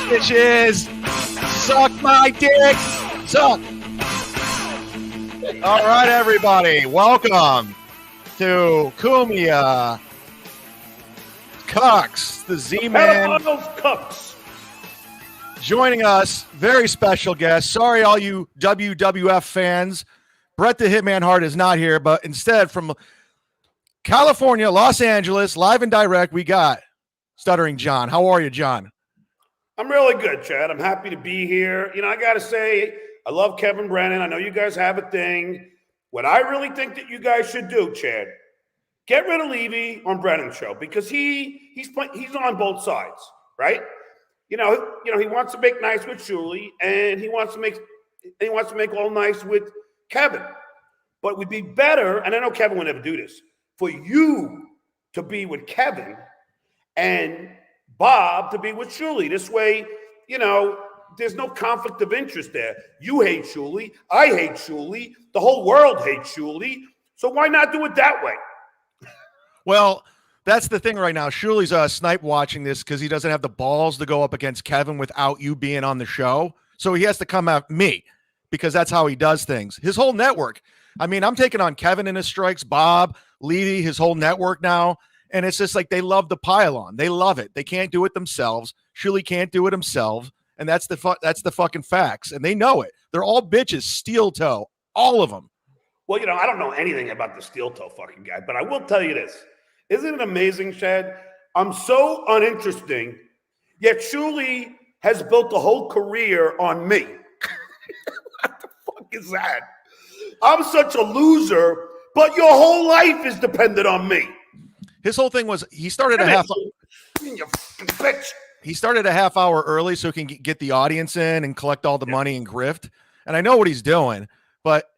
Bitches, suck my dick, suck. All right, everybody, welcome to CUMIA'S, the Z-Man. CUCKS. Joining us, very special guest. Sorry, all you WWF fans. Bret the Hitman Hart is not here, but instead from California, Los Angeles, live and direct, we got Stuttering John. How are you, John? I'm really good, Chad. I'm happy to be here. You know, I got to say, I love Kevin Brennan. I know you guys have a thing. What I really think that you guys should do, Chad, get rid of Levy on Brennan's show because he's on both sides, right? You know, he wants to make nice with Shuli, and he wants to make all nice with Kevin. But it would be better, and I know Kevin would never do this, for you to be with Kevin and Bob to be with Shuli. This way, you know, there's no conflict of interest there. You hate Shuli. I hate Shuli. The whole world hates Shuli. So why not do it that way? Well, that's the thing right now. Shuli's snipe watching this because he doesn't have the balls to go up against Kevin without you being on the show. So he has to come at me because that's how he does things. His whole network. I mean, I'm taking on Kevin in his strikes, Bob, Levy, his whole network now. And it's just like they love the pile-on. They love it. They can't do it themselves. Shuli can't do it himself. And that's the fucking facts. And they know it. They're all bitches, steel toe, all of them. Well, you know, I don't know anything about the steel toe fucking guy, but I will tell you this. Isn't it amazing, Chad? I'm so uninteresting, yet Shuli has built a whole career on me. What the fuck is that? I'm such a loser, but your whole life is dependent on me. His whole thing was he started a half hour early so he can get the audience in and collect all the money and grift. And I know what he's doing, but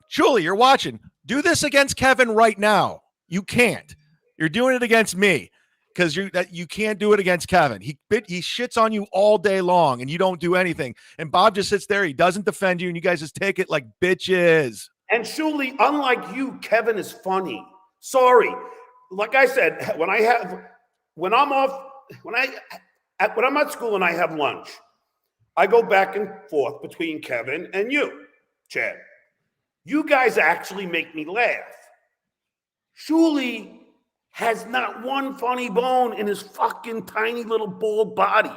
Julie, you're watching. Do this against Kevin right now. You can't. You're doing it against me because you can't do it against Kevin. He shits on you all day long and you don't do anything. And Bob just sits there. He doesn't defend you, and you guys just take it like bitches. And Shuli, unlike you, Kevin is funny. Sorry. Like I said, when I'm at school and I have lunch, I go back and forth between Kevin and you, Chad. You guys actually make me laugh. Shuli has not one funny bone in his fucking tiny little bald body.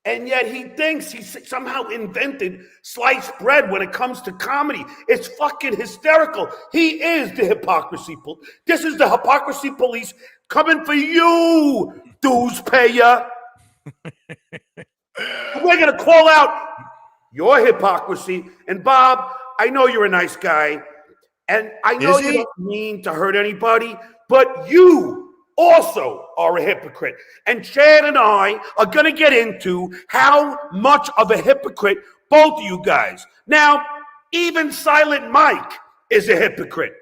And yet he thinks he somehow invented sliced bread when it comes to comedy. It's fucking hysterical. He is the hypocrisy. This is the hypocrisy police coming for you, dues payer. We're going to call out your hypocrisy. And Bob, I know you're a nice guy. And I know you don't mean to hurt anybody, but you also are a hypocrite. And Chad and I are going to get into how much of a hypocrite both of you guys. Now, even Silent Mike is a hypocrite.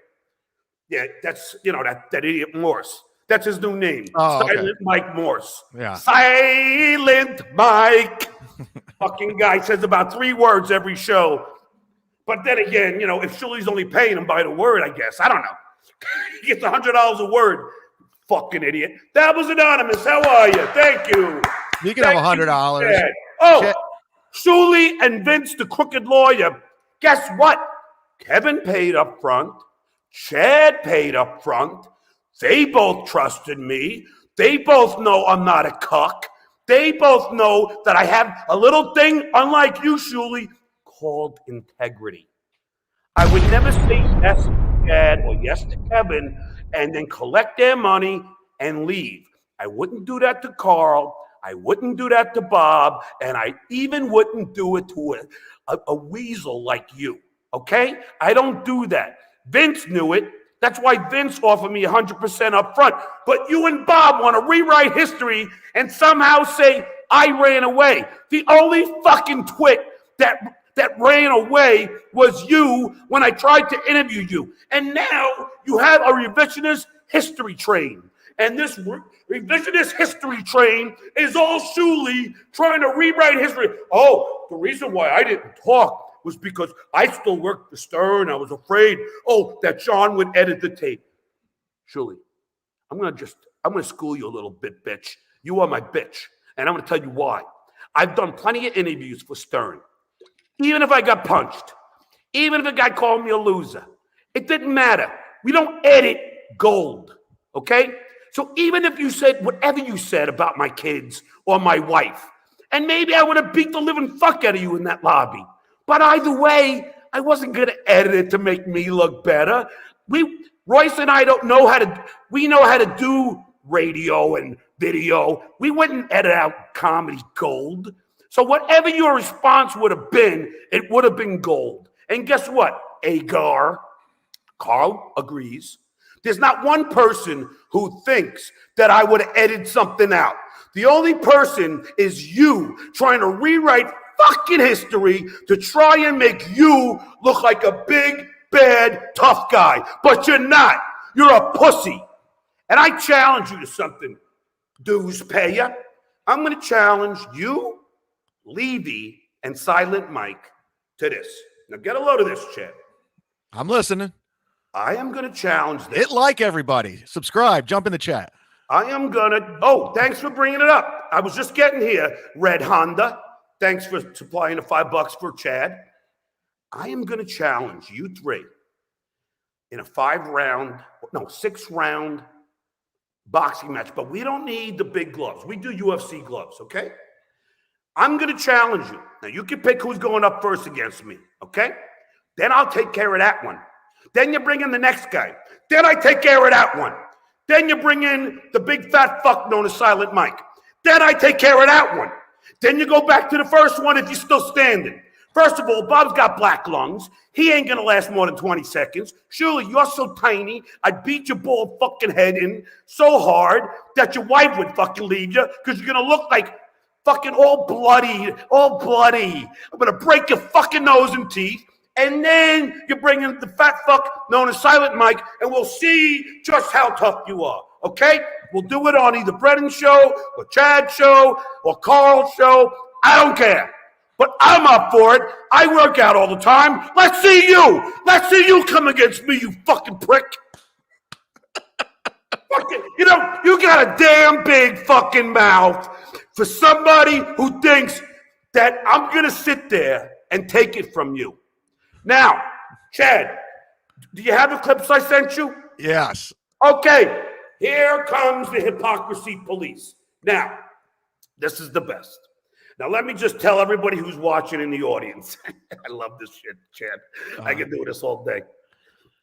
Yeah, that's, you know, that idiot Morse. That's his new name. Oh, Silent Mike Morse. Yeah. Silent Mike. Fucking guy says about 3 words every show. But then again, you know, if Shuli's only paying him by the word, I guess. I don't know. He gets $100 a word. Fucking idiot. That was Anonymous. How are you? Thank you. You can have $100. Oh, Shuli and Vince, the crooked lawyer. Guess what? Kevin paid up front. Chad paid up front. They both trusted me. They both know I'm not a cuck. They both know that I have a little thing, unlike you, Shuli, called integrity. I would never say yes to Chad or yes to Kevin and then collect their money and leave. I wouldn't do that to Carl. I wouldn't do that to Bob, and I even wouldn't do it to a weasel like you, okay? I don't do that. Vince knew it. That's why Vince offered me 100% up front. But you and Bob want to rewrite history and somehow say I ran away. The only fucking twit that ran away was you when I tried to interview you. And now you have a revisionist history train. And this revisionist history train is all Shuley trying to rewrite history. Oh, the reason why I didn't talk was because I still worked for Stern. I was afraid, that John would edit the tape. Shuley, I'm gonna school you a little bit, bitch. You are my bitch. And I'm gonna tell you why. I've done plenty of interviews for Stern. Even if I got punched, even if a guy called me a loser, it didn't matter. We don't edit gold, okay? So even if you said whatever you said about my kids or my wife, and maybe I would have beat the living fuck out of you in that lobby. But either way, I wasn't going to edit it to make me look better. Royce and I know how to do radio and video. We wouldn't edit out comedy gold. So whatever your response would have been, it would have been gold. And guess what? Agar, Carl agrees. There's not one person who thinks that I would have edited something out. The only person is you trying to rewrite fucking history to try and make you look like a big, bad, tough guy. But you're not. You're a pussy. And I challenge you to something, dues payer. I'm going to challenge you, Levy, and Silent Mike to this. Now get a load of this, Chad. I'm listening. I am going to challenge this. Hit like, everybody. Subscribe. Jump in the chat. I am going to... thanks for bringing it up. I was just getting here. Red Honda. Thanks for supplying the $5 for Chad. I am going to challenge you three in a 6-round boxing match. But we don't need the big gloves. We do UFC gloves, okay? I'm going to challenge you. Now, you can pick who's going up first against me, okay? Then I'll take care of that one. Then you bring in the next guy. Then I take care of that one. Then you bring in the big fat fuck known as Silent Mike. Then I take care of that one. Then you go back to the first one if you're still standing. First of all, Bob's got black lungs. He ain't going to last more than 20 seconds. Surely, you're so tiny, I'd beat your bald fucking head in so hard that your wife would fucking leave you because you're going to look like fucking all bloody. I'm going to break your fucking nose and teeth. And then you bring in the fat fuck known as Silent Mike, and we'll see just how tough you are, okay? We'll do it on either Brennan show or Chad show or Carl show. I don't care. But I'm up for it. I work out all the time. Let's see you. Let's see you come against me, you fucking prick. You got a damn big fucking mouth for somebody who thinks that I'm going to sit there and take it from you. Now, Chad, do you have the clips I sent you? Yes. Okay, here comes the hypocrisy police. Now, this is the best. Now, let me just tell everybody who's watching in the audience. I love this shit, Chad. I can do this all day.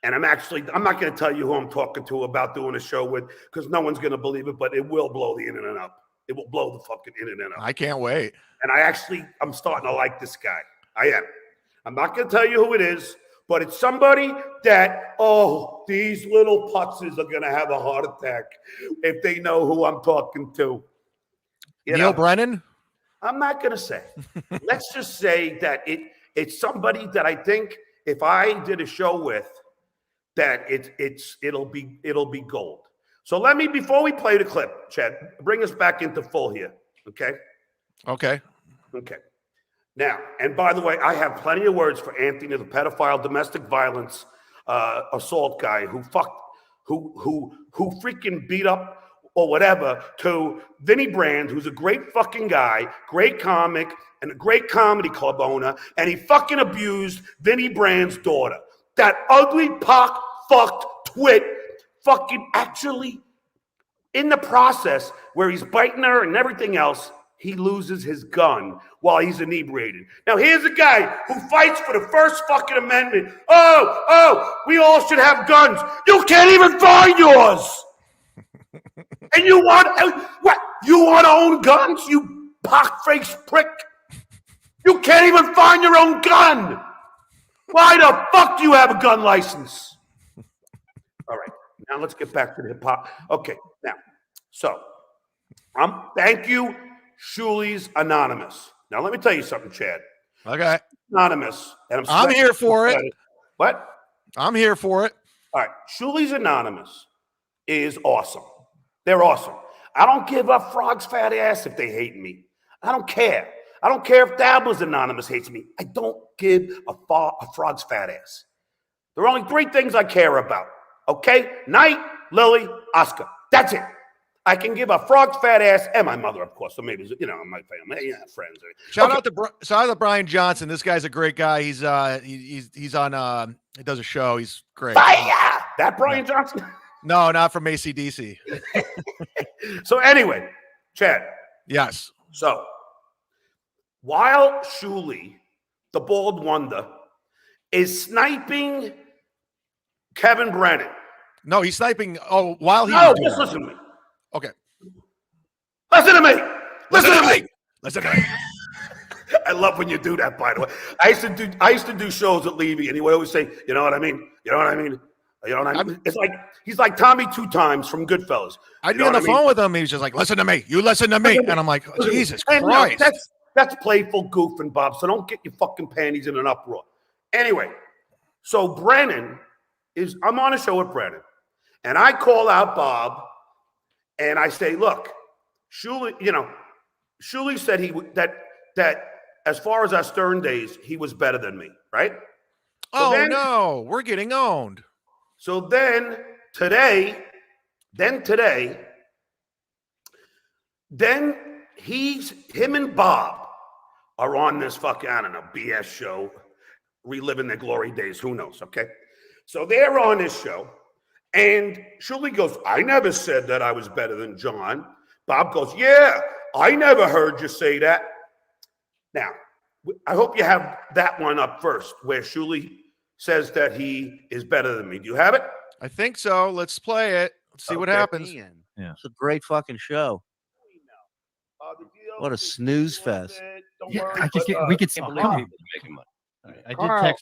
And I'm not going to tell you who I'm talking to about doing a show with because no one's going to believe it, but it will blow the internet up. It will blow the fucking internet up. I can't wait. And I'm starting to like this guy. I am. I'm not going to tell you who it is, but it's somebody that, these little putzes are going to have a heart attack if they know who I'm talking to. Neil Brennan? I'm not going to say. Let's just say that it's somebody that I think if I did a show with, that it'll be gold. So before we play the clip, Chad, bring us back into full here, okay? Okay. Now, and by the way, I have plenty of words for Anthony, the pedophile, domestic violence, assault guy who freaking beat up or whatever to Vinny Brand, who's a great fucking guy, great comic, and a great comedy club owner, and he fucking abused Vinny Brand's daughter. That ugly fucked twit fucking actually in the process where he's biting her and everything else, he loses his gun while he's inebriated. Now, here's a guy who fights for the First fucking Amendment. We all should have guns. You can't even find yours. And you want what? You want to own guns? You pock-face prick! You can't even find your own gun. Why the fuck do you have a gun license? All right, now let's get back to the hip hop. Okay, now, so thank you, Shuli's Anonymous. Now let me tell you something, Chad. Okay. Anonymous, and I'm here for it. What? I'm here for it. All right, Shuli's Anonymous is awesome. They're awesome. I don't give a frog's fat ass if they hate me. I don't care. I don't care if Dabbler's Anonymous hates me. I don't give a frog's fat ass. There are only three things I care about. Okay? Knight, Lily, Oscar. That's it. I can give a frog's fat ass and my mother, of course. So maybe, my family, friends. Shout out to Brian Johnson. This guy's a great guy. He's on he does a show. He's great. Fire! That Brian Johnson? No, not from AC/DC. So anyway, Chad. Yes. So while Shuli, the bald wonder, is sniping Kevin Brennan. No, he's sniping. Oh, while he's just listen to me. Okay. Listen to me. Listen to me. Listen to me. I love when you do that, by the way. I used to do shows at Levy, and he would always say, you know what I mean? You know what I mean? You know what I mean? It's like he's like Tommy Two Times from Goodfellas. I'd be on the phone with him. He was just like, listen to me. You listen to me. And I'm like, Jesus Christ. That's playful goof and Bob. So don't get your fucking panties in an uproar. Anyway, so Brennan I'm on a show with Brennan, and I call out Bob, and I say, look, Shuli said that as far as our Stern days, he was better than me, right? No, we're getting owned. So then today, him and Bob are on this fucking, I don't know, BS show, reliving their glory days. Who knows? Okay. So they're on this show, and Shuli goes, I never said that I was better than John. Bob goes, yeah, I never heard you say that. Now, I hope you have that one up first, where Shuli says that he is better than me. Do you have it? I think so. Let's play it. Let's see what happens. Yeah. It's a great fucking show. What a snooze fest. Yeah, we could Can't believe people are making money.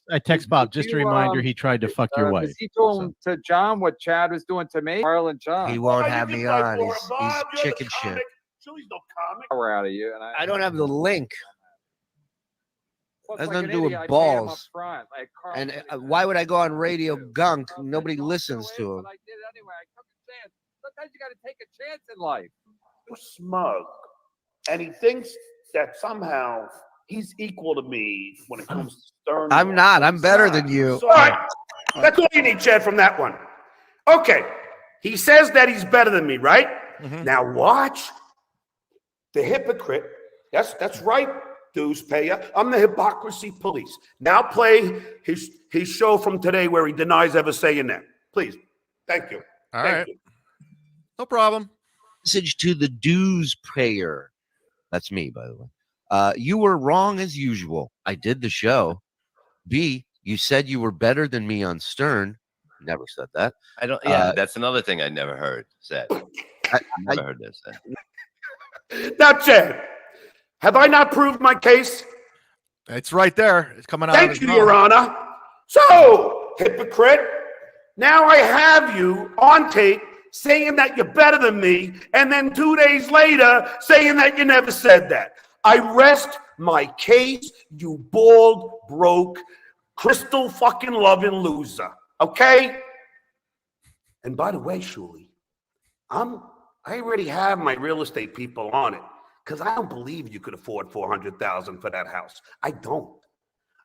I text Bob, just a reminder he tried to fuck your wife. Is he doing to John what Chad was doing to me? Carl and John. He won't have me on. He's chicken shit. Shuli's no comic. We're out of you. And I don't have the link. Plus, Has like nothing an to do with idiot, I pay him balls. up front, like Carl And did. why would I go on radio gunk? Nobody listens to him. But I did anyway. I took a chance. Sometimes you got to take a chance in life. You're smug. And he thinks that somehow he's equal to me when it comes to Stern. I'm not. I'm better than you. All right. That's all you need, Chad, from that one. Okay. He says that he's better than me, right? Mhm. Now watch the hypocrite. That's right, dues payer. I'm the hypocrisy police. Now play his show from today where he denies ever saying that. Please. Thank you. All Thank right. you. No problem. Message to the dues payer. That's me, by the way. You were wrong as usual. I did the show. B, you said you were better than me on Stern. Never said that. I don't. Yeah, that's another thing I never heard said. I never heard this said. Now, Chad, have I not proved my case? It's right there. It's coming out. Thank you, Your Honor. So, hypocrite, now I have you on tape saying that you're better than me, and then 2 days later saying that you never said that. I rest my case, you bald, broke, crystal fucking loving loser. Okay? And by the way, Shuli, I already have my real estate people on it because I don't believe you could afford $400,000 for that house. I don't.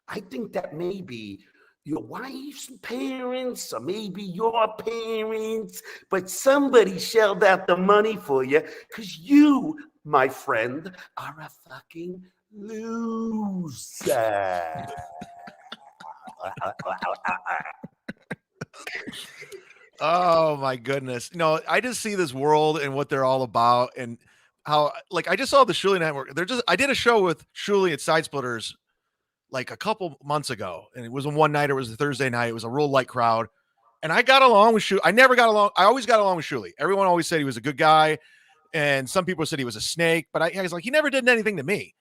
I think that maybe your wife's parents or maybe your parents, but somebody shelled out the money for you because you, my friend, are a fucking loser. Oh my goodness. No, I just see this world and what they're all about and how, like, I just saw the Shuli Network. I did a show with Shuli at Side Splitters like a couple months ago, and it was a one night. It was a Thursday night. It was a real light crowd, And I got along with Shuli. I never got along. I always got along with Shuli. Everyone always said he was a good guy. And some people said he was a snake, but I was like, he never did anything to me.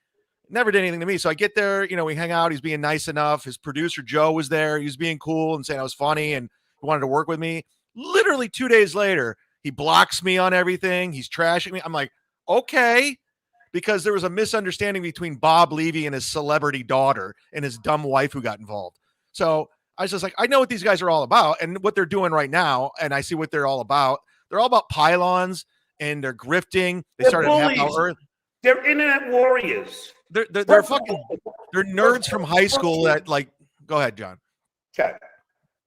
Never did anything to me. So I get there, we hang out. He's being nice enough. His producer, Joe, was there. He was being cool and saying I was funny and wanted to work with me. Literally 2 days later, he blocks me on everything. He's trashing me. I'm like, okay. Because there was a misunderstanding between Bob Levy and his celebrity daughter and his dumb wife who got involved. So I was just like, I know what these guys are all about and what they're doing right now. And I see what they're all about. They're all about pylons and they're grifting. They're started half hour early. They're internet warriors. They're fucking, they're nerds from high school that go ahead, John. Chad.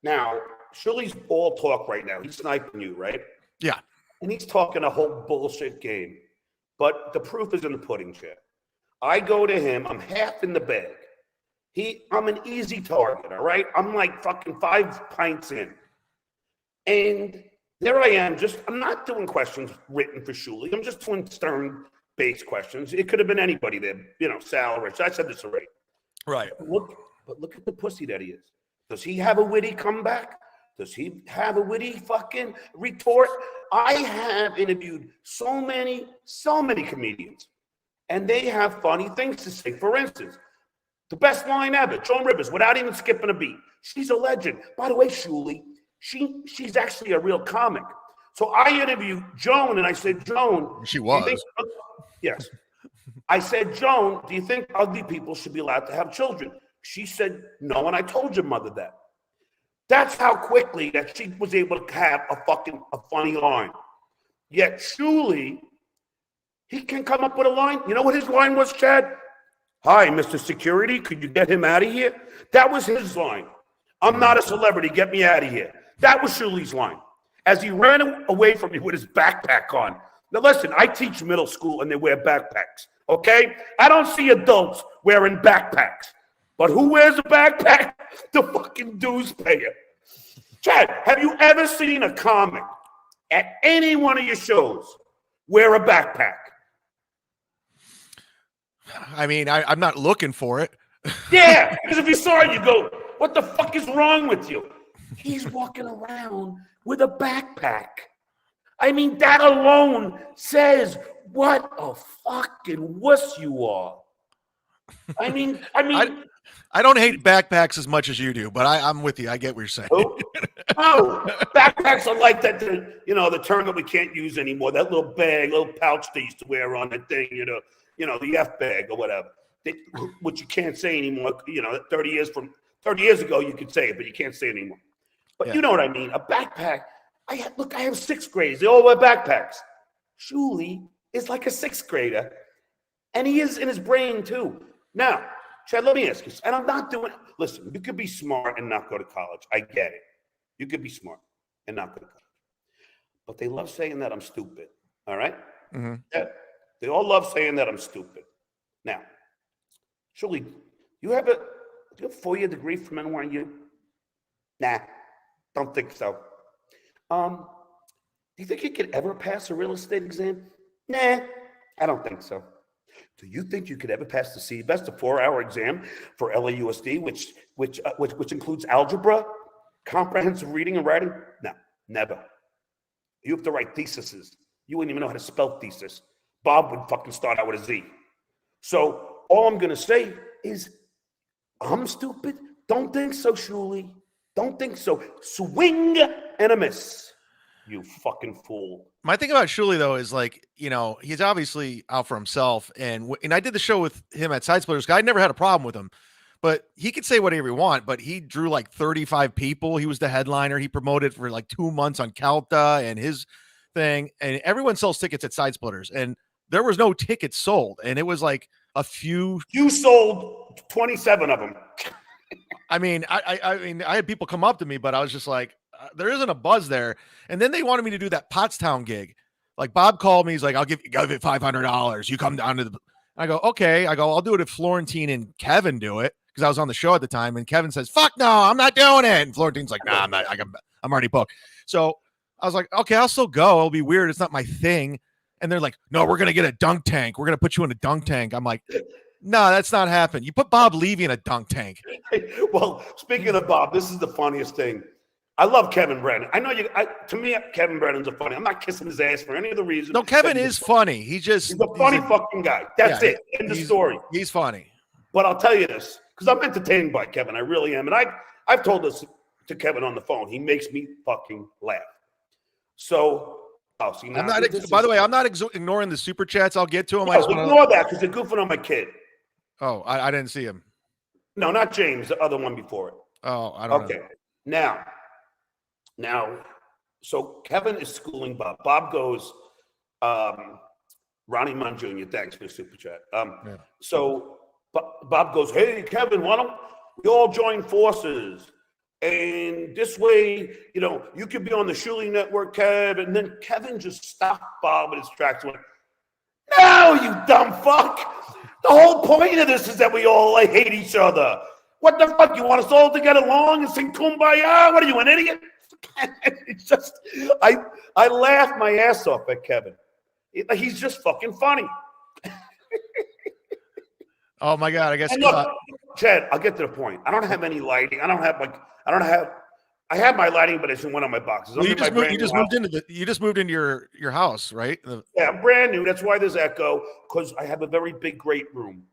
Now, Shuli's all talk right now. He's sniping you, right? Yeah. And he's talking a whole bullshit game. But the proof is in the pudding, Chad. I go to him. I'm half in the bag. I'm an easy target, all right? I'm like fucking 5 pints in. And there I am. I'm not doing questions written for Shuli. I'm just doing stern-based questions. It could have been anybody there, Sal, Rich. I said this already. Right. But look at the pussy that he is. Does he have a witty comeback? Does he have a witty fucking retort? I have interviewed so many comedians, and they have funny things to say. For instance, the best line ever, Joan Rivers, without even skipping a beat. She's a legend. By the way, Shuli, she's actually a real comic. So I interviewed Joan, and I said, Joan. She was. Yes. I said, Joan, do you think ugly people should be allowed to have children? She said, no, and I told your mother that. That's how quickly that she was able to have a funny line. Yet Shuli, he can come up with a line. You know what his line was, Chad? Hi, Mr. Security, could you get him out of here? That was his line. I'm not a celebrity, get me out of here. That was Shuli's line. As he ran away from me with his backpack on. Now listen, I teach middle school and they wear backpacks, okay? I don't see adults wearing backpacks. But who wears a backpack? The fucking dues payer. Chad, have you ever seen a comic at any one of your shows wear a backpack? I mean, I'm not looking for it. Yeah, because if you saw it, you go, what the fuck is wrong with you? He's walking around with a backpack. I mean, that alone says what a fucking wuss you are. I mean, I don't hate backpacks as much as you do, but I'm with you. I get what you're saying. Oh, backpacks are like that, the term that we can't use anymore, that little bag, little pouch they used to wear on that thing, the F bag or whatever, which you can't say anymore. 30 years ago, you could say it, but you can't say it anymore. But yeah. You know what I mean? A backpack. I have sixth graders. They all wear backpacks. Shuli is like a sixth grader, and he is in his brain too. Now, Chad, let me ask you, and I'm not doing, listen, you could be smart and not go to college. I get it. You could be smart and not go to college. But they love saying that I'm stupid, all right? Mm-hmm. Yeah, they all love saying that I'm stupid. Now, Shuli, do you have a 4-year degree from NYU? Nah, don't think so. Do you think you could ever pass a real estate exam? Nah, I don't think so. Do you think you could ever pass the CBEST, the 4-hour exam for LAUSD, which includes algebra, comprehensive reading and writing? No, never. You have to write theses. You wouldn't even know how to spell thesis. Bob would fucking start out with a Z. So all I'm going to say is, I'm stupid. Don't think so, Shuli. Don't think so. Swing and a miss. You fucking fool. My thing about Shuli, though, is he's obviously out for himself. And I did the show with him at Side Splitters. I never had a problem with him. But he could say whatever he want, but he drew 35 people. He was the headliner. He promoted for 2 months on Calta and his thing. And everyone sells tickets at Side Splitters. And there was no tickets sold. And it was a few. You sold 27 of them. I mean, I had people come up to me, but I was just like, there isn't a buzz there. And then they wanted me to do that Pottstown gig. Bob called me. He's like, I'll give you $500. You come down to the. I go, okay. I'll do it if Florentine and Kevin do it, because I was on the show at the time. And Kevin says, fuck no, I'm not doing it. And Florentine's like, nah, I'm not. I'm already booked. So I was like, okay, I'll still go. It'll be weird. It's not my thing. And they're like, no, we're gonna get a dunk tank. We're gonna put you in a dunk tank. I'm like, no, that's not happening. You put Bob Levy in a dunk tank. Well, speaking of Bob, this is the funniest thing. I love Kevin Brennan. I know you. To me, Kevin Brennan's a funny. I'm not kissing his ass for any other reason. No, Kevin is funny. He's a funny fucking guy. That's it. End of story. He's funny. But I'll tell you this, because I'm entertained by Kevin. I really am. And I've told this to Kevin on the phone. He makes me fucking laugh. So, see, now, by the way, I'm not ignoring the super chats. I'll get to them. No, ignore that because you're goofing on my kid. Oh, I didn't see him. No, not James. The other one before it. Oh, I don't know. Okay. Now, so Kevin is schooling Bob. Bob goes, Ronnie Munn Jr., thanks for the super chat. So Bob goes, hey, Kevin, why don't we all join forces? And this way, you could be on the Shuli Network, Kev. And then Kevin just stopped Bob in his tracks and went, no, you dumb fuck. The whole point of this is that we all hate each other. What the fuck? You want us all to get along and sing Kumbaya? What are you, an idiot? It's just, I laughed my ass off at Kevin. He's just fucking funny. Oh my God, I guess. Look, Chad, I'll get to the point. I don't have any lighting. I have my lighting, but it's in one of my boxes. Well, you just moved into your house, right? Yeah, brand new. That's why there's echo, because I have a very big, great room.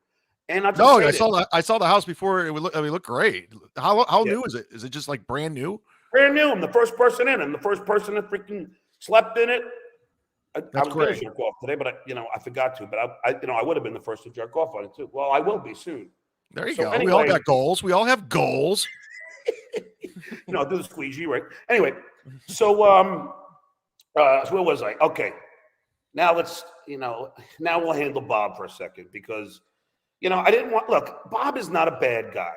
And I saw the house before. It would look great. How new is it? Is it just like brand new? Brand new. I'm the first person in. I'm the first person that freaking slept in it. I was going to jerk off today, but I forgot to. But I would have been the first to jerk off on it too. Well, I will be soon. There you go. Anyway, we all got goals. We all have goals. Do the squeegee, right? Anyway, so where was I? Okay, now let's now we'll handle Bob for a second because I didn't want. Look, Bob is not a bad guy.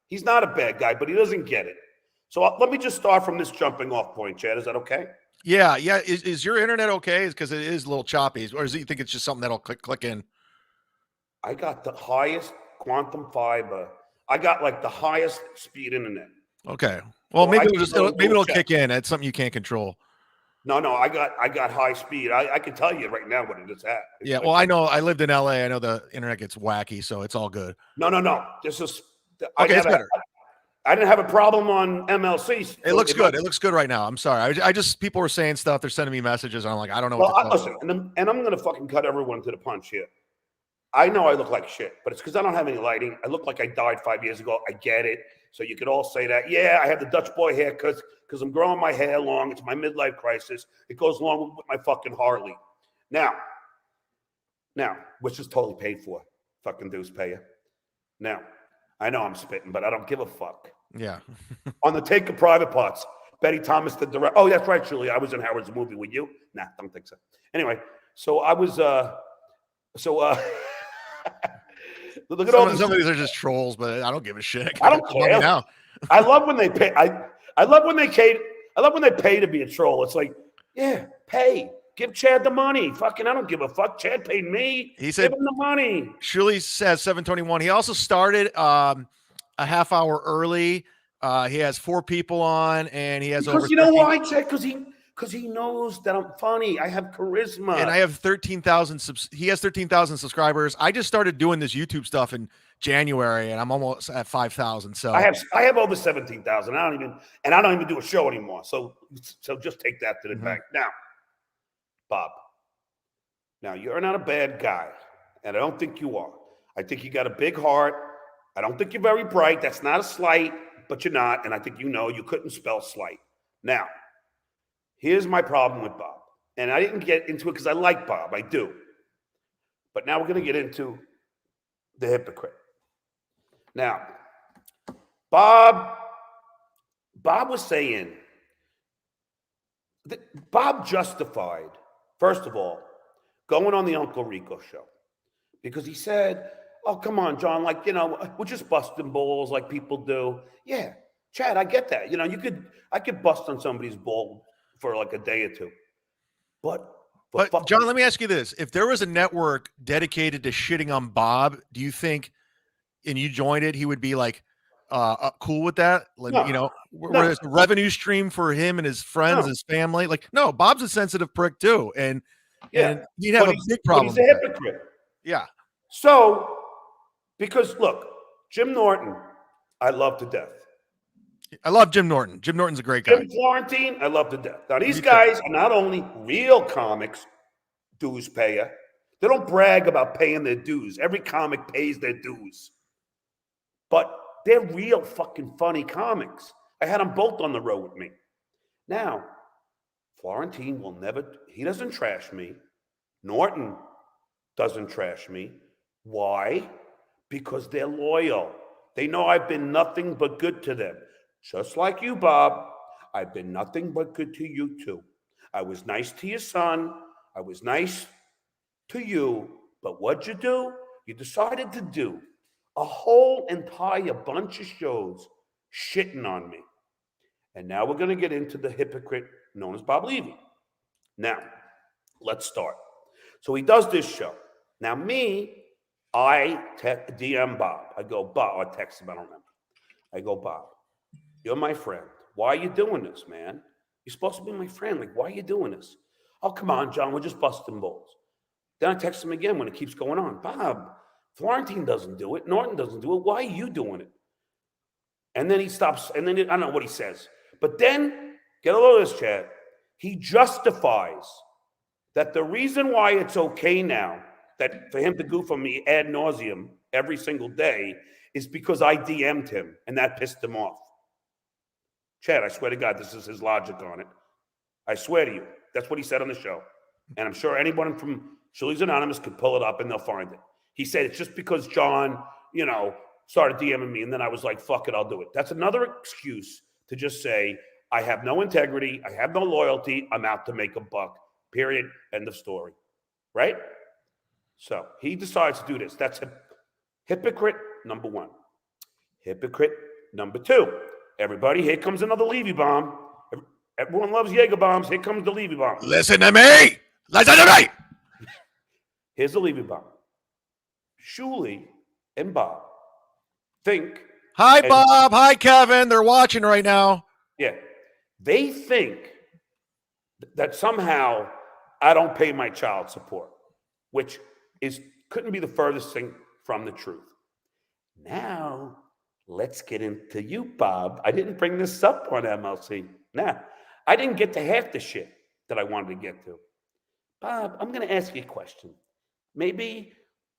He's not a bad guy, but he doesn't get it. So let me just start from this jumping off point, Chad. Is that okay? Yeah. Is your internet okay? Because it is a little choppy, or do you think it's just something that'll click in? I got the highest quantum fiber. I got like the highest speed internet. Okay. Well, maybe it'll kick in. That's something you can't control. No, I got high speed. I can tell you right now what it is at. Yeah. Well, I know. I lived in LA. I know the internet gets wacky, so it's all good. No. This is okay. It's better. I didn't have a problem on MLC. So it looks good. It looks good right now. I'm sorry. I just people were saying stuff. They're sending me messages. And I'm like, I don't know. Listen, and I'm gonna fucking cut everyone to the punch here. I know I look like shit, but it's because I don't have any lighting. I look like I died 5 years ago. I get it. So you could all say that. Yeah, I have the Dutch boy haircut because I'm growing my hair long. It's my midlife crisis. It goes along with my fucking Harley. Now, which is totally paid for. Fucking dues pay you. Now, I know I'm spitting, but I don't give a fuck. Yeah. On the Take of Private Parts, Betty Thomas, the director. Oh, that's right, Julie. I was in Howard's movie with you. Nah, don't think so. Anyway, so I was. Look at some of these are just trolls, but I don't give a shit. I don't care. Now. I love when they pay. I love when they pay to be a troll. It's like, yeah, pay. Give Chad the money. Fucking, I don't give a fuck. Chad paid me. He said, give him the money. Shuli says 721. He also started a half hour early. He has 4 people on, and he has because over. You know why, Chad? Because he knows that I'm funny. I have charisma. And I have 13,000. He has 13,000 subscribers. I just started doing this YouTube stuff in January, and I'm almost at 5,000. So I have over 17,000. I don't even do a show anymore. So just take that to the bank. Now, Bob. Now you're not a bad guy, and I don't think you are. I think you got a big heart. I don't think you're very bright. That's not a slight, but you're not. And I think you couldn't spell slight. Now. Here's my problem with Bob. And I didn't get into it because I like Bob. I do. But now we're going to get into the hypocrite. Now, Bob was saying that Bob justified, first of all, going on the Uncle Rico show. Because he said, oh, come on, John, we're just busting balls like people do. Yeah, Chad, I get that. I could bust on somebody's ball for like a day or two. But John, let me ask you this. If there was a network dedicated to shitting on Bob, do you think, and you joined it, he would be like cool with that? Like, where there's a revenue stream for him and his friends, his family. Like, no, Bob's a sensitive prick too. And he'd have a big problem. He's a hypocrite. Yeah. So, because look, Jim Norton, I love to death. I love Jim Norton. Jim Norton's a great guy. Jim Florentine, I love to death. Now, these Me too. guys are not only real comics, dues payer. They don't brag about paying their dues. Every comic pays their dues. But they're real fucking funny comics. I had them both on the road with me. Now, Florentine will never, he doesn't trash me. Norton doesn't trash me. Why? Because they're loyal. They know I've been nothing but good to them. Just like you, Bob. I've been nothing but good to you, too. I was nice to your son. I was nice to you. But what'd you do? You decided to do a whole entire bunch of shows shitting on me. And now we're going to get into the hypocrite known as Bob Levy. Now, let's start. So he does this show. Now, I DM Bob. I go, Bob, or text him, I don't remember. I go, Bob, you're my friend. Why are you doing this, man? You're supposed to be my friend. Like, why are you doing this? Oh, come on, John, we're just busting balls. Then I text him again when it keeps going on. Bob, Florentine doesn't do it. Norton doesn't do it. Why are you doing it? And then he stops, and then I don't know what he says. But then, get a load of this, Chad. He justifies that the reason why it's okay now that for him to goof on me ad nauseum every single day is because I DM'd him, and that pissed him off. Chad, I swear to God, this is his logic on it. I swear to you. That's what he said on the show. And I'm sure anyone from Shirley's Anonymous could pull it up, and they'll find it. He said it's just because John, started DMing me, and then I was like, fuck it, I'll do it. That's another excuse to just say, I have no integrity, I have no loyalty, I'm out to make a buck, period, end of story, right? So he decides to do this. That's hypocrite number one. Hypocrite number two. Everybody, here comes another Levy bomb. Everyone loves Jaeger bombs. Here comes the Levy bomb. Listen to me. Listen to me. Here's the Levy bomb. Shuli and Bob think. Hi, Bob. Hi, Kevin. They're watching right now. Yeah. They think that somehow I don't pay my child support, which couldn't be the furthest thing from the truth. Now, let's get into you, Bob. I didn't bring this up on MLC. Nah, I didn't get to half the shit that I wanted to get to. Bob, I'm going to ask you a question. Maybe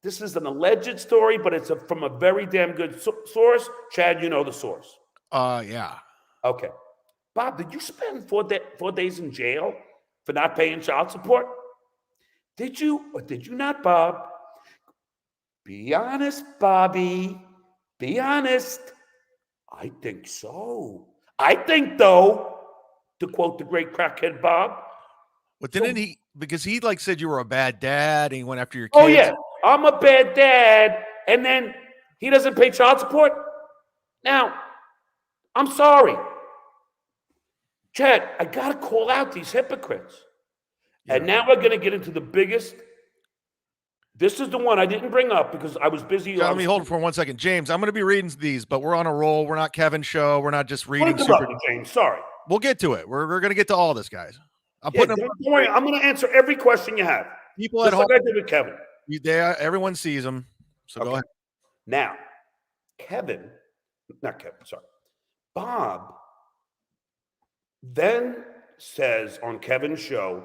this is an alleged story, but it's from a very damn good source. Chad, you know the source. Yeah. Okay. Bob, did you spend 4 days in jail for not paying child support? Did you or did you not, Bob? Be honest, Bobby. Be honest. I think so. I think, though, to quote the great crackhead Bob. But didn't he, because he said you were a bad dad and he went after your kids. Oh, yeah. I'm a bad dad. And then he doesn't pay child support? Now, I'm sorry. Chad, I got to call out these hypocrites. Yeah. And now we're going to get into the biggest. This is the one I didn't bring up because I was busy. Let me hold it for 1 second. James, I'm going to be reading these, but we're on a roll. We're not Kevin's show. We're not just reading. James, sorry. We'll get to it. We're going to get to all this, guys. Don't worry. I'm going to answer every question you have. People at home. Like I did with Kevin. Everyone sees them. So go ahead. Now, Bob then says on Kevin's show,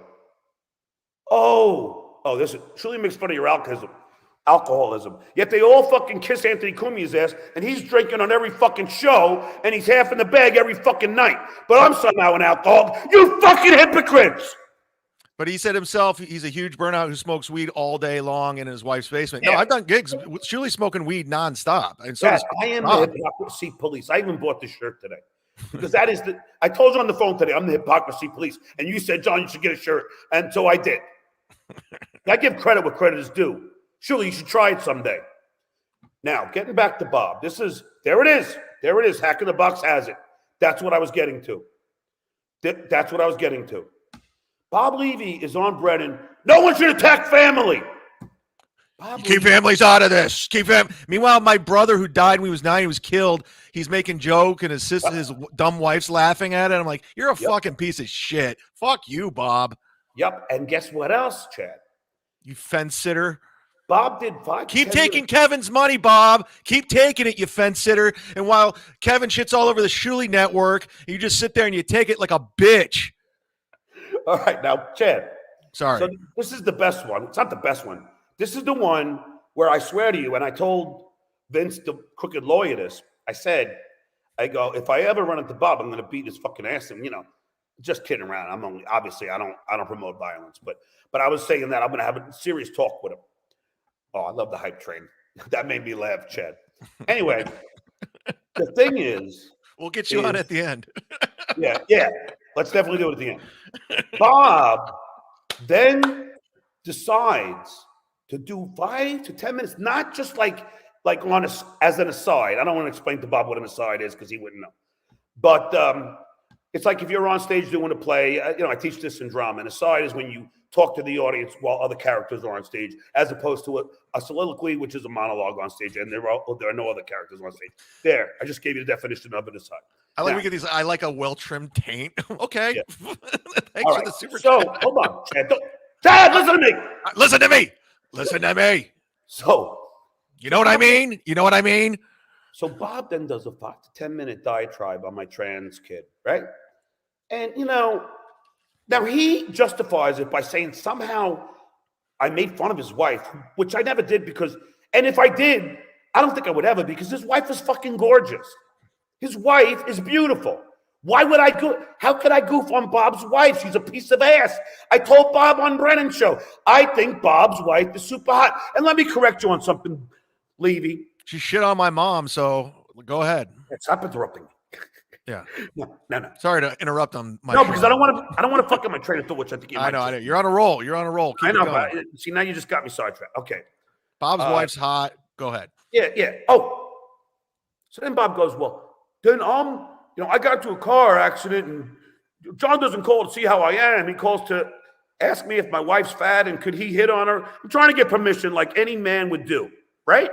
this truly makes fun of your alcoholism. Yet they all fucking kiss Anthony CUMIA'S ass, and he's drinking on every fucking show, and he's half in the bag every fucking night. But I'm somehow an alcoholic. You fucking hypocrites! But he said himself he's a huge burnout who smokes weed all day long in his wife's basement. Yeah. No, I've done gigs. Shirley's smoking weed nonstop. And so I am the hypocrisy police. I even bought this shirt today. Because that is I told you on the phone today, I'm the hypocrisy police. And you said, John, you should get a shirt. And so I did. I give credit where credit is due. Surely you should try it someday. Now, getting back to Bob. There it is. Hack in the Box has it. That's what I was getting to. Bob Levy is on Brennan. No one should attack family. Keep families out of this. Meanwhile, my brother who died when he was 9, he was killed. He's making joke, and his dumb wife's laughing at it. I'm like, you're a fucking piece of shit. Fuck you, Bob. Yep. And guess what else, Chad? You fence sitter. Bob did 5. Keep taking Kevin's money, Bob. Keep taking it, you fence sitter. And while Kevin shits all over the Shuli network, you just sit there and you take it like a bitch. All right, now, Chad. Sorry. So this is the best one. It's not the best one. This is the one where I swear to you, and I told Vince, the crooked lawyer, this. I go, if I ever run into Bob, I'm going to beat his fucking ass. And, just kidding around. I'm only, obviously, I don't promote violence. But I was saying that I'm going to have a serious talk with him. Oh, I love the hype train. That made me laugh, Chad. Anyway, the thing is. We'll get you on at the end. Yeah. Let's definitely do it at the end. Bob then decides to do 5 to 10 minutes, not just like on as an aside. I don't want to explain to Bob what an aside is because he wouldn't know. But it's like if you're on stage doing a play, I teach this in drama. An aside is when you talk to the audience while other characters are on stage, as opposed to a soliloquy, which is a monologue on stage, and there are no other characters on stage. There, I just gave you the definition of an aside. I like we get these. I like a well-trimmed taint. Okay. Yeah. Thanks for the super So chat. hold on, Chad, listen to me. Listen to me. Listen to me. So you know what I mean? You know what I mean? So Bob then does a 5 to 10 minute diatribe on my trans kid, right? And now he justifies it by saying somehow I made fun of his wife, which I never did and if I did, I don't think I would ever because his wife is fucking gorgeous. His wife is beautiful. Why would I go? How could I goof on Bob's wife? She's a piece of ass. I told Bob on Brennan's show, I think Bob's wife is super hot. And let me correct you on something, Levy. She shit on my mom, so go ahead. Stop interrupting me. Yeah. No. Sorry to interrupt on my. No, because I don't want to fuck up my train of thought, which I think you I know. You're on a roll. You're on a roll. Keep I know, it going. but see, now you just got me sidetracked. Okay. Bob's wife's hot. Go ahead. Yeah. Oh. So then Bob goes, well, then I got into a car accident and John doesn't call to see how I am. He calls to ask me if my wife's fat and could he hit on her. I'm trying to get permission like any man would do, right?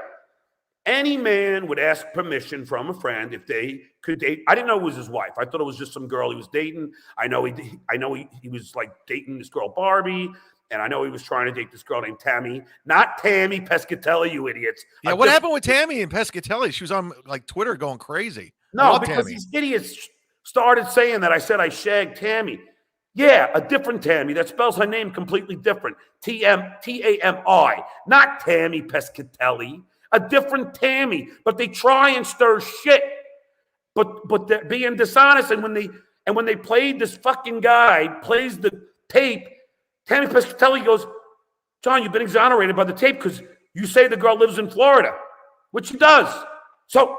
Any man would ask permission from a friend if they could date. I didn't know it was his wife. I thought it was just some girl he was dating. I know he was like dating this girl Barbie, and I know he was trying to date this girl named Tammy, not Tammy Pescatelli, you idiots. Yeah, what happened with Tammy and Pescatelli? She was on like Twitter going crazy. No, because these idiots started saying that I said I shagged Tammy. Yeah, a different Tammy that spells her name completely different. Tami, not Tammy Pescatelli. A different Tammy, but they try and stir shit. But they're being dishonest, and when they played this fucking guy plays the tape, Tammy Pescatelli goes, John, you've been exonerated by the tape because you say the girl lives in Florida, which she does. So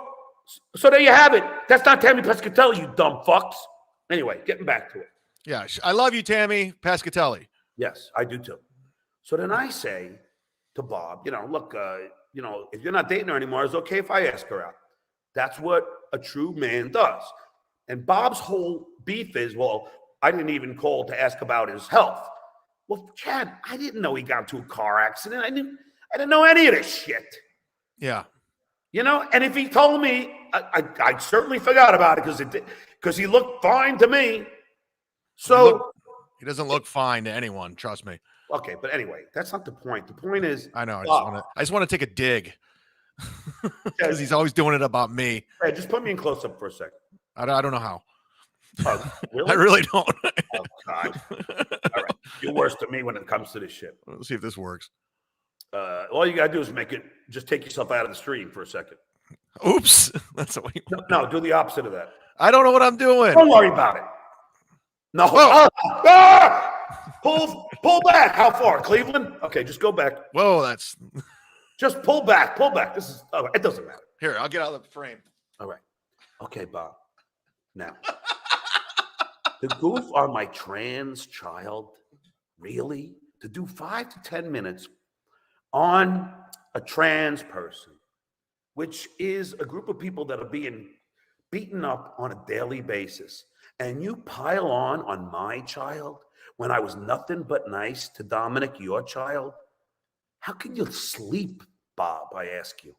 there you have it. That's not Tammy Pescatelli, you dumb fucks. Anyway, getting back to it. Yeah, I love you, Tammy Pescatelli. Yes, I do too. So then I say to Bob, look, if you're not dating her anymore, it's okay if I ask her out. That's what a true man does. And Bob's whole beef is, well, I didn't even call to ask about his health. Well, Chad, I didn't know he got into a car accident. I didn't know any of this shit. Yeah. And if he told me, I certainly forgot about it because he looked fine to me. So he doesn't look fine to anyone. Trust me. Okay, but anyway, that's not the point. The point is, I know. I just want to take a dig because he's always doing it about me. Hey, just put me in close up for a second. I don't know how. Oh, really? I really don't. Oh God! All right, you're worse than me when it comes to this shit. Let's see if this works. All you gotta do is just take yourself out of the stream for a second. Oops, that's what you want. No, do the opposite of that. I don't know what I'm doing. Don't worry about it. No. Pull back. How far? Cleveland? Okay, just go back. Whoa, that's. Just pull back. This is. Oh, it doesn't matter. Here, I'll get out of the frame. All right. Okay, Bob. Now, the goof on my trans child, really? To do 5 to 10 minutes on a trans person, which is a group of people that are being beaten up on a daily basis, and you pile on my child when I was nothing but nice to Dominic, your child? How can you sleep, Bob, I ask you?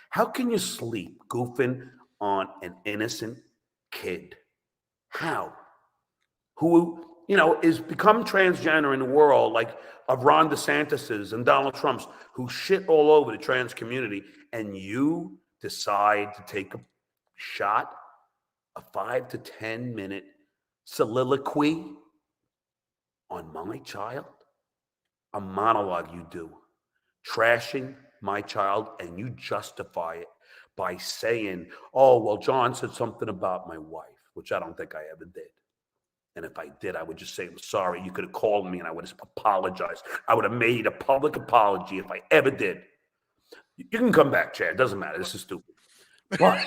How can you sleep goofing on an innocent kid? How? Who, is become transgender in the world, like of Ron DeSantis's and Donald Trump's, who shit all over the trans community, and you decide to take a shot, a 5 to 10 minute soliloquy on my child, a monologue you do, trashing my child, and you justify it by saying, oh, well, John said something about my wife, which I don't think I ever did. And if I did, I would just say, I'm sorry. You could have called me and I would have apologized. I would have made a public apology if I ever did. You can come back, Chad. It doesn't matter. This is stupid. But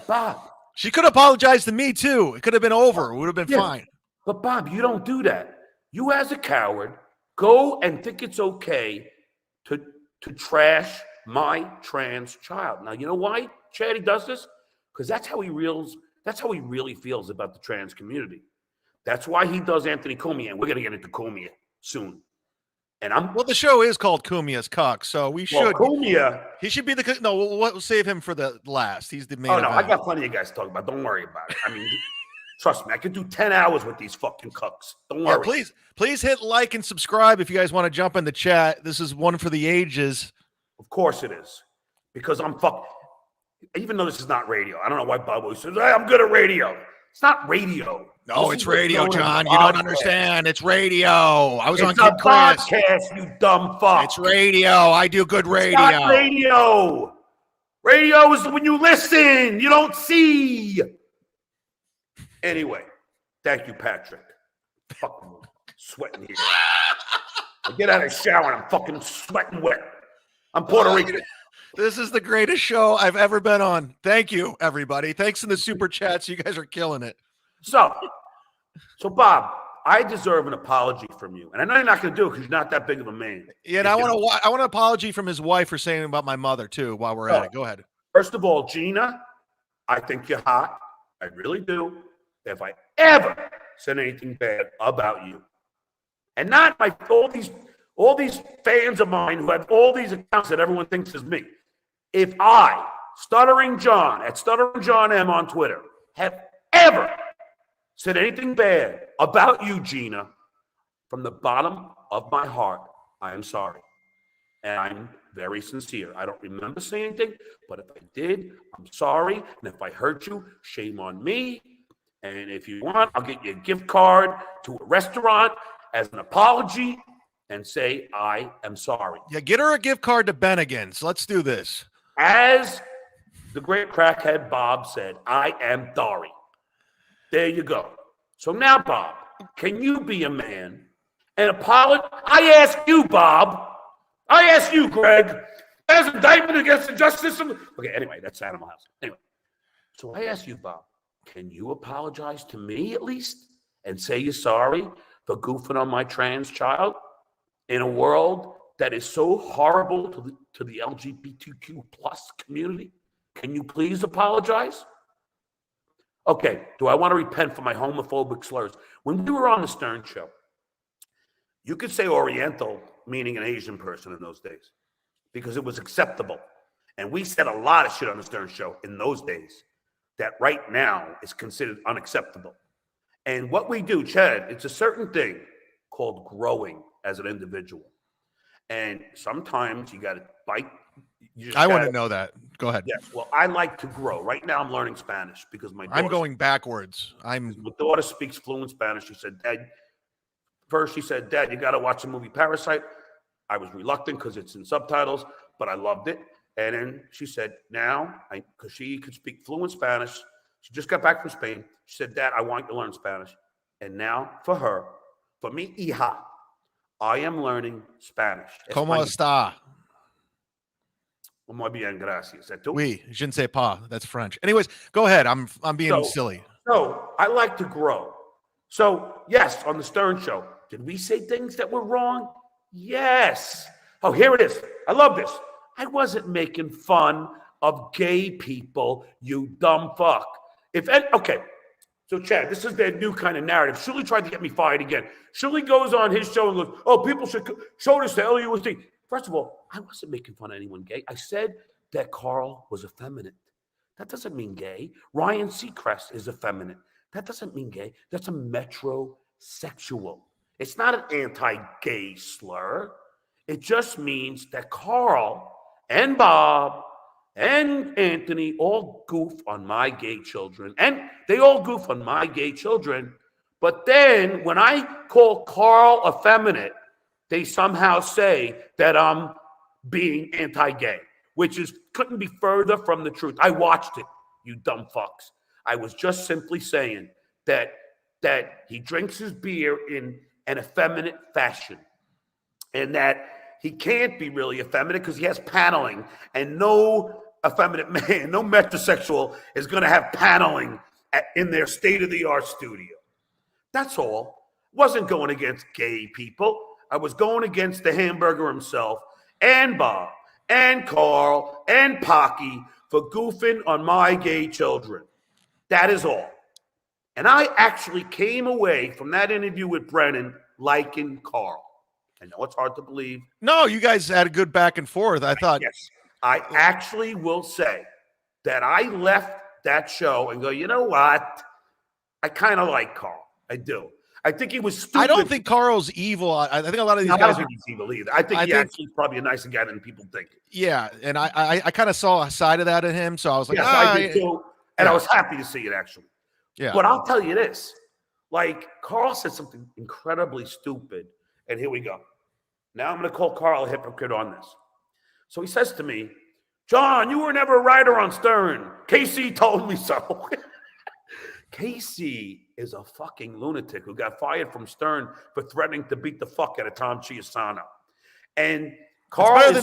Bob. She could apologize to me, too. It could have been over. It would have been fine. But Bob, you don't do that. You, as a coward, go and think it's okay to trash my trans child. Now, you know why Chad, he does this? Because that's how he really feels about the trans community. That's why he does Anthony Cumia, and we're going to get into Cumia soon. And well, the show is called CUMIA'S, CUCKS, so we should. Cumia. He should be the. No, we'll save him for the last. He's the main. Oh no, event. I got plenty of guys to talk about. Don't worry about it. I mean, trust me, I could do 10 hours with these fucking cucks. Don't worry. Yeah, please hit like and subscribe if you guys want to jump in the chat. This is one for the ages. Of course it is, because I'm fuck. Even though this is not radio, I don't know why Bob always says, hey, I'm good at radio. It's not radio. No, it's radio, John. You don't understand. It's radio. I was on Kid Chris. Podcast, you dumb fuck. It's radio. I do good radio. It's not radio. Radio is when you listen. You don't see. Anyway, thank you, Patrick. Fucking sweating here. I get out of the shower and I'm fucking sweating wet. I'm Puerto Rican. This is the greatest show I've ever been on. Thank you, everybody. Thanks in the super chats. You guys are killing it. So Bob, I deserve an apology from you, and I know you're not going to do it because you're not that big of a man. Yeah, and I want an apology from his wife for saying about my mother too. While we're at it, go ahead. First of all, Gina, I think you're hot. I really do. If I ever said anything bad about you, and not like all these fans of mine who have all these accounts that everyone thinks is me. If I, Stuttering John, at Stuttering John M on Twitter, have ever said anything bad about you, Gina, from the bottom of my heart, I am sorry. And I'm very sincere. I don't remember saying anything, but if I did, I'm sorry. And if I hurt you, shame on me. And if you want, I'll get you a gift card to a restaurant as an apology and say, I am sorry. Yeah, get her a gift card to Bennigan's. Let's do this. As the great crackhead Bob said, I am sorry. There you go. So now, Bob, can you be a man and apologize? I ask you, Bob. I ask you, Greg. As indictment against the justice system. Okay, anyway, that's Animal House. Anyway, so I ask you, Bob, can you apologize to me at least and say you're sorry for goofing on my trans child in a world that is so horrible to the LGBTQ plus community? Can you please apologize? Okay, do I want to repent for my homophobic slurs? When we were on the Stern Show, you could say Oriental, meaning an Asian person in those days, because it was acceptable. And we said a lot of shit on the Stern Show in those days that right now is considered unacceptable. And what we do, Chad, it's a certain thing called growing as an individual. And sometimes you got to bite. I want to know that. Go ahead. Yes. Well, I like to grow. Right now I'm learning Spanish because I'm going backwards. My daughter speaks fluent Spanish. She said, Dad, you got to watch the movie Parasite. I was reluctant because it's in subtitles, but I loved it. And then she said, because she could speak fluent Spanish. She just got back from Spain. She said, Dad, I want you to learn Spanish. And now for me, hija, I am learning Spanish. ¿Cómo está? Muy bien, gracias. Oui, je ne sais pas. That's French. Anyways, go ahead. I'm being silly. So I like to grow. So yes, on the Stern Show, did we say things that were wrong? Yes. Oh, here it is. I love this. I wasn't making fun of gay people, you dumb fuck. Okay. So, Chad, this is their new kind of narrative. Shirley tried to get me fired again. Shirley goes on his show and goes, oh, people should show this to LUSD. First of all, I wasn't making fun of anyone gay. I said that Carl was effeminate. That doesn't mean gay. Ryan Seacrest is effeminate. That doesn't mean gay. That's a metrosexual. It's not an anti-gay slur. It just means that Carl and Bob and Anthony all goof on my gay children. And they all goof on my gay children. But then when I call Carl effeminate, they somehow say that I'm being anti-gay, which couldn't be further from the truth. I watched it, you dumb fucks. I was just simply saying that he drinks his beer in an effeminate fashion, and that he can't be really effeminate because he has paneling, and no effeminate man, no metrosexual is going to have paneling in their state-of-the-art studio. That's all. Wasn't going against gay people. I was going against the hamburger himself and Bob and Carl and Pocky for goofing on my gay children. That is all. And I actually came away from that interview with Brennan liking Carl. I know it's hard to believe. No, you guys had a good back and forth. I thought. Yes. I actually will say that I left that show and go, you know what? I kind of like Carl. I do. I think he was stupid. I don't think Carl's evil. I think a lot of these I guys don't think he's evil either. I think he actually is probably a nicer guy than people think. Yeah, and I kind of saw a side of that in him, so I was like, yes, I did too. And I was happy to see it, actually. Yeah. But I'll tell you this. Like, Carl said something incredibly stupid, and here we go. Now I'm going to call Carl a hypocrite on this. So he says to me, John, you were never a writer on Stern. Casey told me so. Casey is a fucking lunatic who got fired from Stern for threatening to beat the fuck out of Tom Chiusano. And Carl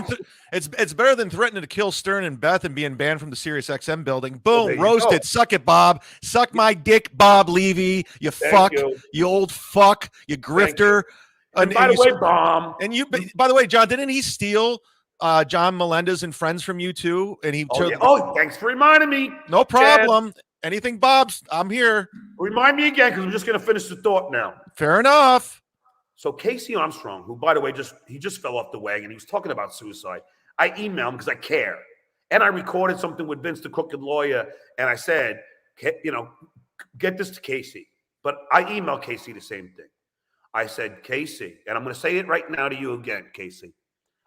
it's better than threatening to kill Stern and Beth and being banned from the Sirius XM building. Boom, roasted. Suck it, Bob. Suck my dick, Bob Levy. You fuck. You old fuck. You grifter. And by the way, Bomb. And you, by the way, John, didn't he steal John Melendez and friends from you too? And he thanks for reminding me. No problem. Chad. Anything, Bob's, I'm here. Remind me again, because I'm just going to finish the thought now. Fair enough. So Casey Armstrong, who, by the way, he just fell off the wagon. He was talking about suicide. I emailed him because I care. And I recorded something with Vince, the crooked lawyer, and I said, get this to Casey. But I emailed Casey the same thing. I said, Casey, and I'm going to say it right now to you again, Casey.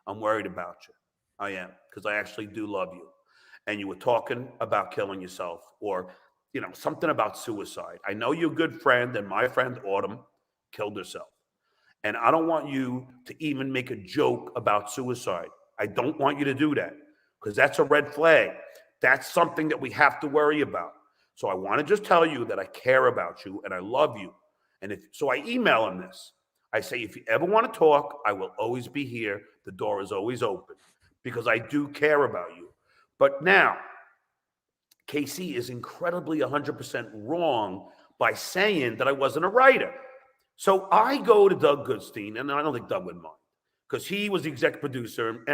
I'm worried about you. I am, because I actually do love you. And you were talking about killing yourself or, something about suicide. I know you're a good friend, and my friend Autumn killed herself. And I don't want you to even make a joke about suicide. I don't want you to do that because that's a red flag. That's something that we have to worry about. So I want to just tell you that I care about you and I love you. And so I email him this. I say, if you ever want to talk, I will always be here. The door is always open because I do care about you. But now, Casey is incredibly 100% wrong by saying that I wasn't a writer. So I go to Doug Goodstein, and I don't think Doug would mind because he was the exec producer,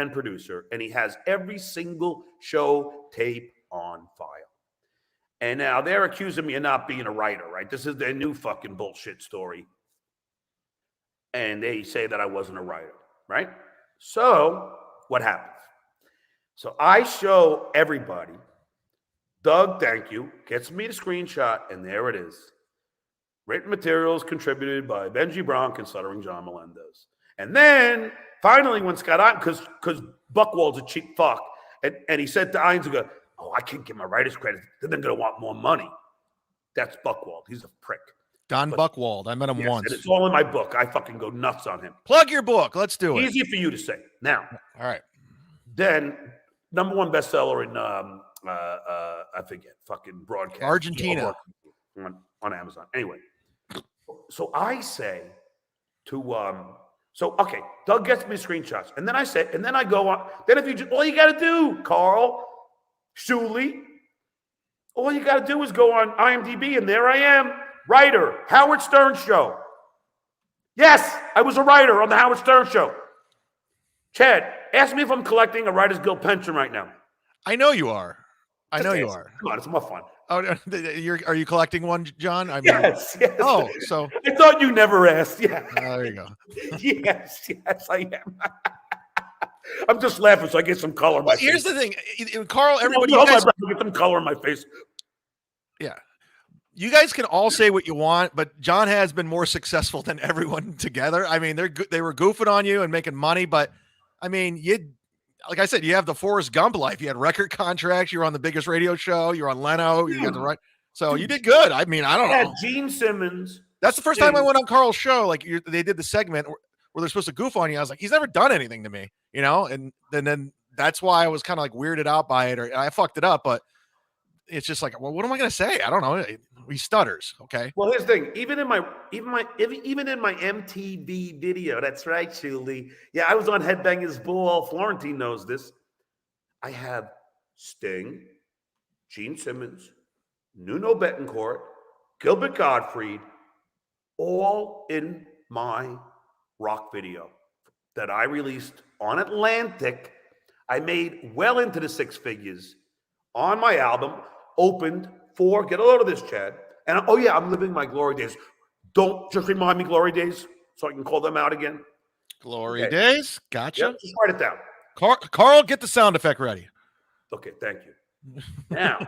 and he has every single show tape on file. And now they're accusing me of not being a writer, right? This is their new fucking bullshit story. And they say that I wasn't a writer, right? So what happens? So I show everybody. Doug, thank you, gets me the screenshot, and there it is. Written materials contributed by Benji Bronk and Stuttering John Melendez. And then, finally, when Scott, because Buchwald's a cheap fuck, and he said to Einziger, I can't give my writer's credit. Then they're going to want more money. That's Buchwald. He's a prick. Buchwald. I met him once. And it's all in my book. I fucking go nuts on him. Plug your book. Let's do it. Easy for you to say. Now. All right. Then, number one bestseller in, I forget, fucking broadcast. Argentina. On Amazon. Anyway. So I say to, Doug gets me screenshots. And then I say, and then I go on. Then all you got to do, Carl, Shuley, all you got to do is go on IMDb, and there I am, writer, Howard Stern Show. Yes, I was a writer on the Howard Stern Show. Chad, ask me if I'm collecting a Writers Guild pension right now. I know you are. I know you are. Come on, it's more fun. Oh, are you collecting one, John? Yes. Oh, so I thought you never asked. Yeah. There you go. yes, I am. I'm just laughing so I get some color in my face. Here's the thing, Carl. Everybody, get some color in my face. Yeah, you guys can all say what you want, but John has been more successful than everyone together. I mean, they were goofing on you and making money, but I mean, like I said, you have the Forrest Gump life. You had record contracts. You were on the biggest radio show. You were on Leno. You got the right. So you did good. I mean, I don't know. Gene Simmons. That's the first time I went on Carl's show. Like they did the segment where they're supposed to goof on you. I was like, he's never done anything to me, you know? And then that's why I was kind of like weirded out by it, or I fucked it up, but it's just like, well, what am I going to say? I don't know. He stutters. Okay. Well, here's the thing. Even in my MTV video, that's right, Julie. Yeah, I was on Headbangers Ball. Florentine knows this. I have Sting, Gene Simmons, Nuno Bettencourt, Gilbert Gottfried, all in my rock video that I released on Atlantic. I made well into the six figures on my album, opened for, get a load of this, Chad. And oh yeah, I'm living my glory days. Don't just remind me glory days so I can call them out again. Glory days. Gotcha. Yep, just write it down. Carl, get the sound effect ready. Okay, thank you. Now,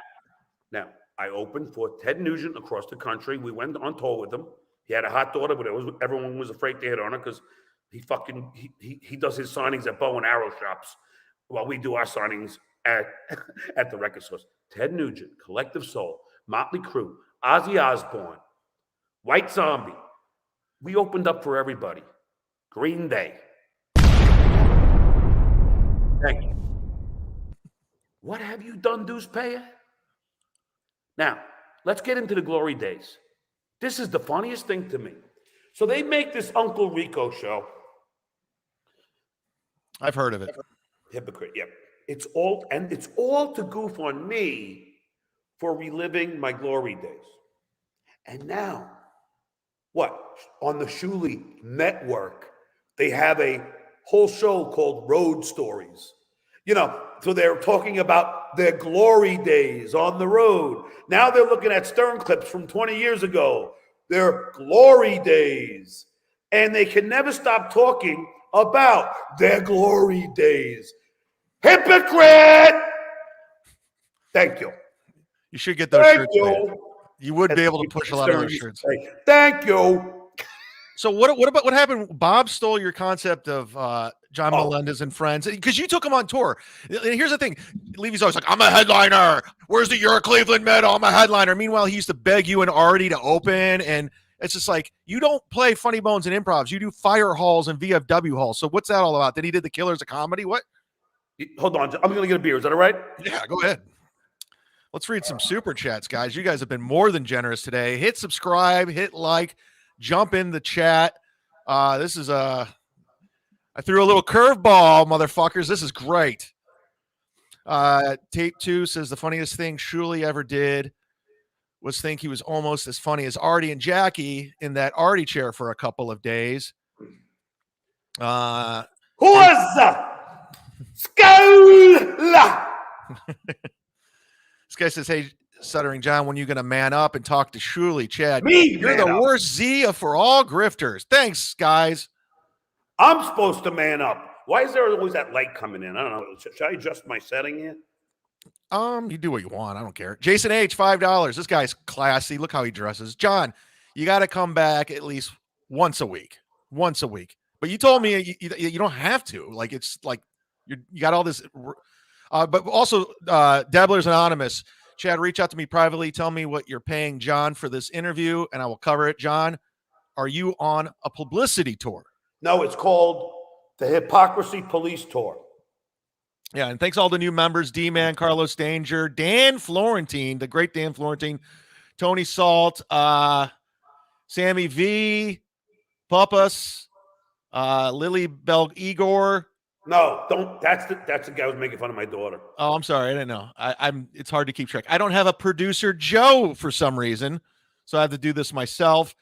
I opened for Ted Nugent across the country. We went on tour with him. He had a hot daughter, but everyone was afraid to hit on her because he does his signings at bow and arrow shops while we do our signings at the record stores. Ted Nugent, Collective Soul, Motley Crue, Ozzy Osbourne, White Zombie. We opened up for everybody. Green Day. Thank you. What have you done, Deuce Payer? Now, let's get into the glory days. This is the funniest thing to me. So they make this Uncle Rico show. I've heard of it. Hypocrite, yep. It's all to goof on me for reliving my glory days. And now, what? On the Shuli Network, they have a whole show called Road Stories. You know, so they're talking about their glory days on the road. Now they're looking at Stern clips from 20 years ago, their glory days. And they can never stop talking about their glory days. Hypocrite! Thank you. You should get those shirts. You would be able to push a lot of those shirts. Thank you. So what happened? Bob stole your concept of John Melendez and friends because you took him on tour. And here's the thing: Levy's always like, "I'm a headliner. Where's the Your Cleveland medal? I'm a headliner." Meanwhile, he used to beg you and Artie to open, and it's just like you don't play Funny Bones and Improvs. You do fire halls and VFW halls. So what's that all about? Then he did the Killers of Comedy. What? Hold on, I'm gonna get a beer. Is that all right? Yeah, go ahead. Let's read some super chats, guys. You guys have been more than generous today. Hit subscribe, hit like, jump in the chat. This is I threw a little curveball, motherfuckers. This is great. Tape 2 says the funniest thing Shuli ever did was think he was almost as funny as Artie and Jackie in that Artie chair for a couple of days. Who was Skola? This guy says, "Hey, Stuttering John, when you going to man up and talk to Shuli, Chad? You're the worst Zia for all grifters. Thanks, guys." I'm supposed to man up. Why is there always that light coming in? I don't know. Should I adjust my setting here? You do what you want. I don't care. Jason H, $5. This guy's classy. Look how he dresses. John, you got to come back at least once a week. Once a week. But you told me you don't have to. Like, it's like you got all this. But also, Dabblers Anonymous, Chad, reach out to me privately. Tell me what you're paying John for this interview, and I will cover it. John, are you on a publicity tour? No, it's called the Hypocrisy Police Tour. Yeah, and thanks all the new members, D-Man, Carlos Danger, Dan Florentine, the great Dan Florentine, Tony Salt, Sammy V, Papas, Lily Bell Igor. No, don't. That's the guy who's making fun of my daughter. Oh, I'm sorry. I didn't know. It's hard to keep track. I don't have a producer, Joe, for some reason, so I have to do this myself.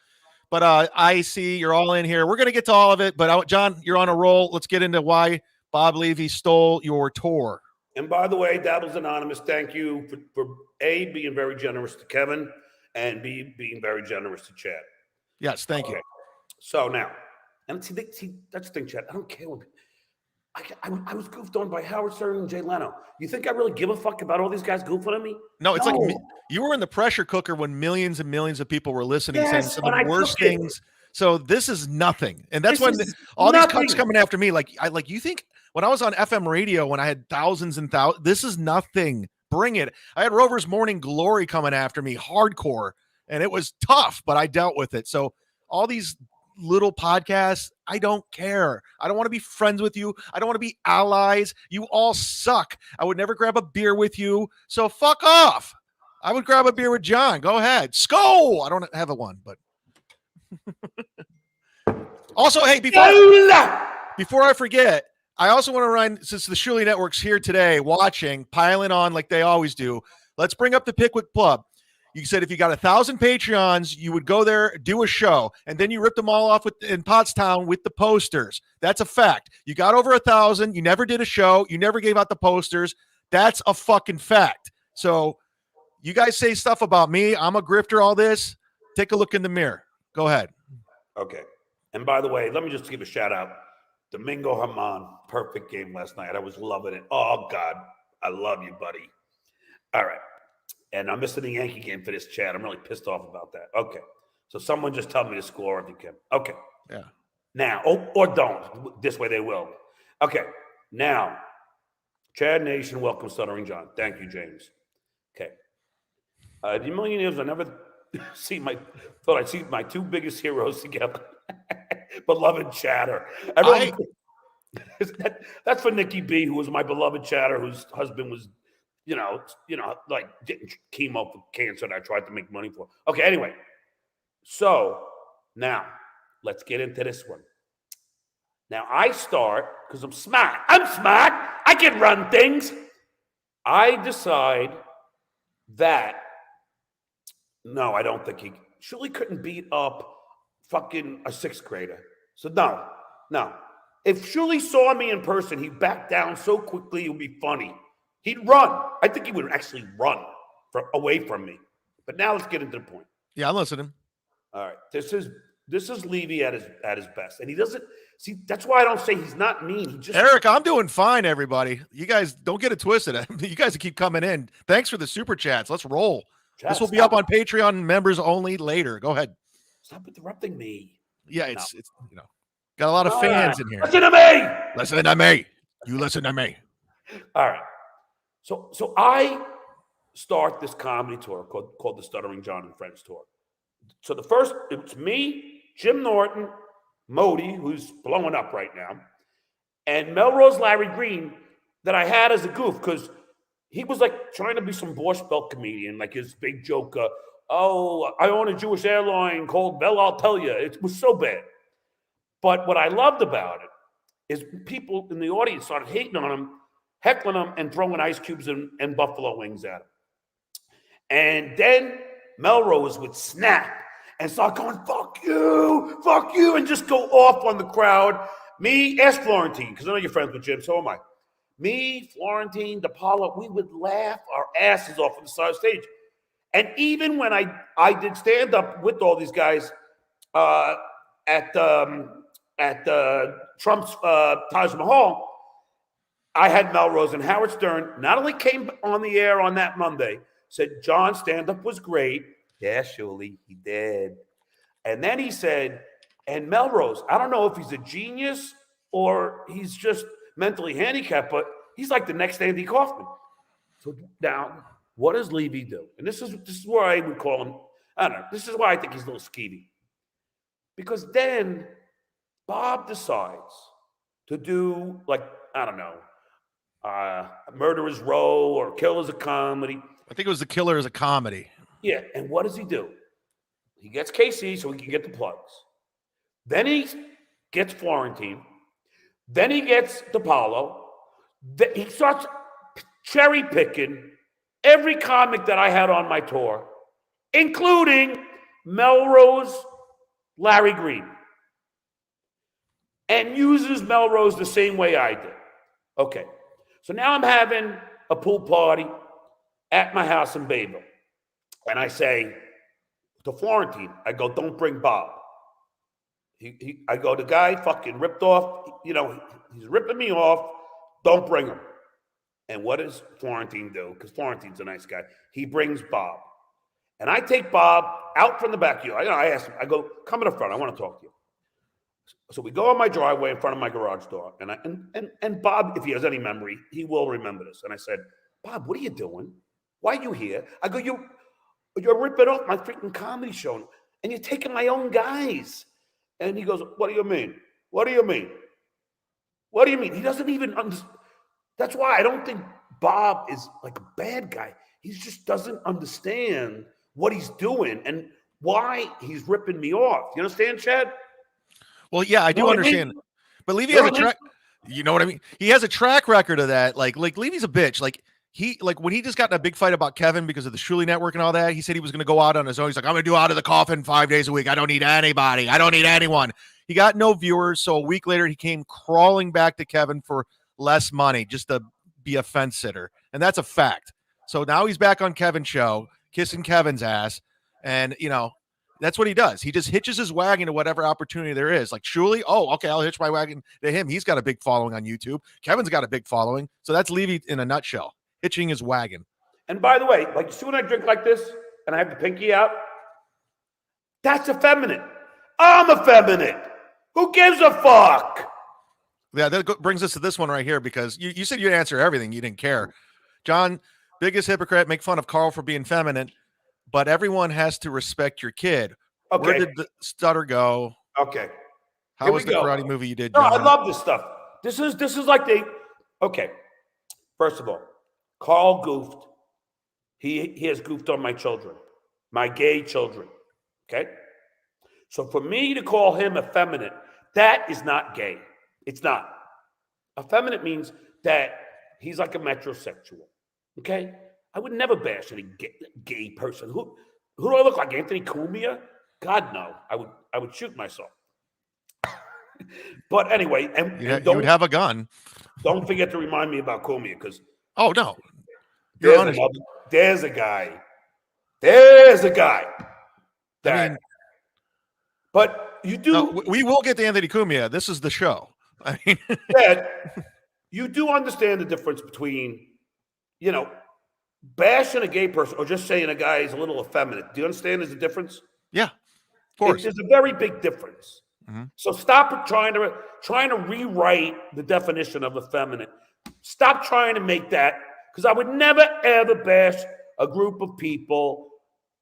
But I see you're all in here. We're going to get to all of it. But John, you're on a roll. Let's get into why Bob Levy stole your tour. And by the way, Dabbles Anonymous, thank you for A, being very generous to Kevin, and B, being very generous to Chad. Yes, thank you. So now, and see, that's the thing, Chad. I don't care what. I was goofed on by Howard Stern and Jay Leno. You think I really give a fuck about all these guys goofing on me? No, it's like you were in the pressure cooker when millions and millions of people were listening, saying Yes, some of and the I worst took it. things. So this is nothing, and that's This when is all these nothing. cucks coming after me. Like you think when I was on FM radio when I had thousands and thousands, this is nothing. Bring it. I had Rover's Morning Glory coming after me, hardcore, and it was tough, but I dealt with it. So all these little podcasts, I don't care. I don't want to be friends with you. I don't want to be allies. You all suck. I would never grab a beer with you. So fuck off. I would grab a beer with John. Go ahead. Skol. I don't have a one, but also, hey, before I forget, I also want to run, since the Shirley Network's here today watching, piling on like they always do, let's bring up the Pickwick Club. You said if you got 1,000 Patreons, you would go there, do a show, and then you ripped them all off in Pottstown with the posters. That's a fact. You got over 1,000. You never did a show. You never gave out the posters. That's a fucking fact. So you guys say stuff about me. I'm a grifter, all this. Take a look in the mirror. Go ahead. Okay. And by the way, let me just give a shout out. Domingo Haman, perfect game last night. I was loving it. Oh, God. I love you, buddy. All right. And I'm missing the Yankee game for this chat. I'm really pissed off about that. Okay. So someone just tell me the score if you can. Okay. Yeah. Now, or don't. This way they will. Okay. Now, Chad Nation, welcome Stuttering John. Thank you, James. Okay. The millionaires, I never thought I'd see my two biggest heroes together. Beloved Chatter. That's for Nikki B, who was my beloved Chatter, whose husband was, like getting chemo for cancer that I tried to make money for. Okay, anyway. So now let's get into this one. Now I start, because I'm smart. I can run things. I decide that, no, I don't think he surely couldn't beat up fucking a sixth grader. So no. If Shirley saw me in person, he'd back down so quickly it would be funny. He'd run. I think he would actually run away from me. But now let's get into the point. Yeah, I'm listening. All right. This is Levy at his best. And he doesn't see, that's why I don't say he's not mean. He just Eric, I'm doing fine, everybody. You guys don't get it twisted. You guys keep coming in. Thanks for the super chats. Let's roll. This will be up on Patreon members only later. Go ahead. Stop interrupting me. Yeah, it's got a lot of fans in here. Listen to me. Listen to me. You listen to me. All right. So I start this comedy tour called the Stuttering John and Friends Tour. So the first, it's me, Jim Norton, Modi, who's blowing up right now, and Melrose Larry Green that I had as a goof because he was like trying to be some Borscht Belt comedian, like his big joke, I own a Jewish airline called Bell, I'll tell you. It was so bad. But what I loved about it is people in the audience started hating on him, heckling him, and throwing ice cubes and buffalo wings at him. And then Melrose would snap and start going, fuck you, and just go off on the crowd. Me, ask Florentine, because I know you're friends with Jim, so am I. Me, Florentine, DePaulo, we would laugh our asses off on the side of the stage. And even when I did stand up with all these guys at Trump's Taj Mahal, I had Melrose and Howard Stern not only came on the air on that Monday, said, John, stand-up was great. Yeah, surely he did. And then he said, and Melrose, I don't know if he's a genius or he's just mentally handicapped, but he's like the next Andy Kaufman. So now, what does Levy do? And this is where I would call him, I don't know, this is why I think he's a little skeevy. Because then Bob decides to do, like, I don't know, Murderers Row or Killers of Comedy. I think it was The Killer as a comedy. Yeah, and what does he do? He gets KC so he can get the plugs. Then he gets Florentine. Then he gets DePaulo. He starts cherry picking every comic that I had on my tour, including Melrose Larry Green, and uses Melrose the same way I did. Okay, so now I'm having a pool party at my house in Bayville. And I say to Florentine, I go, don't bring Bob. I go, the guy fucking ripped off, He's ripping me off. Don't bring him. And what does Florentine do? Because Florentine's a nice guy. He brings Bob. And I take Bob out from the backyard. I asked him, I go, come in the front. I want to talk to you. So we go on my driveway in front of my garage door. And Bob, if he has any memory, he will remember this. And I said, Bob, what are you doing? Why are you here? I go, you're ripping off my freaking comedy show. And you're taking my own guys. And he goes, what do you mean? What do you mean? What do you mean? He doesn't even understand. That's why I don't think Bob is like a bad guy. He just doesn't understand what he's doing and why he's ripping me off. You understand, Chad? Well, yeah, I do understand. But Levy has a track. You know what I mean? He has a track record of that. Like Levy's a bitch. Like when he just got in a big fight about Kevin because of the Shuli Network and all that, he said he was going to go out on his own. He's like, I'm going to do Out of the Coffin 5 days a week. I don't need anybody. I don't need anyone. He got no viewers. So a week later, he came crawling back to Kevin for less money just to be a fence sitter. And that's a fact. So now he's back on Kevin's show, kissing Kevin's ass. And, that's what he does. He just hitches his wagon to whatever opportunity there is. Like Shuli, oh, okay, I'll hitch my wagon to him. He's got a big following on YouTube. Kevin's got a big following. So that's Levy in a nutshell, hitching his wagon. And by the way, like you see when I drink like this and I have the pinky out, that's effeminate. I'm effeminate. Who gives a fuck? Yeah, that brings us to this one right here because you said you'd answer everything. You didn't care. John, biggest hypocrite, make fun of Carl for being feminine, but everyone has to respect your kid. Okay. Where did the stutter go? Okay. How was the karate movie you did, No, John? I love this stuff. This is like okay. First of all, Carl goofed. He has goofed on my children, my gay children. Okay? So for me to call him effeminate, that is not gay. It's not. Effeminate means that he's like a metrosexual. Okay? I would never bash any gay person. Who do I look like? Anthony Cumia? God, no. I would shoot myself. But anyway, and you would have a gun. Don't forget to remind me about Cumia because oh no, there's a guy. There's a guy. But you do. No, we will get to Anthony Cumia. This is the show. I mean, Dad, you do understand the difference between, bashing a gay person or just saying a guy is a little effeminate. Do you understand there's a difference? Yeah, of course. There's a very big difference. Mm-hmm. So stop trying to rewrite the definition of effeminate. Stop trying to make that, because I would never, ever bash a group of people,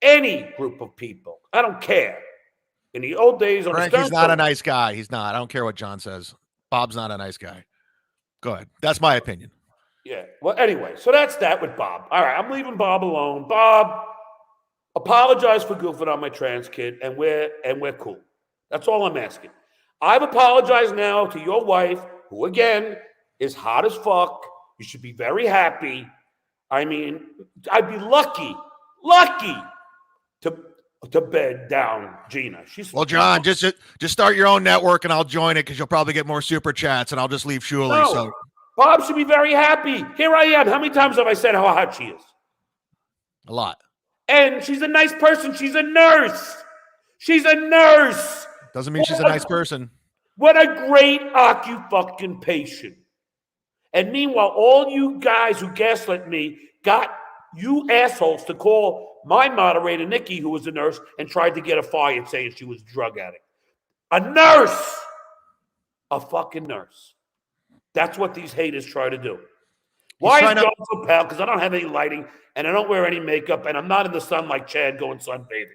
any group of people. I don't care. In the old days, Frank, he's not a nice guy. He's not. I don't care what John says. Bob's not a nice guy. Go ahead. That's my opinion. Yeah. Well, anyway, so that's that with Bob. All right, I'm leaving Bob alone. Bob, apologize for goofing on my trans kid, and we're cool. That's all I'm asking. I've apologized now to your wife, who again is hot as fuck. You should be very happy. I mean, I'd be lucky to bed down Gina. Well, John, just start your own network and I'll join it because you'll probably get more super chats and I'll just leave Shuli. No, so Bob should be very happy. Here I am. How many times have I said how hot she is? A lot. And she's a nice person. She's a nurse. She's a nurse. Doesn't mean she's a nice person. What a great occupation. And meanwhile, all you guys who gaslit me got you assholes to call my moderator, Nikki, who was a nurse, and tried to get her fired saying she was a drug addict. A nurse! A fucking nurse. That's what these haters try to do. Why is John so pale? Because I don't have any lighting, and I don't wear any makeup, and I'm not in the sun like Chad going sunbathing.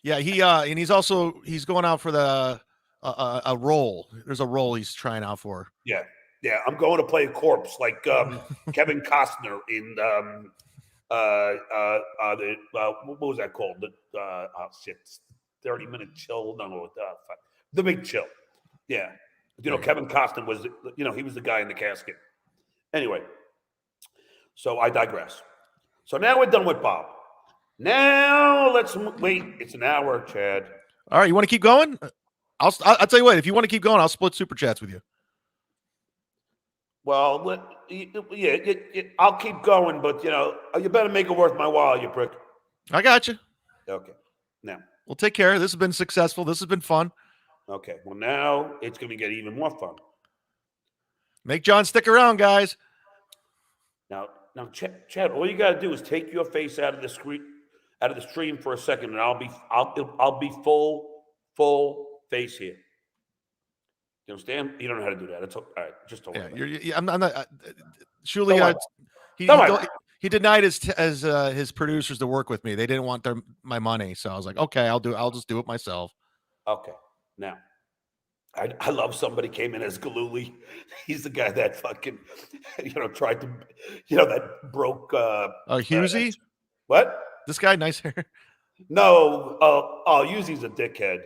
Yeah, and he's going out for the a role. There's a role he's trying out for. Yeah, I'm going to play a corpse like Kevin Costner in what was that called? 30-minute chill. No, The Big Chill. Yeah, Kevin Costner was he was the guy in the casket. Anyway, so I digress. So now we're done with Bob. Now let's wait. It's an hour, Chad. All right, you want to keep going? I'll tell you what. If you want to keep going, I'll split super chats with you. Well, yeah, I'll keep going, but you better make it worth my while, you prick. I got you. Okay. Now we'll take care. This has been successful. This has been fun. Okay. Well, now it's going to get even more fun. Make John stick around, guys. Now, Chad, all you got to do is take your face out of the stream for a second, and I'll be full face here. You understand? You don't know how to do that. It's all right. Just don't worry. Yeah, I'm not. Surely, he denied his producers to work with me. They didn't want my money, so I was like, okay, I'll just do it myself. Okay. Now, I love somebody came in as Galooly. He's the guy that fucking, tried to, that broke. Husey? What? This guy, nice hair. No. Husey's a dickhead.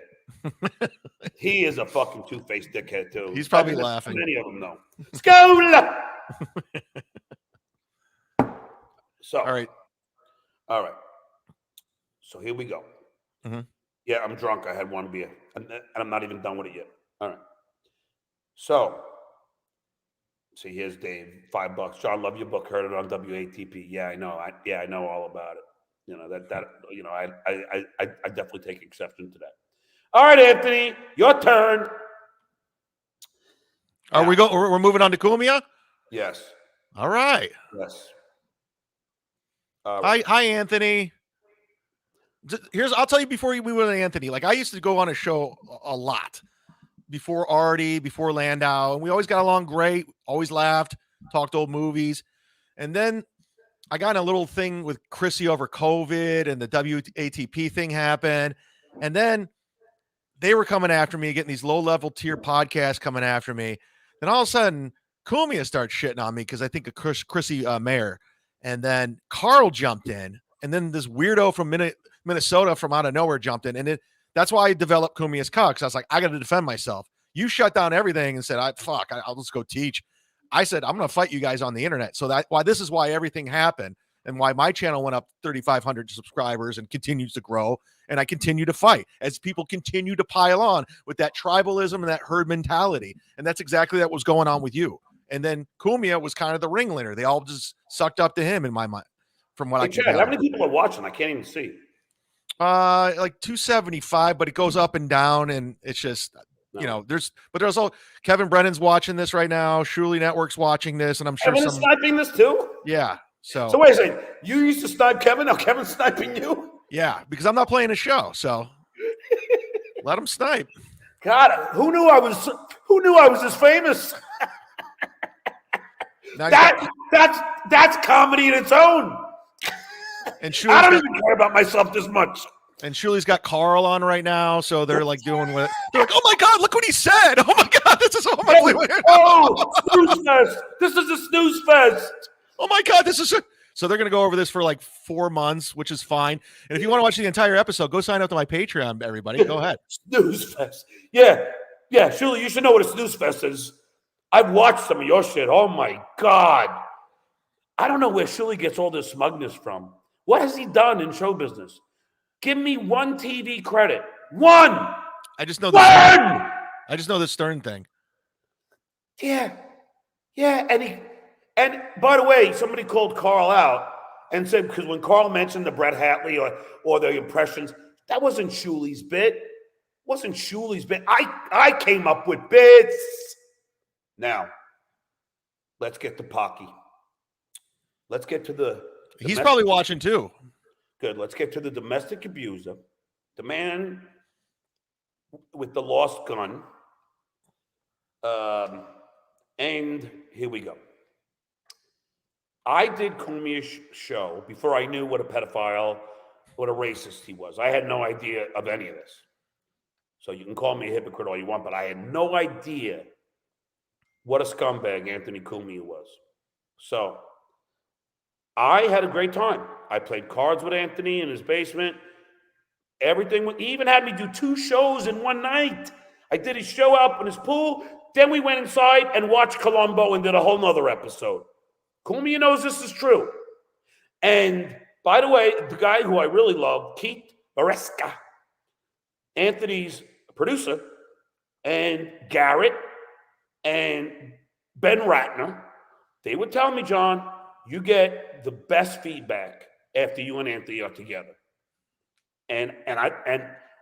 He is a fucking two-faced dickhead too. He's probably laughing. Many of them know. School. So. All right. So here we go. Mm-hmm. Yeah, I'm drunk. I had one beer, and I'm not even done with it yet. All right. So, see, here's Dave. $5. John, love your book. Heard it on WATP. Yeah, I know. I know all about it. I definitely take exception to that. All right, Anthony, your turn. We're moving on to Cumia? Yes. All right. Yes. Hi, Anthony. I'll tell you before we went to Anthony. Like, I used to go on a show a lot before Artie, before Landau, and we always got along great, always laughed, talked old movies. And then I got in a little thing with Chrissy over COVID, and the WATP thing happened. And then they were coming after me, getting these low-level tier podcasts coming after me. Then all of a sudden, Cumia starts shitting on me because I think of Chrissy Mayer. And then Carl jumped in. And then this weirdo from Minnesota from out of nowhere jumped in. And that's why I developed CUMIA'S CUCKS. I was like, I got to defend myself. You shut down everything and said, I'll just go teach. I said, I'm going to fight you guys on the internet. So this is why everything happened and why my channel went up 3,500 subscribers and continues to grow. And I continue to fight as people continue to pile on with that tribalism and that herd mentality. And that's exactly what was going on with you. And then Cumia was kind of the ringleader. They all just sucked up to him in my mind. From what I can Chad, how many people are watching? I can't even see. Like 275, but it goes up and down, and it's just there's also Kevin Brennan's watching this right now. Shuli Network's watching this, and I'm sure Kevin is sniping this too. Yeah. So wait a second. You used to snipe Kevin. Now Kevin's sniping you. Yeah, because I'm not playing a show, so let him snipe. God, who knew I was this famous? That's comedy in its own. And I don't even care about myself this much. And Shuli's got Carl on right now, so they're like doing what they're like. Oh my God, look what he said! Oh my God, this is snooze fest! This is a snooze fest! Oh my God, this is so they're gonna go over this for like 4 months, which is fine. And if you want to watch the entire episode, go sign up to my Patreon. Everybody, go ahead. Snooze fest, yeah, Shuli, you should know what a snooze fest is. I've watched some of your shit. Oh my God, I don't know where Shuli gets all this smugness from. What has he done in show business? Give me one TV credit. One. I just know the Stern thing. Yeah. And by the way, somebody called Carl out and said, because when Carl mentioned the Brett Hatley or the impressions, that wasn't Shuli's bit. I came up with bits. Now, let's get to Pocky. Let's get to the He's probably watching too. Good. Let's get to the domestic abuser, the man with the lost gun. And here we go. I did CUMIA'S show before I knew what a pedophile, what a racist he was. I had no idea of any of this. So you can call me a hypocrite all you want, but I had no idea what a scumbag Anthony Cumia was. So I had a great time. I played cards with Anthony in his basement. Everything. He even had me do 2 shows in one night. I did his show out in his pool. Then we went inside and watched Columbo and did a whole nother episode. Cumia knows this is true. And by the way, the guy who I really love, Keith Maresca, Anthony's producer, and Garrett and Ben Ratner, they would tell me, John, you get the best feedback after you and Anthony are together. And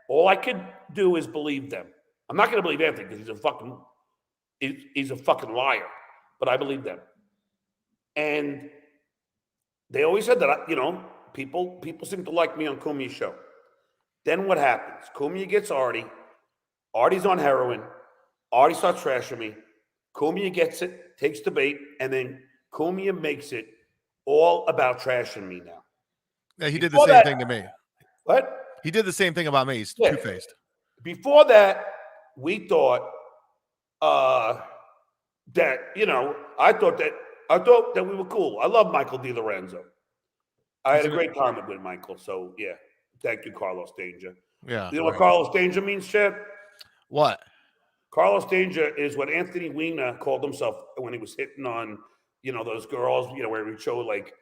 all I could do is believe them. I'm not going to believe Anthony because he's a fucking liar. but I believe them. And they always said that, people seem to like me on Cumia's show. Then what happens? Cumia gets Artie. Artie's on heroin. Artie starts trashing me. Cumia gets it, takes the bait, and then Cumia makes it all about trashing me now. Yeah, he did the same thing to me. What? He did the same thing about me. He's two-faced. Before that, we thought that, I thought that we were cool. I love Michael DiLorenzo. I had a great time with Michael. So, yeah. Thank you, Carlos Danger. Yeah. You know what Carlos Danger means, Chad? What? Carlos Danger is what Anthony Weiner called himself when he was hitting on, those girls, where he would show like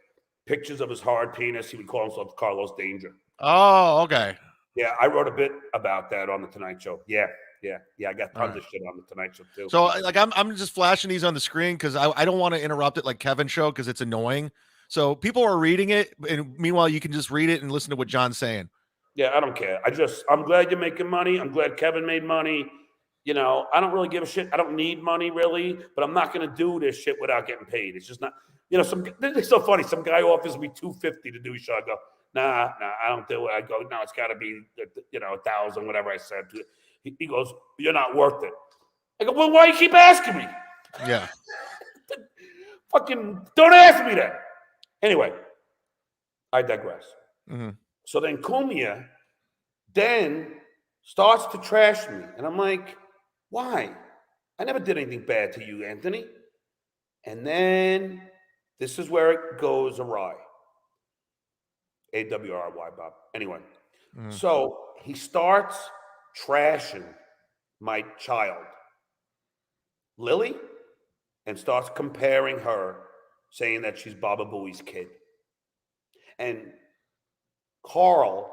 pictures of his hard penis. He would call himself Carlos Danger. Oh, okay. Yeah, I wrote a bit about that on the Tonight Show. Yeah. I got tons of shit on the Tonight Show too. So, like, I'm just flashing these on the screen because I don't want to interrupt it like Kevin's show because it's annoying. So people are reading it, and meanwhile, you can just read it and listen to what John's saying. Yeah, I don't care. I'm glad you're making money. I'm glad Kevin made money. I don't really give a shit. I don't need money really, but I'm not going to do this shit without getting paid. It's just not, it's so funny. Some guy offers me $250 to do a show. I go, nah, I don't do it. I go, no, it's got to be, 1,000, whatever I said. He goes, you're not worth it. I go, well, why you keep asking me? Yeah. Fucking don't ask me that. Anyway, I digress. Mm-hmm. So then Cumia then starts to trash me. And I'm like, why? I never did anything bad to you, Anthony. And then this is where it goes awry. A-W-R-Y, Bob. Anyway, So he starts trashing my child, Lily, and starts comparing her, saying that she's Baba Booey's kid. And Carl,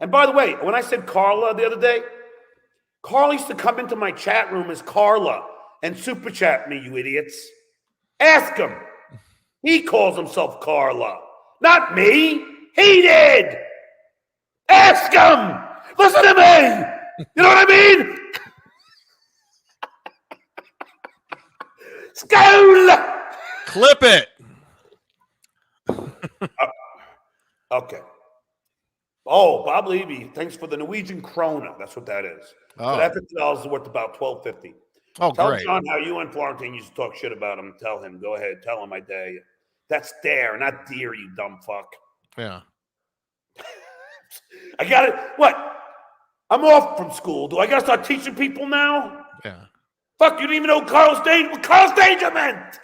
and by the way, when I said Carla the other day, Carl used to come into my chat room as Carla and super chat me, you idiots. Ask him. He calls himself Carla, not me. He did. Ask him. Listen to me. You know what I mean? School. Clip it. Okay. Oh, Bob Levy, thanks for the Norwegian krona. That's what that is. Oh. So that $50 is worth about $12.50. Oh, Tell great. John how you and Florentine used to talk shit about him. Tell him. Go ahead. Tell him I dare you. That's dare, not dear, you dumb fuck. Yeah. I got it. What? I'm off from school. Do I got to start teaching people now? Yeah. Fuck, you didn't even know what Carlos Danger meant.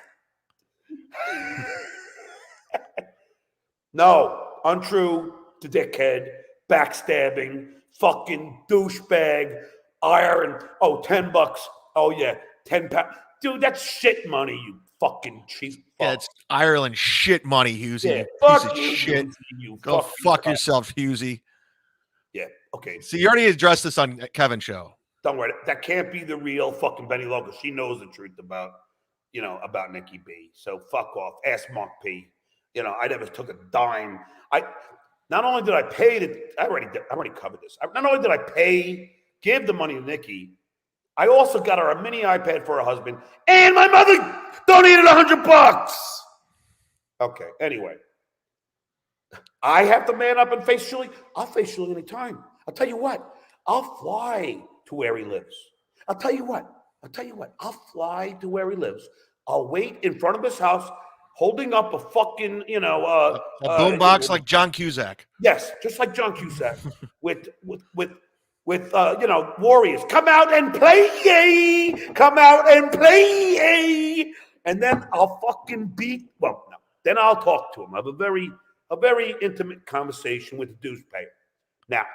No, untrue, the dickhead, backstabbing, fucking douchebag, iron. Oh, $10. Oh, yeah, 10 pounds. Dude, that's shit money, you fucking cheap fuck. Yeah, it's Ireland shit money, Husey. Yeah, You fuck piece of you, shit. you Go fucking fuck cunt. yourself, Husey. Yeah, okay. See, you already addressed this on Kevin's show. Don't worry. That can't be the real fucking Benny Logan. She knows the truth about Nikki B. So fuck off. Ask Mark P. I never took a dime. Not only did I pay I already covered this. Not only did I give the money to Nikki, I also got her a mini iPad for her husband, and my mother donated $100. Okay. Anyway, I have to man up and face Shirley. I'll face Shirley anytime. I'll tell you what. I'll fly to where he lives. I'll tell you what. I'll fly to where he lives. I'll wait in front of his house, holding up a fucking, A boombox like John Cusack. Yes, just like John Cusack with warriors. Come out and play, come out and play, and then I'll fucking beat. Well, no, then I'll talk to him. I have a very intimate conversation with the douchebag. Now,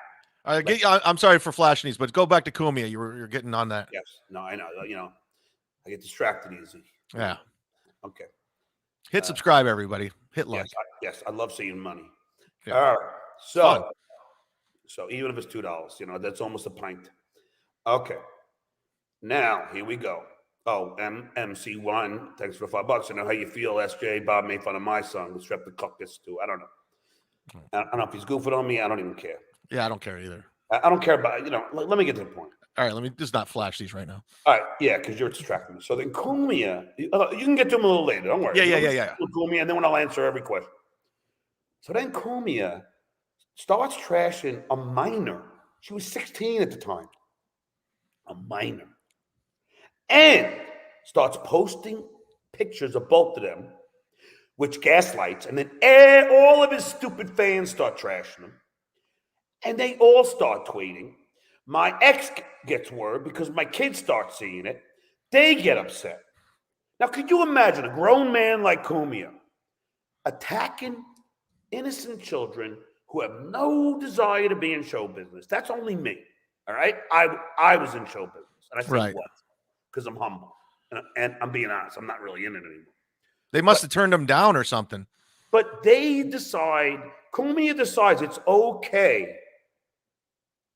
I'm sorry for flashing these, but go back to Cumia. You're getting on that. yes, no, I know. I get distracted easy. Yeah. Okay. Hit subscribe, everybody. Hit like. Yes, I love seeing money. Yeah. All right. Fun. So even if it's $2, that's almost a pint. Okay. Now, here we go. Oh, MC1, thanks for $5. I know how you feel, SJ. Bob made fun of my son. Let's rep the CUCKS too. I don't know. I don't know if he's goofing on me. I don't even care. Yeah, I don't care either. I don't care about, let me get to the point. All right, let me just not flash these right now. All right, yeah, because you're distracting me. So then Cumia, you can get to him a little later. Don't worry. Yeah. Cumia, and then when I'll answer every question. So then Cumia starts trashing a minor. She was 16 at the time. A minor. And starts posting pictures of both of them, which gaslights. And then all of his stupid fans start trashing him. And they all start tweeting. My ex gets word because my kids start seeing it. They get upset. Now, could you imagine a grown man like Cumia attacking innocent children who have no desire to be in show business? That's only me, all right? I was in show business, and I say what? Because I'm humble. And I'm being honest, I'm not really in it anymore. They must have turned him down or something. But they decide, Cumia decides it's okay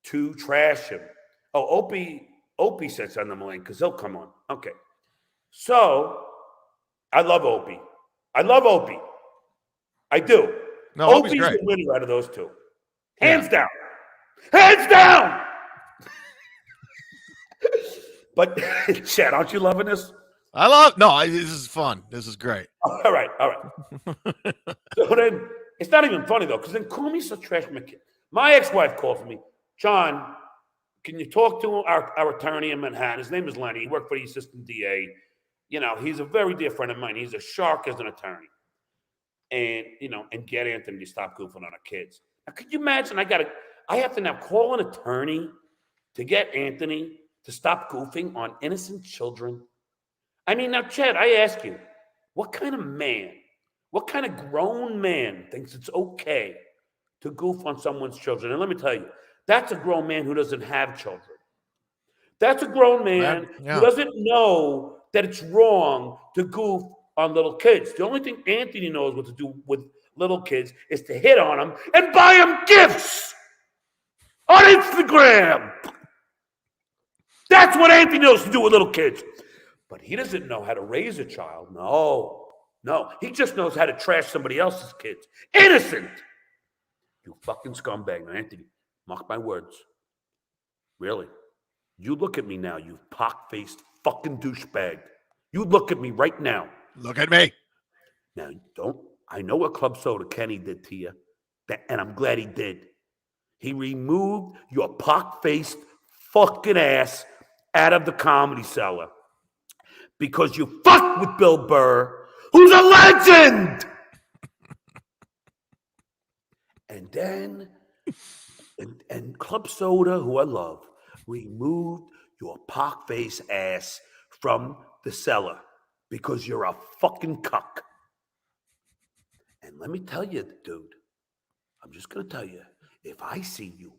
to trash him. Oh, Opie said send him a link because he'll come on. Okay. So, I love Opie. I do. No, Opie's the winner out of those two. Hands down. Hands down! But, Chad, aren't you loving this? This is fun. This is great. All right. So then, it's not even funny, though, because then Cumia's a trash my kid. My ex-wife called for me. John, can you talk to our attorney in Manhattan? His name is Lenny. He worked for the assistant DA. You know, he's a very dear friend of mine. He's a shark as an attorney. And, and get Anthony to stop goofing on our kids. Now, could you imagine I have to now call an attorney to get Anthony to stop goofing on innocent children? I mean, now, Chad, I ask you, what kind of grown man thinks it's okay to goof on someone's children? And let me tell you, that's a grown man who doesn't have children. That's a grown man who doesn't know that it's wrong to goof on little kids. The only thing Anthony knows what to do with little kids is to hit on them and buy them gifts on Instagram. That's what Anthony knows to do with little kids. But he doesn't know how to raise a child. No. He just knows how to trash somebody else's kids. Innocent. You fucking scumbag. Now, Anthony, mark my words. Really. You look at me now, you pock-faced fucking douchebag. You look at me right now. Look at me. Now, I know what Club Soda Kenny did to you, and I'm glad he did. He removed your pock-faced fucking ass out of the Comedy Cellar because you fucked with Bill Burr, who's a legend. And then, and Club Soda, who I love, removed your pock-faced ass from the cellar because you're a fucking cuck. And let me tell you, dude, I'm just going to tell you, if I see you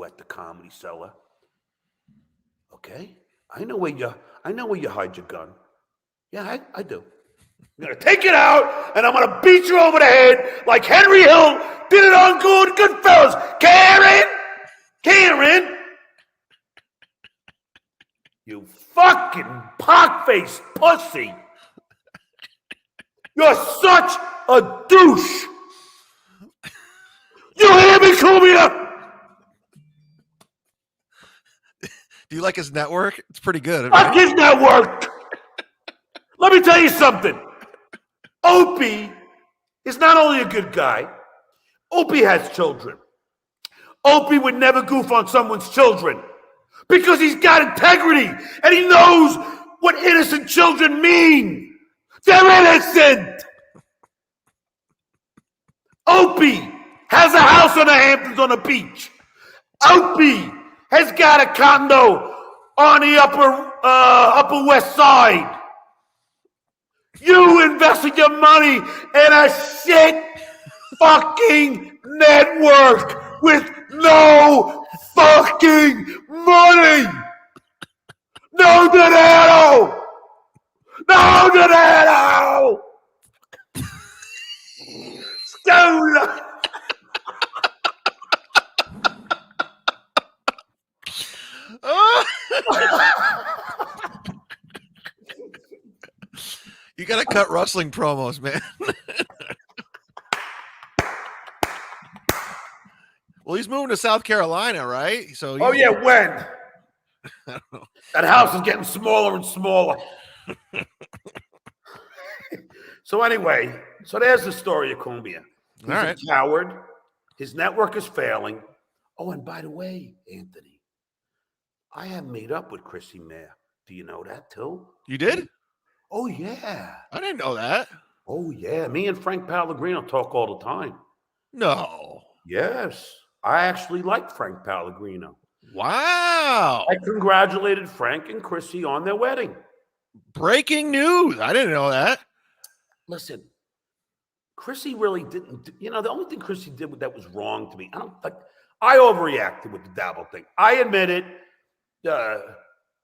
at the Comedy Cellar, okay? I know where you hide your gun. Yeah, I do. I'm going to take it out, and I'm going to beat you over the head like Henry Hill did it on Goodfellas. Karen! You fucking pock-faced pussy. You're such a douche. You hear me, Cumia? Do you like his network? It's pretty good. Fuck his network. Let me tell you something. Opie is not only a good guy, Opie has children. Opie would never goof on someone's children because he's got integrity and he knows what innocent children mean. They're innocent. Opie has a house on the Hamptons on the beach. Opie has got a condo on the upper west side. You invested your money in a shit fucking network with no fucking money. No dinero. No dinero. Stolen. You gotta cut wrestling promos, man. Well, he's moving to South Carolina, right? So Oh yeah, when? I don't know. That house is getting smaller and smaller. So anyway, so there's the story of Cumia. He's All right. a coward. His network is failing. Oh, and by the way, Anthony, I have made up with Chrissy Mayer. Do you know that too? You did? Oh yeah. I didn't know that. Oh yeah. Me and Frank Pellegrino talk all the time. No. Yes. I actually like Frank Pellegrino. Wow. I congratulated Frank and Chrissy on their wedding. Breaking news. I didn't know that. Listen, Chrissy really didn't, the only thing Chrissy did that was wrong to me. I overreacted with the dabble thing. I admit it.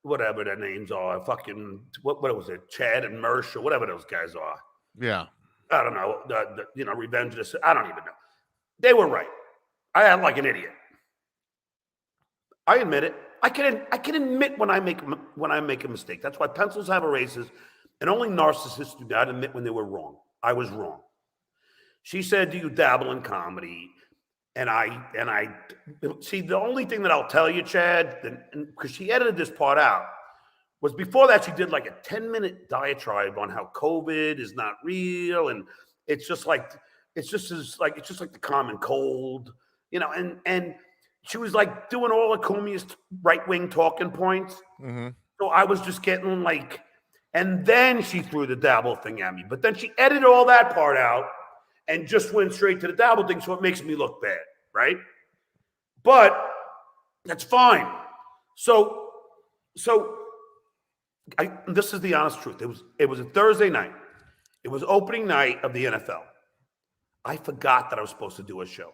Whatever their names are, fucking, what was it? Chad and Mersh or whatever those guys are. Yeah. I don't know. Revenge of the, I don't even know. They were right. I am like an idiot. I admit it. I can admit when I make a mistake. That's why pencils have erasers, and only narcissists do not admit when they were wrong. I was wrong. She said, "Do you dabble in comedy?" And I see, the only thing that I'll tell you, Chad, because she edited this part out, was before that she did like a 10-minute diatribe on how COVID is not real, and it's just like the common cold, and she was like doing all of Cumia's right-wing talking points. Mm-hmm. So I was just getting like, and then she threw the dabble thing at me, but then she edited all that part out and just went straight to the dabble thing, so it makes me look bad, right? But that's fine. So this is the honest truth. It was a Thursday night. It was opening night of the NFL. I forgot that I was supposed to do a show.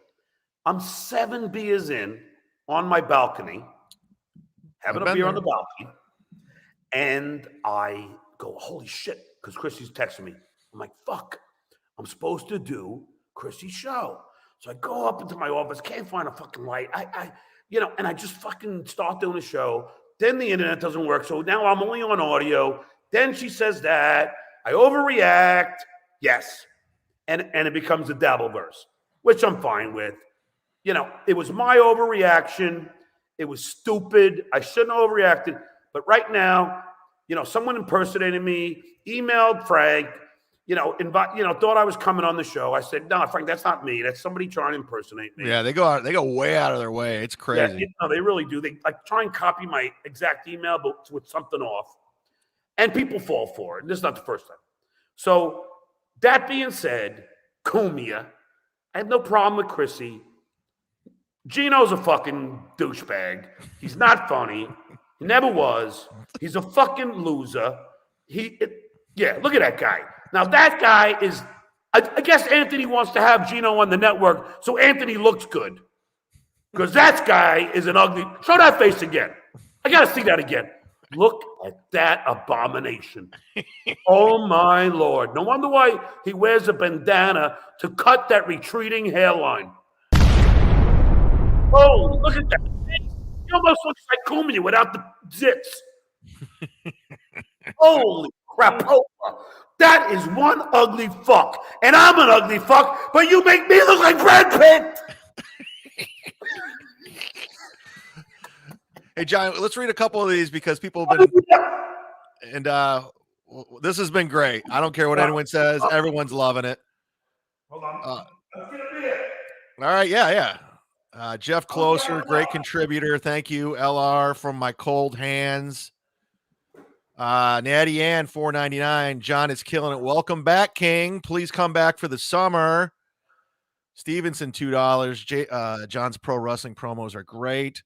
I'm 7 beers in on my balcony, having a beer on the balcony, and I go, holy shit, because Chrissy's texting me. I'm like, fuck, I'm supposed to do Chrissy's show. So I go up into my office, can't find a fucking light. And I just fucking start doing the show. Then the internet doesn't work. So now I'm only on audio. Then she says that. I overreact. Yes. And it becomes a Dabbleverse, which I'm fine with. It was my overreaction. It was stupid. I shouldn't have overreacted. But right now, someone impersonated me, emailed Frank, thought I was coming on the show. I said, no, Frank, that's not me. That's somebody trying to impersonate me. Yeah, they go way out of their way. It's crazy. Yeah, they really do. They try and copy my exact email, but with something off. And people fall for it. And this is not the first time. So that being said, Cumia, I have no problem with Chrissy. Gino's a fucking douchebag. He's not funny. He never was. He's a fucking loser. Look at that guy. Now that guy is, I guess Anthony wants to have Gino on the network so Anthony looks good. Because that guy is an ugly, show that face again. I got to see that again. Look at that abomination. Oh my Lord. No wonder why he wears a bandana to cut that retreating hairline. Oh, look at that. He almost looks like Cumia without the zits. Holy crap. That is one ugly fuck. And I'm an ugly fuck, but you make me look like Brad Pitt. Hey, John, let's read a couple of these because people have been, and this has been great. I don't care what anyone says. Everyone's loving it. Hold on. Let's get a beer. All right. Yeah. Jeff Closer, great contributor. Thank you, LR, from my cold hands. Natty Ann, $4.99. John is killing it. Welcome back, King. Please come back for the summer. Stevenson, $2. John's pro wrestling promos are great.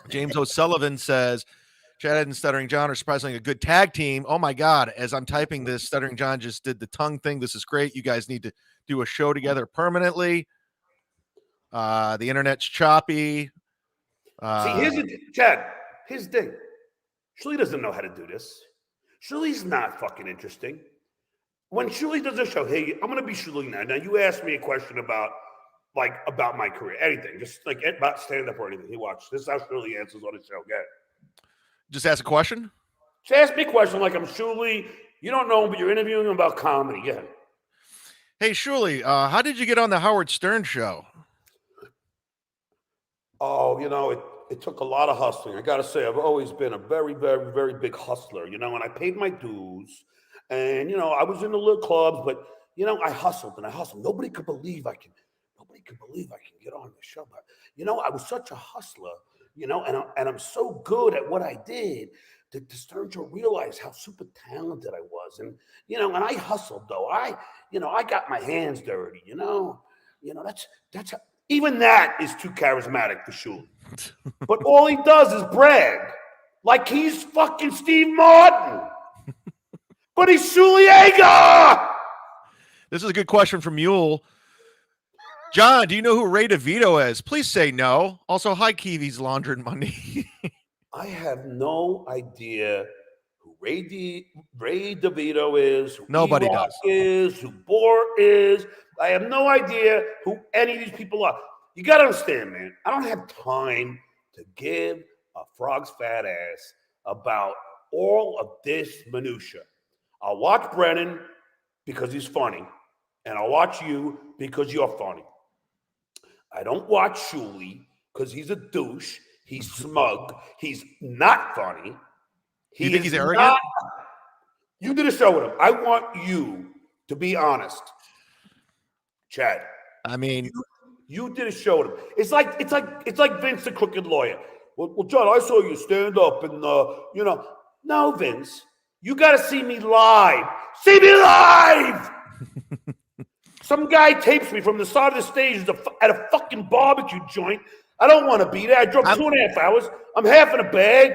James O'Sullivan says, Chad and Stuttering John are surprisingly a good tag team. Oh my God. As I'm typing this, Stuttering John just did the tongue thing. This is great. You guys need to do a show together permanently. The internet's choppy. See, Chad, here's the thing. Shirley doesn't know how to do this. Shirley's not fucking interesting. When Shirley does a show, hey, I'm going to be Shirley now. Now, you asked me a question about my career, anything, just like about stand-up or anything. Hey, watch. This is how Shirley answers on the show. Go ahead. Just ask a question? Just ask me a question like I'm Shirley. You don't know him, but you're interviewing him about comedy. Yeah. Hey, Shirley, how did you get on the Howard Stern show? Oh, it took a lot of hustling. I got to say, I've always been a very, very, very big hustler, and I paid my dues. And, I was in the little clubs, but, I hustled and I hustled. Nobody could believe I can get on the show. But, I was such a hustler, and I'm so good at what I did that started to realize how super talented I was. And, and I hustled though. I got my hands dirty, that's even that is too charismatic for Shuli. But all he does is brag like he's fucking Steve Martin. But he's Shuli Yeager. This is a good question from Mule. John, do you know who Ray DeVito is? Please say no. Also, hi, Kiwi's Laundry Monday. I have no idea who Ray DeVito is, who Nobody E-Rock does. is, who Bohr is. I have no idea who any of these people are. You got to understand, man. I don't have time to give a frog's fat ass about all of this minutia. I'll watch Brennan because he's funny, and I'll watch you because you're funny. I don't watch Shuli because he's a douche. He's smug. He's not funny. You think he's arrogant? You did a show with him. I want you to be honest, Chad. I mean, you did a show with him. It's like Vince the crooked lawyer. Well, John, I saw you stand up, and no, Vince, you got to see me live. See me live. Some guy tapes me from the side of the stage at a fucking barbecue joint. I don't want to be there. I drove 2.5 hours. I'm half in a bag.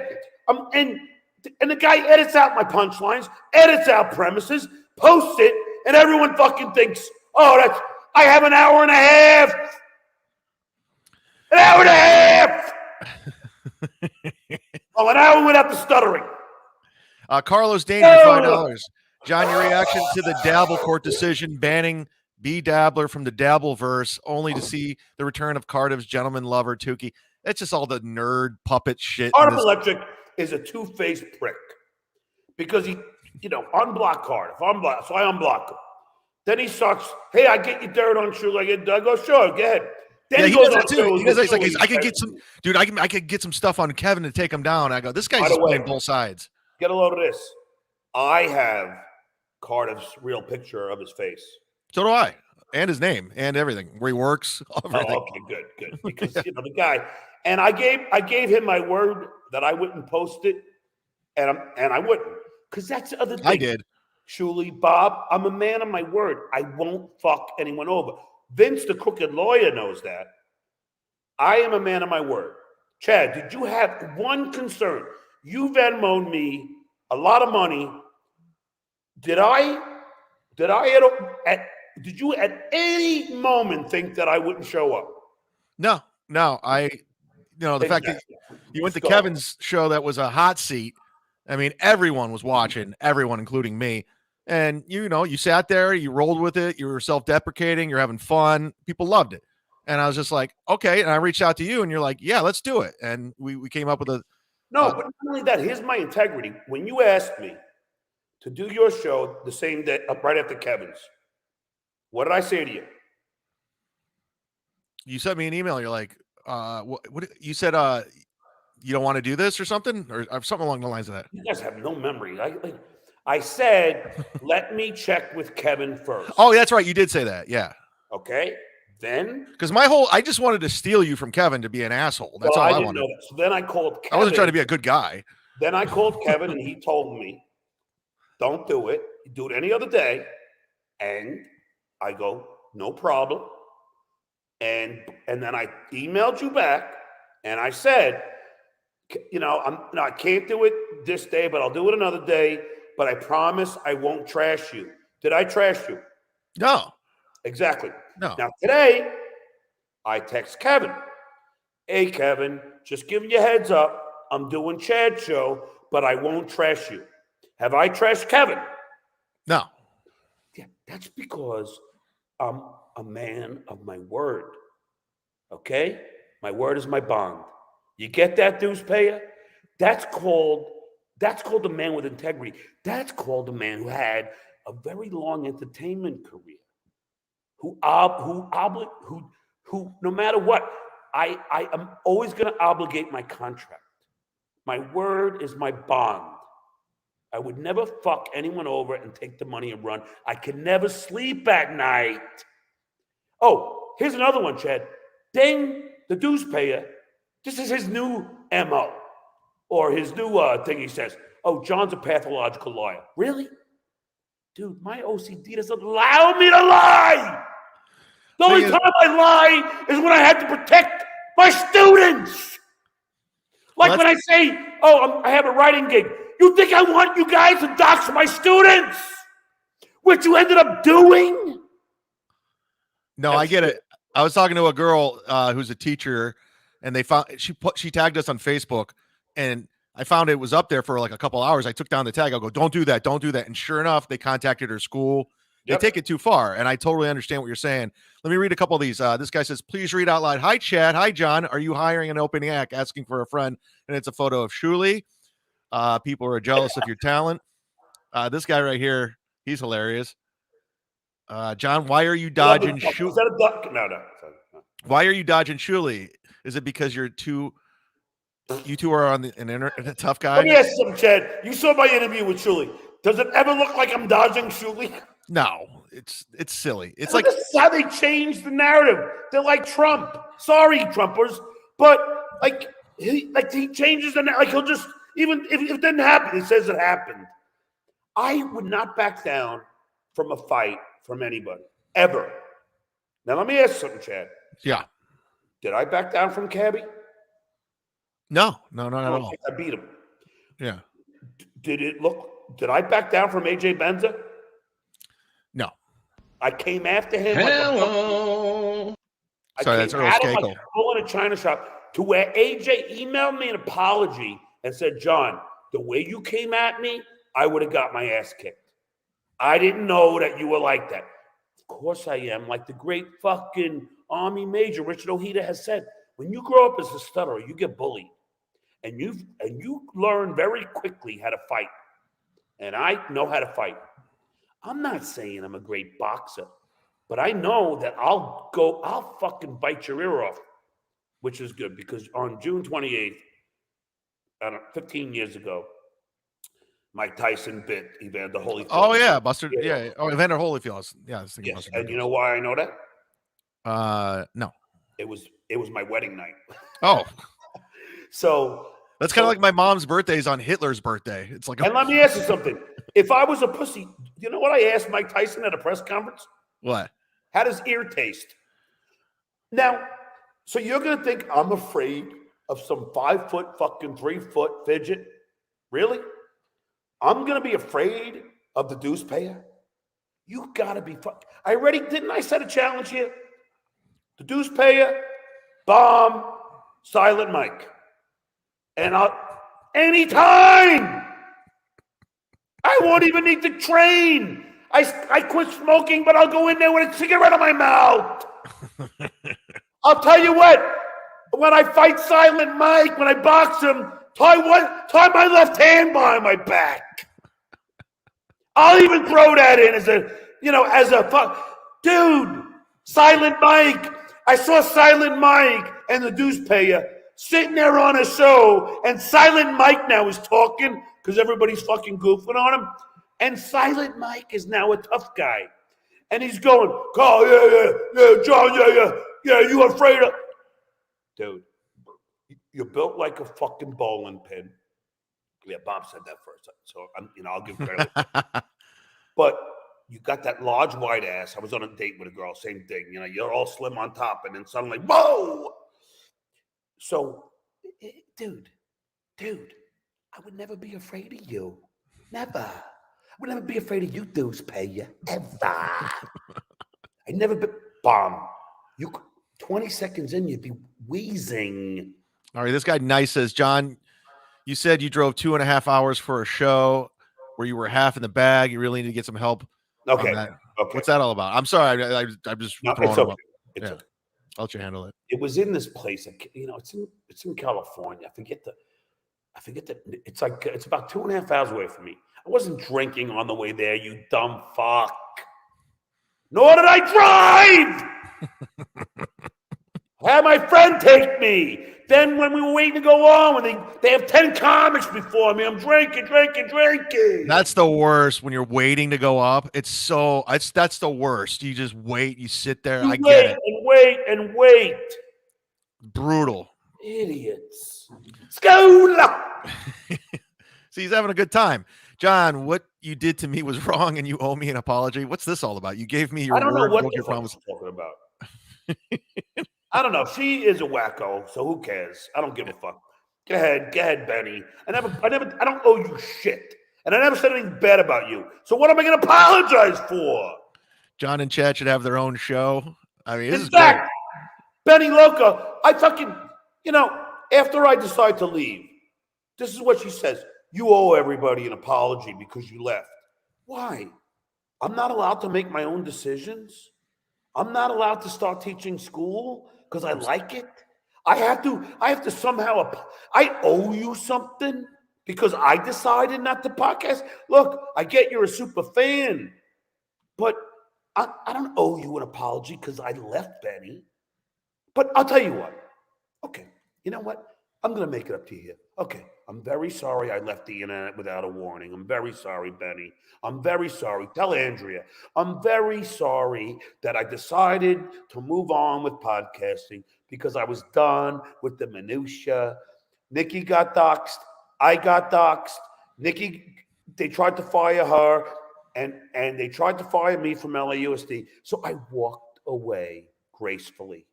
And the guy edits out my punchlines, edits out premises, posts it, and everyone fucking thinks, oh, I have an hour and a half. An hour and a half. Oh, an hour without the stuttering. Carlos Danger, $5. John, your reaction to the Dabble court decision banning B Dabbler from the Dabbleverse, only to see the return of Cardiff's gentleman lover Tukey. It's just all the nerd puppet shit. Cardiff Electric is a two-faced prick because he, unblock Cardiff, so I unblock him. Then he starts, hey, I get you dirt on Shuli. I go, sure, go ahead. Then he does that too. He does that. He's like, I could get some, dude. I could get some stuff on Kevin to take him down. I go, this guy's just playing both sides. Get a load of this. I have Cardiff's real picture of his face. So do I, and his name, and everything where he works. Everything. Oh, okay, good. Because the guy, and I gave him my word that I wouldn't post it, and I wouldn't, because that's the other thing. I did. Shuli, Bob, I'm a man of my word. I won't fuck anyone over. Vince, the crooked lawyer, knows that. I am a man of my word. Chad, did you have one concern? You Venmo'd me a lot of money. Did you at any moment think that I wouldn't show up? No. The fact that you went to Kevin's show that was a hot seat. I mean, everyone was watching, everyone, including me. And, you sat there, you rolled with it. You were self-deprecating. You're having fun. People loved it. And I was just like, okay. And I reached out to you and you're like, yeah, let's do it. And we came up with a. No, but not only that, here's my integrity. When you asked me to do your show the same day, right after Kevin's, what did I say to you? You sent me an email. You're like, what you said, you don't want to do this or something, or something along the lines of that. You guys have no memory. I said, let me check with Kevin first. Oh, that's right. You did say that. Yeah. Okay. Then, because I just wanted to steal you from Kevin to be an asshole. That's all I wanted. Know that. So then I called Kevin. I wasn't trying to be a good guy. Then I called Kevin and he told me, don't do it. Do it any other day. And I go, no problem. And then I emailed you back and I said, I can't do it this day, but I'll do it another day. But I promise I won't trash you. Did I trash you? No. Exactly. No. Now today, I text Kevin. Hey, Kevin, just giving you a heads up. I'm doing Chad's show, but I won't trash you. Have I trashed Kevin? No. Yeah, that's because I'm a man of my word. Okay? My word is my bond. You get that, dues payer? That's called a man with integrity. That's called a man who had a very long entertainment career. Who no matter what, I am always going to obligate my contract. My word is my bond. I would never fuck anyone over and take the money and run. I can never sleep at night. Oh, here's another one, Chad. Ding, the dues payer. This is his new MO. Or his new thing he says. Oh, John's a pathological liar. Really? Dude, my OCD doesn't allow me to lie. The only time I lie is when I have to protect my students. Like when I say, I have a writing gig. You think I want you guys to dox my students? Which you ended up doing? No, I get it. I was talking to a girl who's a teacher, and she tagged us on Facebook, and I found it was up there for like a couple hours. I took down the tag. I'll go, don't do that. And sure enough, they contacted her school. They take it too far, and I totally understand what you're saying. Let me read a couple of these. This guy says, please read out loud. Hi, Chad. Hi, John. Are you hiring an opening act asking for a friend? And it's a photo of Shuli. People are jealous of your talent. This guy right here, he's hilarious. John, why are you dodging Shuli? Is that a duck? No. Why are you dodging Shuli? Is it because you two are on an internet tough guy? Let me ask you something, Chad. You saw my interview with Shuli. Does it ever look like I'm dodging Shuli? No, it's silly. It's like like this is how they change the narrative. They're like Trump. Sorry, Trumpers, but he changes the like he'll just even if it didn't happen, he says it happened. I would not back down from a fight from anybody ever. Now let me ask you something, Chad. Yeah. Did I back down from Cabby? No, not at all. I beat him. Yeah. Did I back down from AJ Benza? No. I came after him. Hello. Sorry, that's Earl Skakel. In a China shop to where AJ emailed me an apology and said, John, the way you came at me, I would have got my ass kicked. I didn't know that you were like that. Of course I am. Like the great fucking Army Major Richard Ojeda has said, when you grow up as a stutterer, you get bullied. And you learn very quickly how to fight. And I know how to fight. I'm not saying I'm a great boxer, but I know that I'll fucking bite your ear off, which is good because on June 28th, 15 years ago, Mike Tyson bit Evander Holyfield. Oh yeah, Buster. Yeah. Oh, Evander Holyfield. Yeah, I was thinking yes. Buster. And you know why I know that? No. It was my wedding night. Oh. So that's kind of like my mom's birthday is on Hitler's birthday. It's like. And let me ask you something. If I was a pussy, you know what I asked Mike Tyson at a press conference? What? How does ear taste? Now, so you're going to think I'm afraid of some 5 foot fucking 3 foot fidget? Really? I'm going to be afraid of the dues payer? You got to be didn't I set a challenge here? The dues payer, bomb, Silent Mike. And anytime. I won't even need to train. I quit smoking, but I'll go in there with a cigarette in my mouth. I'll tell you what. When I fight Silent Mike, when I box him, tie my left hand behind my back. I'll even throw that in as a fuck. Dude, Silent Mike. I saw Silent Mike and the dues payer sitting there on a show, and Silent Mike now is talking because everybody's fucking goofing on him. And Silent Mike is now a tough guy. And he's going, oh, yeah, John, yeah, you afraid of... Dude, you're built like a fucking bowling pin. Yeah, Bob said that first. So, I'll give credit. But you got that large white ass. I was on a date with a girl, same thing. You're all slim on top, and then suddenly, whoa! So, dude, I would never be afraid of you. Never. I would never be afraid of you, dues payer. Ever. I never be... Bomb. 20 seconds in, you'd be wheezing. All right, this guy Nice says, John, you said you drove 2.5 hours for a show where you were half in the bag. You really need to get some help. Okay. Okay. What's that all about? I'm sorry. I'm just throwing them up. It's okay. I'll let you handle it. It was in this place. It's in California. I forget the. It's about 2.5 hours away from me. I wasn't drinking on the way there. You dumb fuck. Nor did I drive. I had my friend take me. Then when we were waiting to go on, when they have 10 comics before me, I'm drinking. That's the worst when you're waiting to go up. That's the worst. You just wait. You sit there. I get it. And wait. Brutal. Idiots. School. See, he's having a good time. John, what you did to me was wrong, and you owe me an apology. What's this all about? You gave me your I don't know word, what broke the your fuck promise. you're talking about. I don't know. She is a wacko, so who cares? I don't give a fuck. Go ahead, Benny. I don't owe you shit, and I never said anything bad about you. So what am I going to apologize for? John and Chad should have their own show. I mean, this In is fact, great. Benny Loca, I fucking, after I decide to leave, this is what she says. You owe everybody an apology because you left. Why? I'm not allowed to make my own decisions. I'm not allowed to start teaching school because I like it. I have to somehow, I owe you something because I decided not to podcast. Look, I get you're a super fan, but I don't owe you an apology because I left, Benny. But I'll tell you what. Okay, you know what? I'm going to make it up to you here. Okay, I'm very sorry I left the internet without a warning. I'm very sorry, Benny. I'm very sorry. Tell Andrea. I'm very sorry that I decided to move on with podcasting because I was done with the minutia. Nikki got doxxed. I got doxxed. Nikki, they tried to fire her, and they tried to fire me from LAUSD. So I walked away gracefully.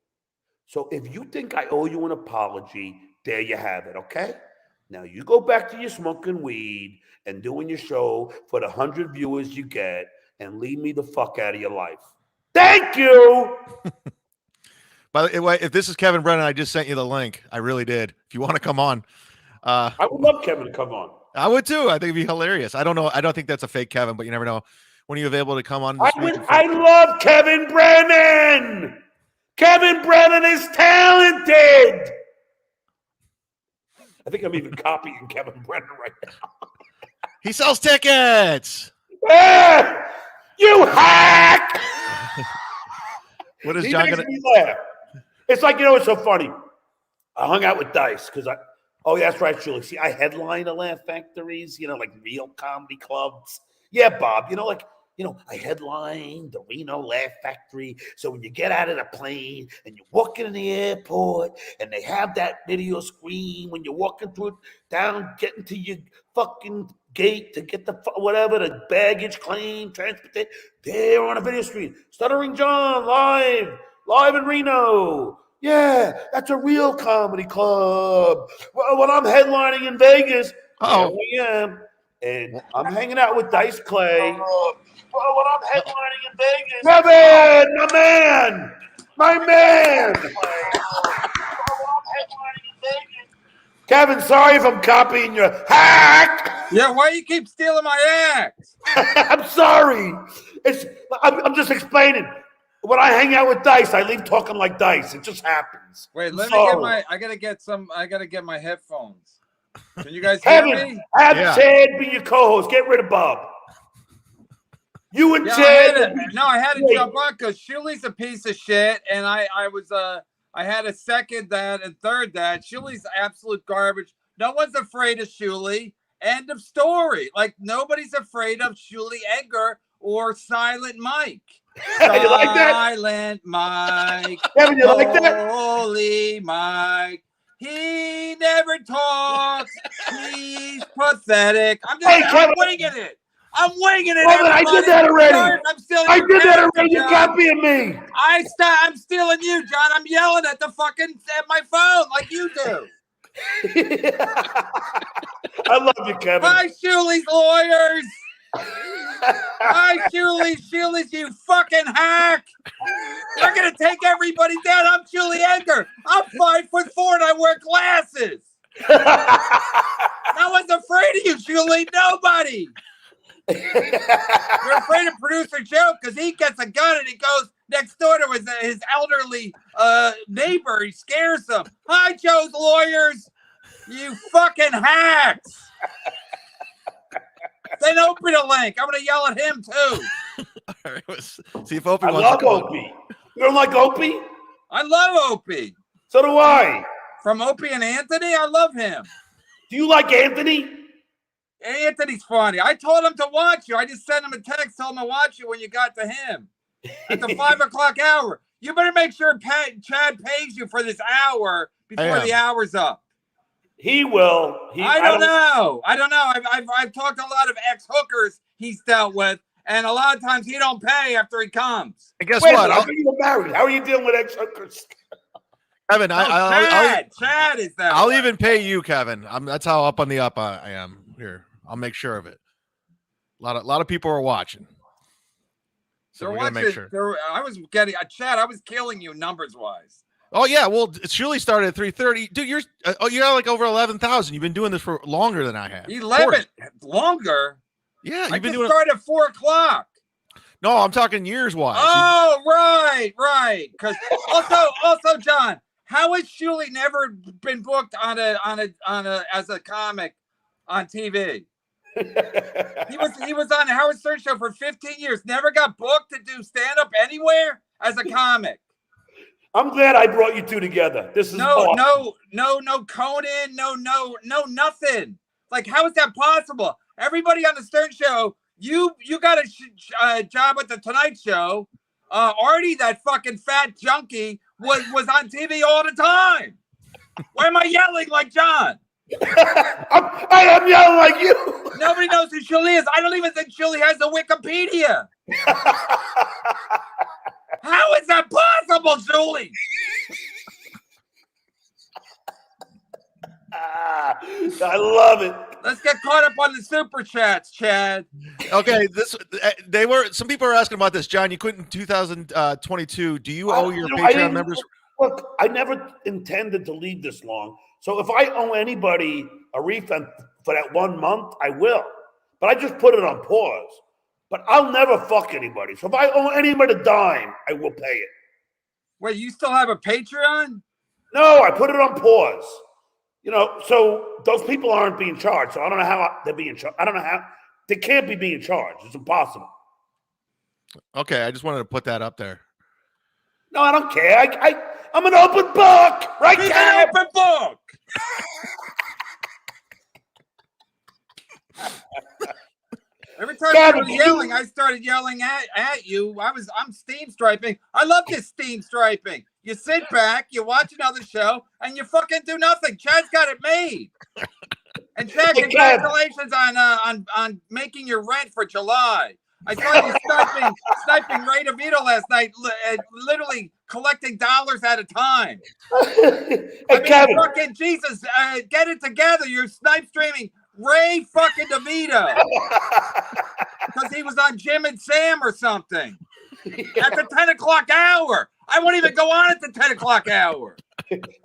So if you think I owe you an apology, there you have it, okay? Now you go back to your smoking weed and doing your show for the 100 viewers you get and leave me the fuck out of your life. Thank you. By the way, if this is Kevin Brennan, I just sent you the link. I really did. If you want to come on. I would love Kevin to come on. I would too. I think it'd be hilarious. I don't know. I don't think that's a fake Kevin, but you never know. When are you available to come on? I love Kevin Brennan. Kevin Brennan is talented. I think I'm even copying Kevin Brennan right now. He sells tickets. You hack! What is He John makes gonna? me laugh. It's like, it's so funny. I hung out with Dice because that's right, Julie. See, I headline the Laugh Factories, like real comedy clubs. Yeah, Bob, I headlined the Reno Laugh Factory. So when you get out of the plane and you're walking in the airport and they have that video screen when you're walking through down, getting to your fucking gate to get the baggage claim, transportation, they're on a video screen. Stuttering John, live in Reno. Yeah, that's a real comedy club. Well, when I'm headlining in Vegas, there I am. And I'm hanging out with Dice Clay. Well, when I'm headlining in Vegas. Kevin, my man. Kevin, sorry if I'm copying your hack. Yeah, why you keep stealing my act? I'm sorry. I'm just explaining. When I hang out with Dice, I leave talking like Dice. It just happens. Wait, let me get I gotta get my headphones. Can you guys Kevin, hear me? have Chad be your co-host. Get rid of Bob. You and Chad. I had to jump on because Shuli's a piece of shit, and I had to second that and third that. Shuli's absolute garbage. No one's afraid of Shuli. End of story. Like nobody's afraid of Shuli Edgar or Silent Mike. You like that? Silent Mike. Kevin, you like that? Holy Mike. He never talks. He's pathetic. I'm winging it. I'm winging it. Kevin, I did that already. I'm stealing I did that already. John. You're copying me. I'm stealing you, John. I'm yelling at my phone like you do. I love you, Kevin. Bye, Shuli's lawyers. Bye, Shuli's, you fucking hack. You're going to take everybody down. I'm Shuli Edgar. I'm 5'4" and I wear glasses. No one's afraid of you, Shuli. Nobody. You're afraid of producer Joe because he gets a gun and he goes next door to his elderly neighbor. He scares him. Hi, Joe's lawyers. You fucking hacks. Then Opie the link. I'm going to yell at him, too. All right, see if Opie I wants love to come Opie. You don't like Opie? I love Opie. So do I. From Opie and Anthony, I love him. Do you like Anthony? Anthony's funny. I told him to watch you. I just sent him a text, told him to watch you when you got to him at the 5 o'clock hour. You better make sure Chad pays you for this hour before the hour's up. He will. I don't know. I've talked to a lot of ex-hookers he's dealt with, and a lot of times he don't pay after he comes. And guess what? I'll, you were married. How are you dealing with ex-hookers? Kevin, Chad is that. I'll even pay you, Kevin. that's how up on the up I am here. I'll make sure of it. A lot of people are watching. So we're gonna make sure. I was getting Chad. I was killing you numbers wise. Oh yeah, well, it surely started at 3:30, dude. You're like over 11,000. You've been doing this for longer than I have. 11 longer. Yeah, you've been doing. Started at 4 o'clock. No, I'm talking years wise. Oh, right. Because also, John, how has Shuli never been booked on a as a comic on TV? he was on Howard Stern show for 15 years. Never got booked to do stand up anywhere as a comic. I'm glad I brought you two together. This is no Conan, no nothing. Like, how is that possible? Everybody on the Stern show, you got a job at the Tonight Show. Artie, that fucking fat junkie, was on TV all the time. Why am I yelling like John? I am yelling like you. Nobody knows who Shuli is. I don't even think Shuli has a Wikipedia. How is that possible, Julie? I love it. Let's get caught up on the super chats, Chad. Okay, some people are asking about this, John. You quit in 2022. Do you owe your Patreon members? Look, I never intended to leave this long. So if I owe anybody a refund for that 1 month, I will. But I just put it on pause. But I'll never fuck anybody. So if I owe anybody a dime, I will pay it. Wait, you still have a Patreon? No, I put it on pause. You know, so those people aren't being charged. So I don't know how they're being charged. I don't know how. They can't be being charged. It's impossible. Okay, I just wanted to put that up there. No, I don't care. I'm an open book. Right? He's an open book. Every time you were yelling, I started yelling at you. I'm steam striping. I love this steam striping. You sit back, you watch another show, and you fucking do nothing. Chad's got it made. And Chad, congratulations on making your rent for July. I saw you sniping Ray DeVito last night, literally collecting dollars at a time. Fucking Jesus, get it together. You're snipe streaming Ray fucking DeVito because he was on Jim and Sam or something at the 10 o'clock hour. I won't even go on at the 10 o'clock hour.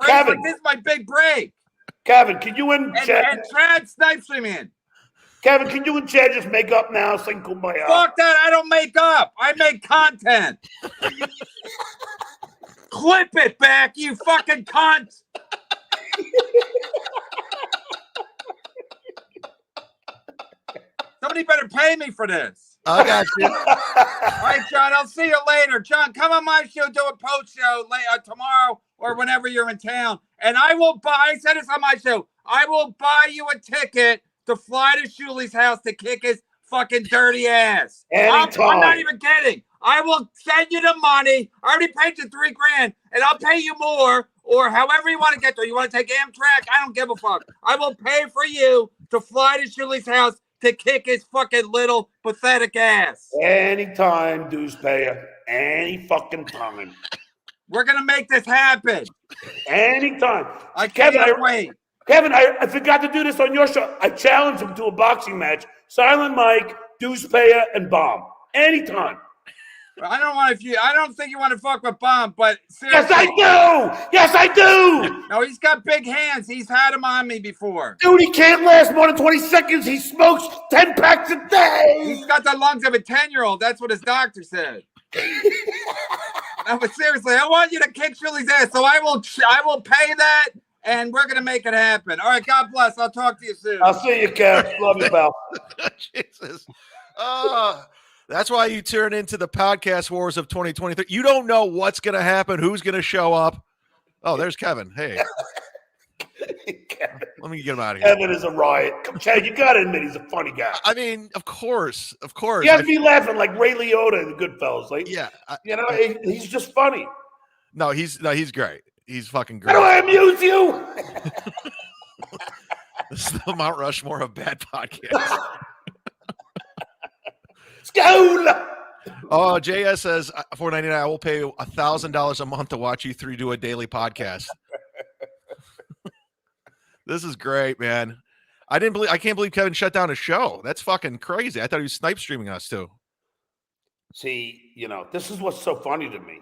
Kevin, this is my big break. Kevin, can you and Chad snipe streaming? Kevin, can you and Chad just make up now? Sing Kumbaya. Fuck that! I don't make up. I make content. Clip it back, you fucking cunt. Somebody better pay me for this. I got you. All right, John, I'll see you later. John, come on my show, do a post show tomorrow or whenever you're in town. And I will I said this on my show, I will buy you a ticket to fly to Shuli's house to kick his fucking dirty ass. I'm not even kidding. I will send you the money. I already paid you $3,000, and I'll pay you more, or however you want to get there. You want to take Amtrak? I don't give a fuck. I will pay for you to fly to Shuli's house to kick his fucking little pathetic ass. Anytime, dues payer. Any fucking time. We're gonna make this happen. Anytime. I can't wait. Kevin, I forgot to do this on your show. I challenged him to a boxing match. Silent Mike, dues payer, and Bomb. Anytime. I don't think you want to fuck with Bomb, but seriously. Yes, I do. Yes, I do. No, he's got big hands. He's had him on me before. Dude, he can't last more than 20 seconds. He smokes 10 packs a day. He's got the lungs of a 10-year-old. That's what his doctor said. No, but seriously, I want you to kick Shuli's ass, so I will pay that, and we're gonna make it happen. All right, God bless. I'll talk to you soon. I'll see you, Kev. Love you, pal. Jesus. That's why you turn into the podcast wars of 2023. You don't know what's going to happen, who's going to show up. Oh, there's Kevin. Hey. Kevin. Let me get him out of here. Kevin is a riot. Come, Chad, you got to admit he's a funny guy. I mean, of course. He has me laughing like Ray Liotta in the Goodfellas. Like, yeah. He's just funny. No, he's great. He's fucking great. How do I amuse you? This is the Mount Rushmore of bad podcasts. School. Oh, JS says $4.99. I will pay $1,000 a month to watch you three do a daily podcast. This is great, man. I can't believe Kevin shut down his show. That's fucking crazy. I thought he was snipe streaming us too. See, this is what's so funny to me,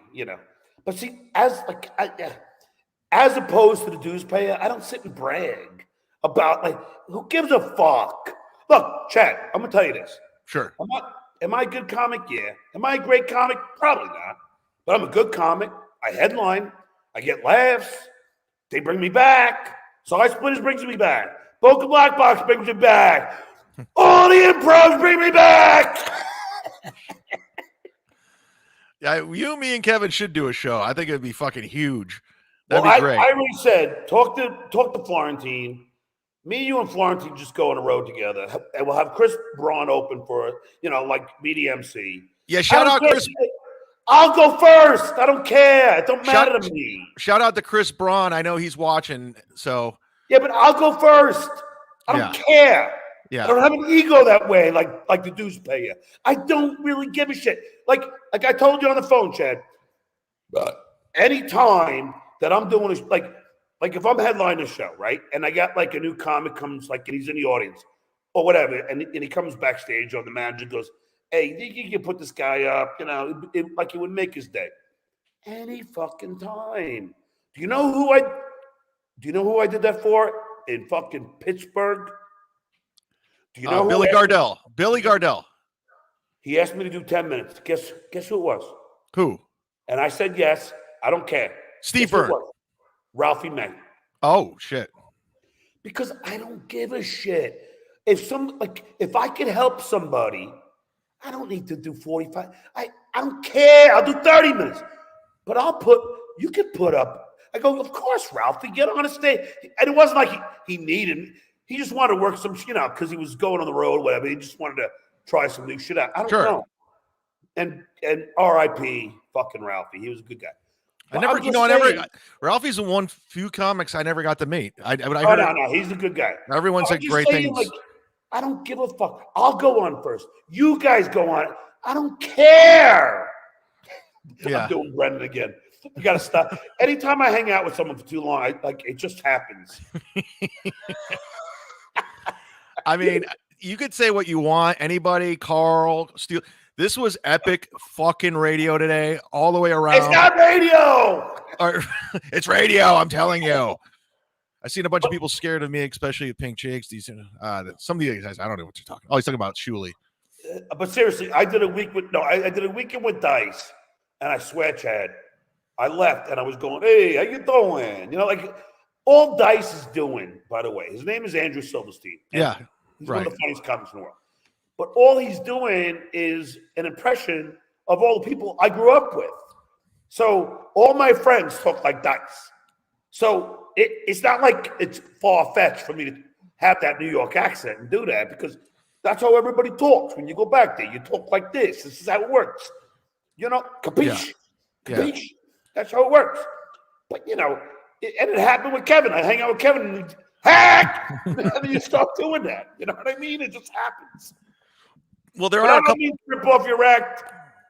But see, as opposed to the dues payer, I don't sit and brag about who gives a fuck. Look, Chad, I'm gonna tell you this. Sure. Am I a good comic? Yeah. Am I a great comic? Probably not. But I'm a good comic. I headline. I get laughs. They bring me back. Side Splitters brings me back. Boca Black Box brings me back. All the improvs bring me back. Yeah, you, me, and Kevin should do a show. I think it'd be fucking huge. That'd be great. I already said, talk to Florentine. Me, you, and Florentine just go on the road together, and we'll have Chris Braun open for like media MC. Yeah, shout out Chris. I'll go first. I don't care. It don't matter to me. Shout out to Chris Braun. I know he's watching. So yeah, but I'll go first. I don't care. Yeah, I don't have an ego that way, like the dues payer. I don't really give a shit. Like I told you on the phone, Chad. Anytime that I'm doing this, like if I'm headlining a show, right, and I got a new comic comes, and he's in the audience or whatever, and he comes backstage, or the manager goes, "Hey, you can put this guy up," it would make his day. Any fucking time. Do you know who I did that for in fucking Pittsburgh? Do you know Billy Gardell? Billy Gardell. He asked me to do 10 minutes. Guess who it was? Who? And I said yes. I don't care. Steve Byrne. Ralphie May. Oh shit. Because I don't give a shit. If I can help somebody, I don't need to do 45. I don't care. I'll do 30 minutes. But you can put up. I go, of course, Ralphie, get on a stage. And it wasn't like he needed. He just wanted to work some, because he was going on the road, whatever. He just wanted to try some new shit out. I don't know. And R.I.P. fucking Ralphie. He was a good guy. Ralphie's the one few comics I never got to meet. No, he's a good guy. Everyone said great things. I don't give a fuck. I'll go on first. You guys go on. I don't care. Yeah. I'm doing Brendan again. You got to stop. Anytime I hang out with someone for too long, it just happens. I mean, you could say what you want. Anybody, Carl, Steele. This was epic fucking radio today, all the way around. It's not radio. It's radio. I'm telling you. I've seen a bunch of people scared of me, especially with Pink Chicks. Some of these guys, I don't know what you're talking. Oh, he's talking about Shuley. But seriously, I did a weekend with Dice, and I swear, Chad, I left and I was going, "Hey, how you doing?" All Dice is doing, by the way. His name is Andrew Silverstein. Yeah, he's one of the funniest comics in the world. But all he's doing is an impression of all the people I grew up with. So all my friends talk like Dice. So it's not like it's far-fetched for me to have that New York accent and do that, because that's how everybody talks. When you go back there, you talk like this. This is how it works. Capiche? Yeah. Capiche? Yeah. That's how it works. But, and it happened with Kevin. I hang out with Kevin and hack! And then you start doing that. You know what I mean? It just happens. Well, I don't mean to rip off your act,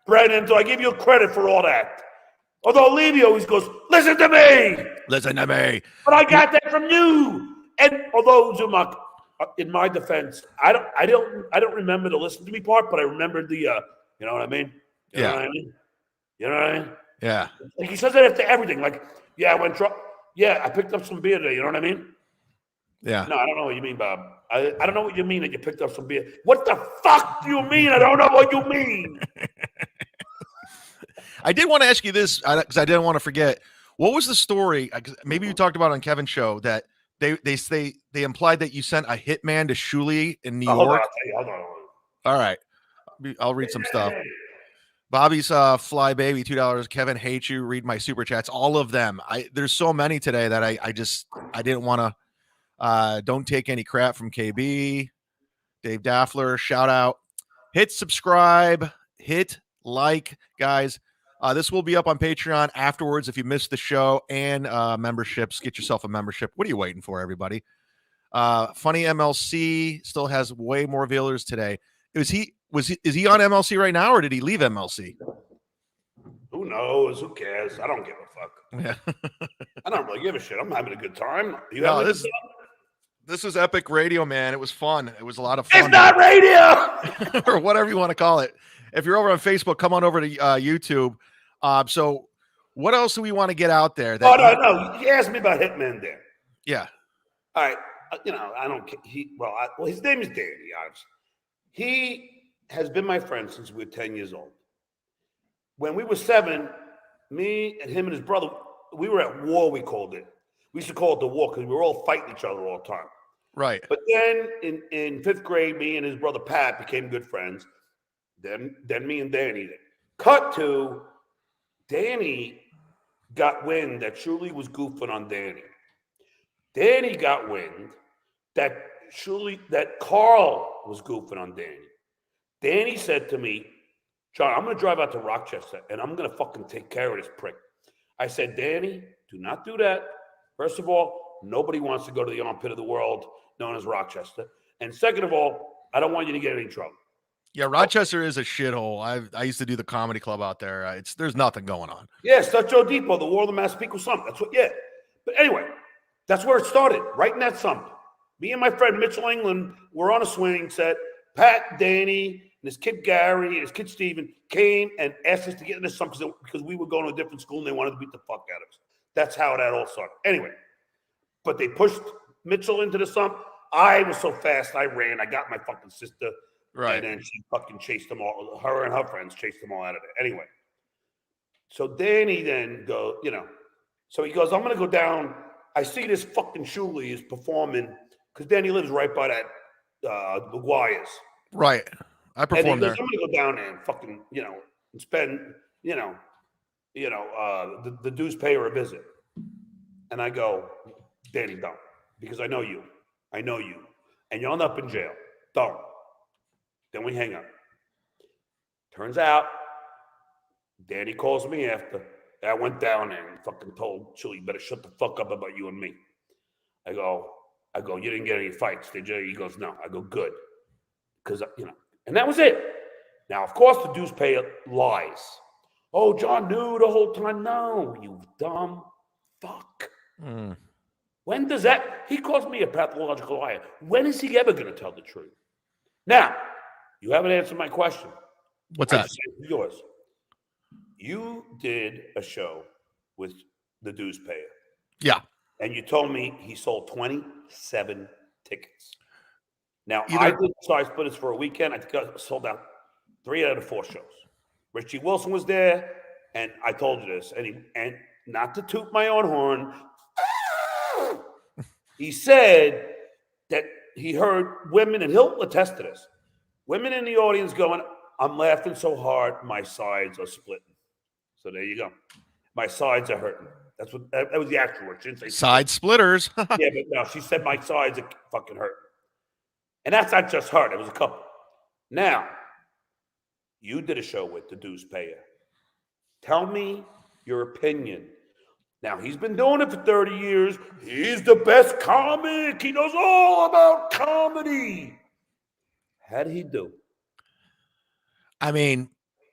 Brennan, so I give you credit for all that. Although Levy always goes, "Listen to me." Listen to me. But I got that from you. And although Zumock, in my defense, I don't remember the listen to me part, but I remember the you know what I mean? You know what I mean? You know what I mean? Yeah. Like he says that after everything. I picked up some beer today, you know what I mean? Yeah. No, I don't know what you mean, Bob. I don't know what you mean that you picked up some beer. What the fuck do you mean? I don't know what you mean. I did want to ask you this because I didn't want to forget. What was the story? Maybe you talked about it on Kevin's show that they implied that you sent a hitman to Shuley in New York. Hold on. All right. I'll read some stuff. Bobby's Fly Baby, $2. Kevin hates you. Read my super chats. All of them. There's so many today that I didn't want to. Don't take any crap from KB. Dave Daffler, shout out. Hit subscribe. Hit like, guys. This will be up on Patreon afterwards if you missed the show, and memberships. Get yourself a membership. What are you waiting for, everybody? Funny MLC still has way more viewers today. Is he on MLC right now, or did he leave MLC? Who knows? Who cares? I don't give a fuck. Yeah. I don't really give a shit. I'm having a good time. This was epic radio, man. It was fun. It was a lot of fun. It's not radio or whatever you want to call it. If you're over on Facebook, come on over to YouTube. So what else do we want to get out there? No. You asked me about Hitman there. Yeah. All right. I don't. His name is Danny. Obviously, he has been my friend since we were 10 years old. When we were 7, me and him and his brother, we were at war. We called it. We used to call it the war because we were all fighting each other all the time. Right. But then in 5th grade, me and his brother Pat became good friends. Then me and Danny. Cut to Danny got wind that Shuli was goofing on Danny. Danny got wind that Carl was goofing on Danny. Danny said to me, John, I'm going to drive out to Rochester and I'm going to fucking take care of this prick. I said, Danny, do not do that. First of all, nobody wants to go to the armpit of the world known as Rochester. And second of all, I don't want you to get in any trouble. Yeah, Rochester is a shithole. I used to do the comedy club out there. There's nothing going on. Yeah, Start Joe Depot, the War of the Massapequa Sump. That's what, yeah. But anyway, that's where it started, right in that sump. Me and my friend Mitchell England were on a swing set. Pat, Danny, and his kid Gary, and his kid Steven came and asked us to get in this sump because we were going to a different school and they wanted to beat the fuck out of us. That's how that all started. Anyway, but they pushed Mitchell into the sump. I was so fast, I ran. I got my fucking sister. Right. And then she fucking chased them all. Her and her friends chased them all out of it. Anyway, so Danny then so he goes, I'm going to go down. I see this fucking Shuli is performing because Danny lives right by that McGuire's. Right. I perform there. I'm going to go down there and fucking, and spend, the dues payer a visit. And I go, Danny, don't. Because I know you. And you'll end up in jail. Don't. Then we hang up. Turns out, Danny calls me after. I went down there and fucking told Chili, you better shut the fuck up about you and me. I go, you didn't get any fights, did you? He goes, no. I go, good. Because, and that was it. Now, of course, the dues payer lies. Oh, John knew the whole time. No, you dumb fuck. Mm. When does that? He calls me a pathological liar. When is he ever going to tell the truth? Now, you haven't answered my question. What's that? Yours. You did a show with the dues payer. Yeah. And you told me he sold 27 tickets. Now, I did Side Splitters for a weekend. I think I sold out 3 out of 4 shows. Richie Wilson was there, and I told you this. And not to toot my own horn, he said that he heard women, and he'll attest to this, women in the audience going, I'm laughing so hard, my sides are splitting. So there you go. My sides are hurting. That was the actual word. She didn't say side splitters. Yeah, but no, she said my sides are fucking hurting. And that's not just her. It was a couple. Now, you did a show with the dues payer. Tell me your opinion. Now, he's been doing it for 30 years. He's the best comic. He knows all about comedy. How did he do? I mean,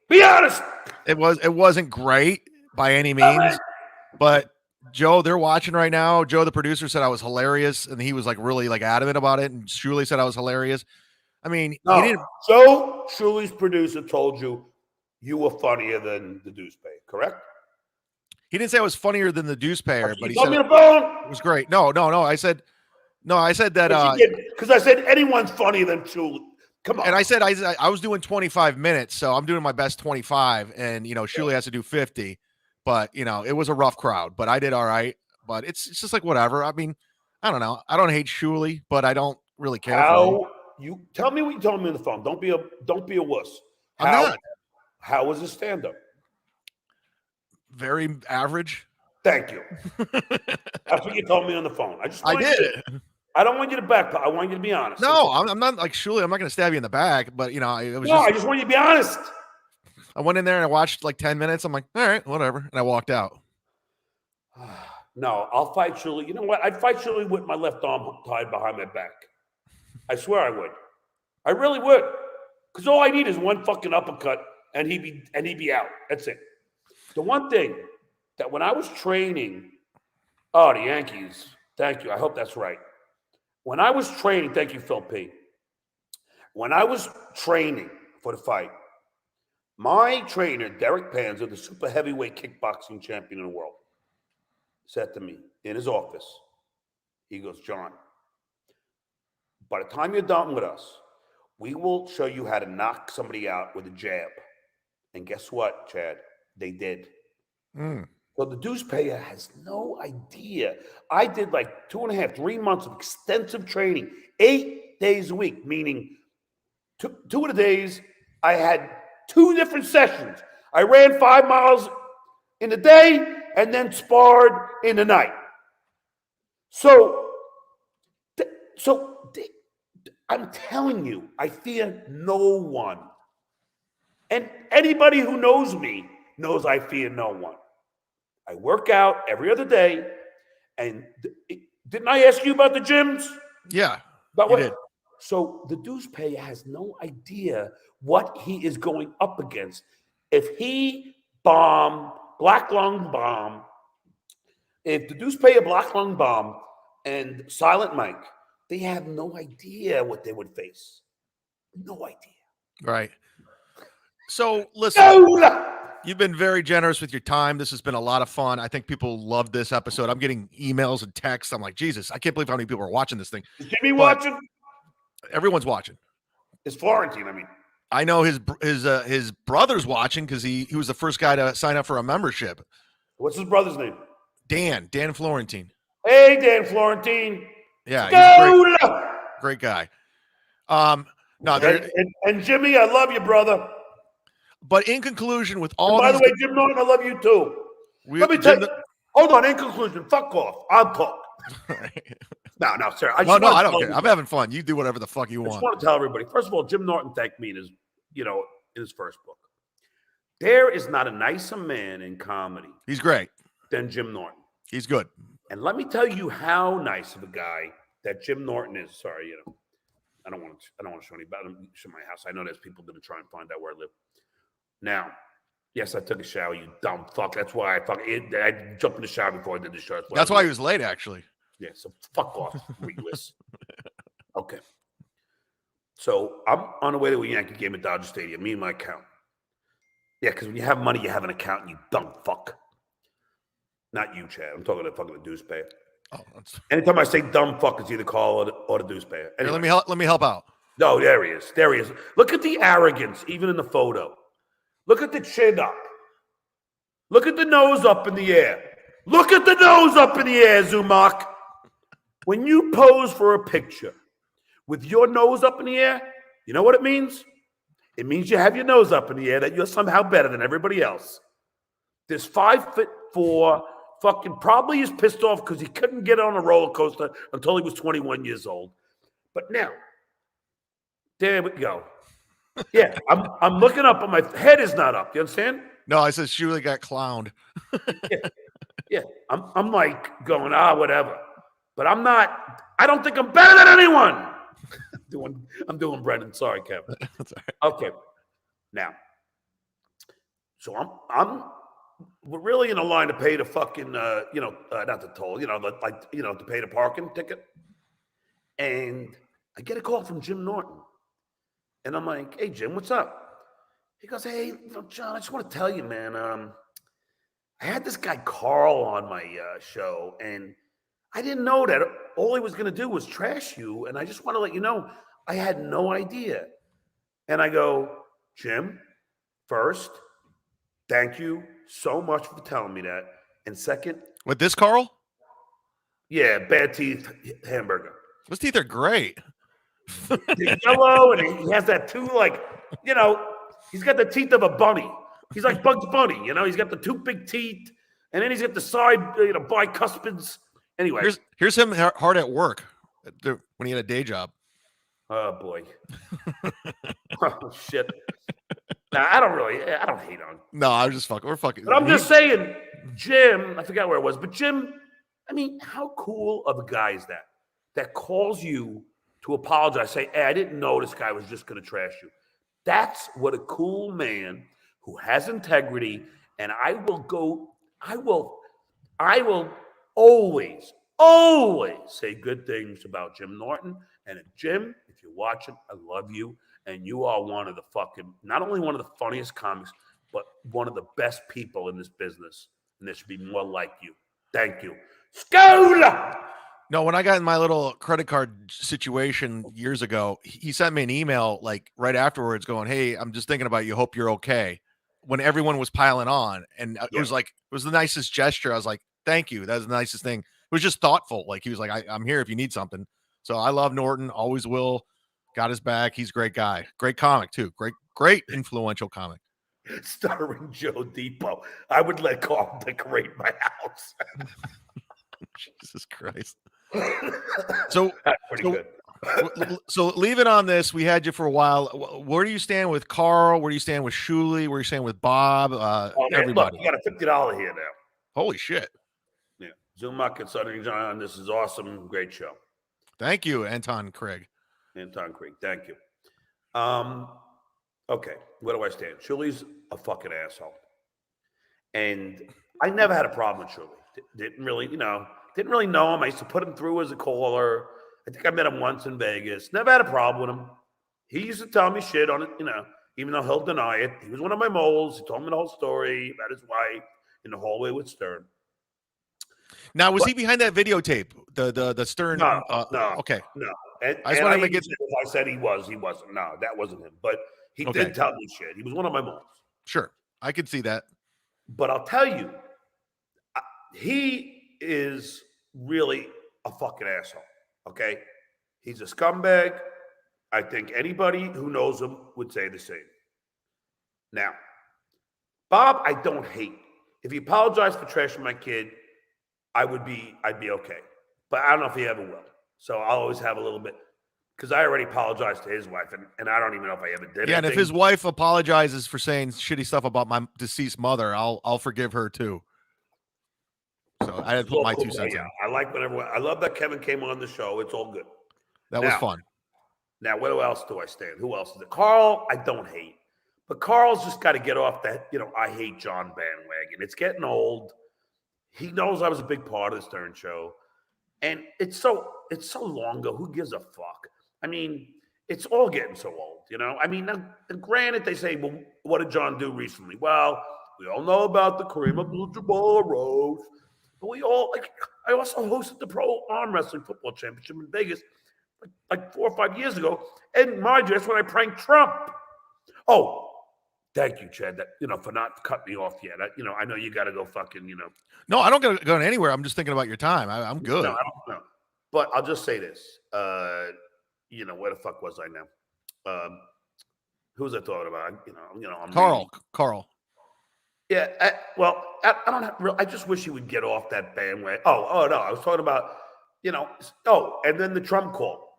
be honest. It wasn't great by any means, but Joe, they're watching right now. Joe, the producer, said I was hilarious, and he was really adamant about it. And Shuli said I was hilarious. I mean, he didn't. Joe, Shuli's producer, told you were funnier than the dues payer, correct? He didn't say I was funnier than the dues payer, but he said it was great. No. I said that because I said anyone's funnier than Shuli. Come on. And I said I was doing 25 minutes, so I'm doing my best 25, and Shuli has to do 50. But it was a rough crowd, but I did all right. But it's just whatever. I mean, I don't know. I don't hate Shuli, but I don't really care. You tell me what you told me on the phone. Don't be a wuss. I'm not. How was his stand-up? Very average. Thank you. That's what you told me on the phone. I did. I don't want you to backpedal. I want you to be honest. No, I'm not like Shuli. I'm not going to stab you in the back, but it was I just want you to be honest. I went in there and I watched like 10 minutes. I'm like, all right, whatever. And I walked out. No, I'll fight Shuli. You know what? I'd fight Shuli with my left arm tied behind my back. I swear I would. I really would. Because all I need is one fucking uppercut and he'd be out. That's it. The one thing that when I was training, the Yankees, thank you. I hope that's right. When I was training, thank you, Phil P. When I was training for the fight, my trainer, Derek Panzer, the super heavyweight kickboxing champion in the world, said to me in his office, he goes, John, by the time you're done with us, we will show you how to knock somebody out with a jab. And guess what, Chad? They did. So the dues payer has no idea. I did like 2.5, 3 months of extensive training, 8 days a week, meaning two of the days I had 2 different sessions. I ran 5 miles in the day and then sparred in the night. So I'm telling you, I fear no one. And anybody who knows me knows I fear no one. I work out every other day. And didn't I ask you about the gyms? Yeah, About you what? did. So the dues payer has no idea what he is going up against. If he black lung bomb, if the dues payer black lung bomb and Silent Mike, they have no idea what they would face. No idea. Right. So listen, you've been very generous with your time. This has been a lot of fun. I think people love this episode. I'm getting emails and texts. I'm like, Jesus, I can't believe how many people are watching this thing. Is Jimmy watching? Everyone's watching. It's Florentine, I mean. I know his brother's watching because he was the first guy to sign up for a membership. What's his brother's name? Dan Florentine. Hey, Dan Florentine. Yeah, he's a great guy. And Jimmy, I love you, brother. But in conclusion, with all by the way, Jim Norton, I love you too. Let me tell you. Hold on. In conclusion, fuck off. I'll talk. No, sir. I don't care. I'm having fun. You do whatever the fuck you want. I just want to tell everybody. First of all, Jim Norton thanked me in his first book. There is not a nicer man in comedy. He's great. Than Jim Norton. He's good. And let me tell you how nice of a guy that Jim Norton is. Sorry, I don't want to show anybody. I don't show my house. I know there's people going to try and find out where I live. Now, yes, I took a shower, you dumb fuck. That's why I jumped in the shower before I did the show. That's why he was late, actually. Yeah, so fuck off, Reedless. Okay. So I'm on the way to a Yankee game at Dodger Stadium, me and my account. Yeah, because when you have money, you have an accountant, you dumb fuck. Not you, Chad. I'm talking to fucking the dues payer. Oh, anytime I say dumb fuck, it's either call or the dues payer. Anyway. Here, let me help out. No, there he is. There he is. Look at the arrogance, even in the photo. Look at the chin up. Look at the nose up in the air. Look at the nose up in the air, Zumock. When you pose for a picture with your nose up in the air, you know what it means? It means you have your nose up in the air, that you're somehow better than everybody else. This 5'4" fucking probably is pissed off because he couldn't get on a roller coaster until he was 21 years old. But now, there we go. Yeah, I'm looking up, but my head is not up. You understand? No, I said Shuli got clowned. Yeah. I'm like going, whatever. But I'm not. I don't think I'm better than anyone. I'm doing Brendan. Sorry, Kevin. That's all right. Okay. Now, so we're really in a line to pay the fucking, not the toll, to pay the parking ticket. And I get a call from Jim Norton. And I'm like, hey, Jim, what's up? He goes, hey, John, I just want to tell you, man, I had this guy Carl on my show, and I didn't know that all he was going to do was trash you. And I just want to let you know, I had no idea. And I go, Jim, first, thank you so much for telling me that. And second. With this Carl? Yeah, bad teeth hamburger. Those teeth are great. He's yellow, and he has that too, He's got the teeth of a bunny. He's like Bugs Bunny, you know. He's got the two big teeth, and then he's got the side, bicuspids. Anyway, here's him hard at work when he had a day job. Oh boy. Oh shit. Nah, I don't hate on. No, I'm just fucking. We're fucking. But I'm just saying, Jim. I forgot where it was, but Jim. I mean, how cool of a guy is that? That calls you to apologize. Say, hey, I didn't know this guy was just going to trash you. That's what a cool man who has integrity. And I will always say good things about Jim Norton. And Jim, if you're watching, I love you. And you are one of the not only one of the funniest comics, but one of the best people in this business. And there should be more like you. Thank you. Skol! No, when I got in my little credit card situation years ago, he sent me an email like right afterwards going, hey, I'm just thinking about you. Hope you're okay. When everyone was piling on. And it was the nicest gesture. I was like, thank you. That's the nicest thing. It was just thoughtful. Like he was like, I'm here if you need something. So I love Norton. Always will. Got his back. He's a great guy. Great comic too. Great influential comic. Starring Joe Depot. I would let Carl decorate my house. Jesus Christ. So that's pretty good. So leave it on this. We had you for a while. Where do you stand with Carl? Where do you stand with Shuli? Where do you stand with Bob? Everybody. Look, you got a $50 here now. Holy shit. Yeah. Zumock and Southern John. This is awesome. Great show. Thank you, Anton Craig. Anton Craig. Thank you. Okay. Where do I stand? Shuli's a fucking asshole. And I never had a problem with Shuli. Didn't really know him. I used to put him through as a caller. I think I met him once in Vegas. Never had a problem with him. He used to tell me shit on it, even though he'll deny it. He was one of my moles. He told me the whole story about his wife in the hallway with Stern. Now, was he behind that videotape? The Stern? No. Okay. No. I just want to make it. I said he wasn't. No, that wasn't him. But he did tell me shit. He was one of my moles. Sure. I could see that. But I'll tell you, he is really a fucking asshole. Okay? He's a scumbag. I think anybody who knows him would say the same. Now, Bob, I don't hate. If he apologized for trashing my kid, I'd be okay. But I don't know if he ever will. So I'll always have a little bit, because I already apologized to his wife, and I don't even know if I ever did. Yeah, and if his wife apologizes for saying shitty stuff about my deceased mother, I'll forgive her too. So I had to put my 2 cents in. I like whenever I love that Kevin came on the show. It's all good. That was fun. Now, where else do I stand? Who else is it? Carl, I don't hate. But Carl's just got to get off that, I hate John bandwagon. It's getting old. He knows I was a big part of the Stern Show. And it's so long ago. Who gives a fuck? I mean, it's all getting so old, I mean, now, granted, they say, well, what did John do recently? Well, we all know about the Kareem Abdul-Jabbar roast. But I also hosted the Pro Arm Wrestling Football Championship in Vegas like 4 or 5 years ago. And mind you, that's when I pranked Trump. Oh, thank you, Chad, for not cutting me off yet. I know you got to go fucking, No, I don't got to go anywhere. I'm just thinking about your time. I'm good. No, I don't know. But I'll just say this. Where the fuck was I now? Who was I talking about? Carl. Yeah, I don't have, I just wish he would get off that bandwagon. Oh no, I was talking about, and then the Trump call.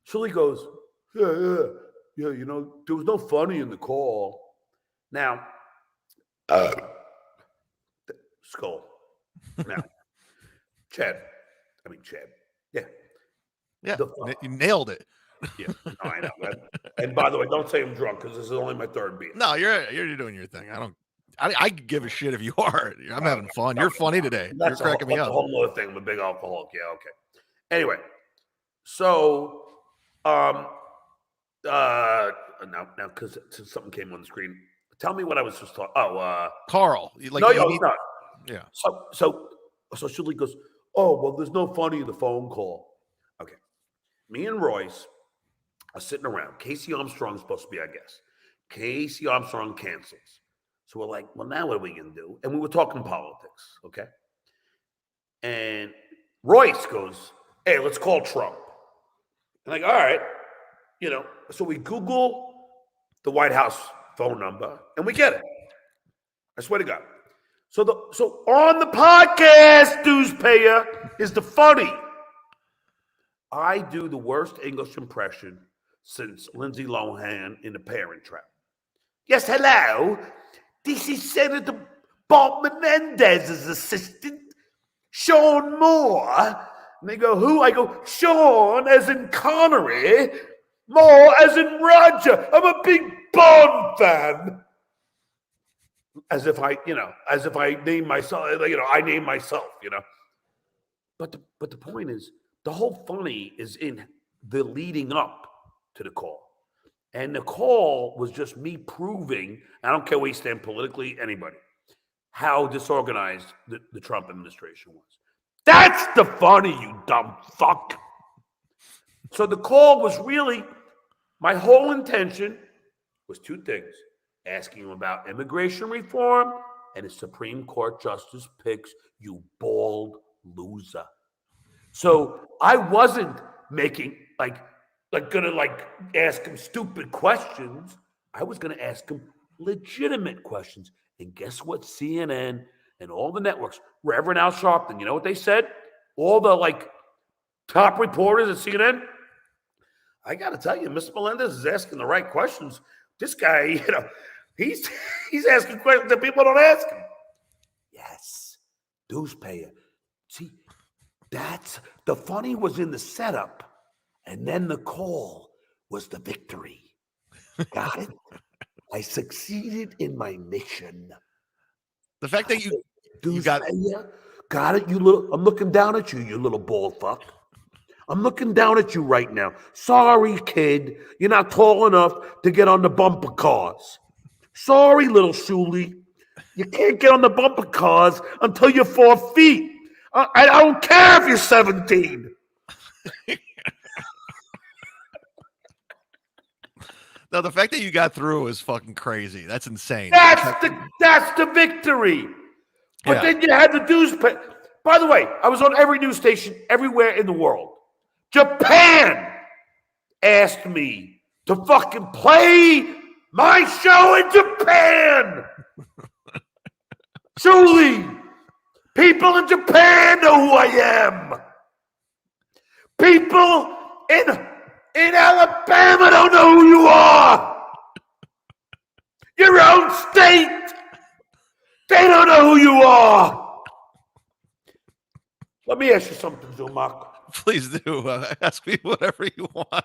Shuli goes, yeah, there was no funny in the call. Now, skull. Now, Chad. Yeah. Yeah, you nailed it. Yeah, I know. And by the way, don't say I'm drunk, because this is only my third beer. No, you're doing your thing. I give a shit if you are. I'm having fun. You're funny today. You're cracking me up. That's a whole other thing. I'm a big alcoholic. Yeah, okay. Anyway, so now because something came on the screen. Tell me what I was just talking. Carl. Not. Yeah. So Shuli goes, oh, well, there's no funny in the phone call. Okay. Me and Royce are sitting around. Casey Armstrong's supposed to be our guest. Casey Armstrong cancels. So we're like, well, now what are we going to do? And we were talking politics, okay? And Royce goes, hey, let's call Trump. I'm like, all right. So we Google the White House phone number, and we get it. I swear to God. So on the podcast, dues payer, is the funny. I do the worst English impression since Lindsay Lohan in The Parent Trap. Yes, hello. This is Senator Bob Melendez's assistant, Sean Moore. And they go, who? I go, Sean as in Connery, Moore as in Roger. I'm a big Bond fan. As if I name myself, I name myself, But the point is, the whole funny is in the leading up to the call. And the call was just me proving, I don't care where you stand politically, anybody, how disorganized the Trump administration was. That's the funny, you dumb fuck. So the call was really, my whole intention was two things. Asking him about immigration reform and his Supreme Court justice picks, you bald loser. So I wasn't making gonna ask him stupid questions. I was gonna ask him legitimate questions. And guess what? CNN and all the networks, Reverend Al Sharpton, you know what they said? All the top reporters at CNN. I gotta tell you, Mr. Melendez is asking the right questions. This guy, he's asking questions that people don't ask him. Yes, dues payer. See, that's the funny was in the setup, and then the call was the victory. Got it? I succeeded in my mission. The fact that you got it, you little. I'm looking down at you, you little bald fuck. I'm looking down at you right now. Sorry, kid. You're not tall enough to get on the bumper cars. Sorry, little Shuli. You can't get on the bumper cars until you're 4 feet. I don't care if you're 17. No, the fact that you got through is fucking crazy. That's insane. That's the victory. But then you had the dues pay. By the way, I was on every news station everywhere in the world. Japan asked me to fucking play my show in Japan. Truly, people in Japan know who I am. People in Alabama don't know who you are. Your own state, they don't know who you are. Let me ask you something, Zumock. Please do. Ask me whatever you want.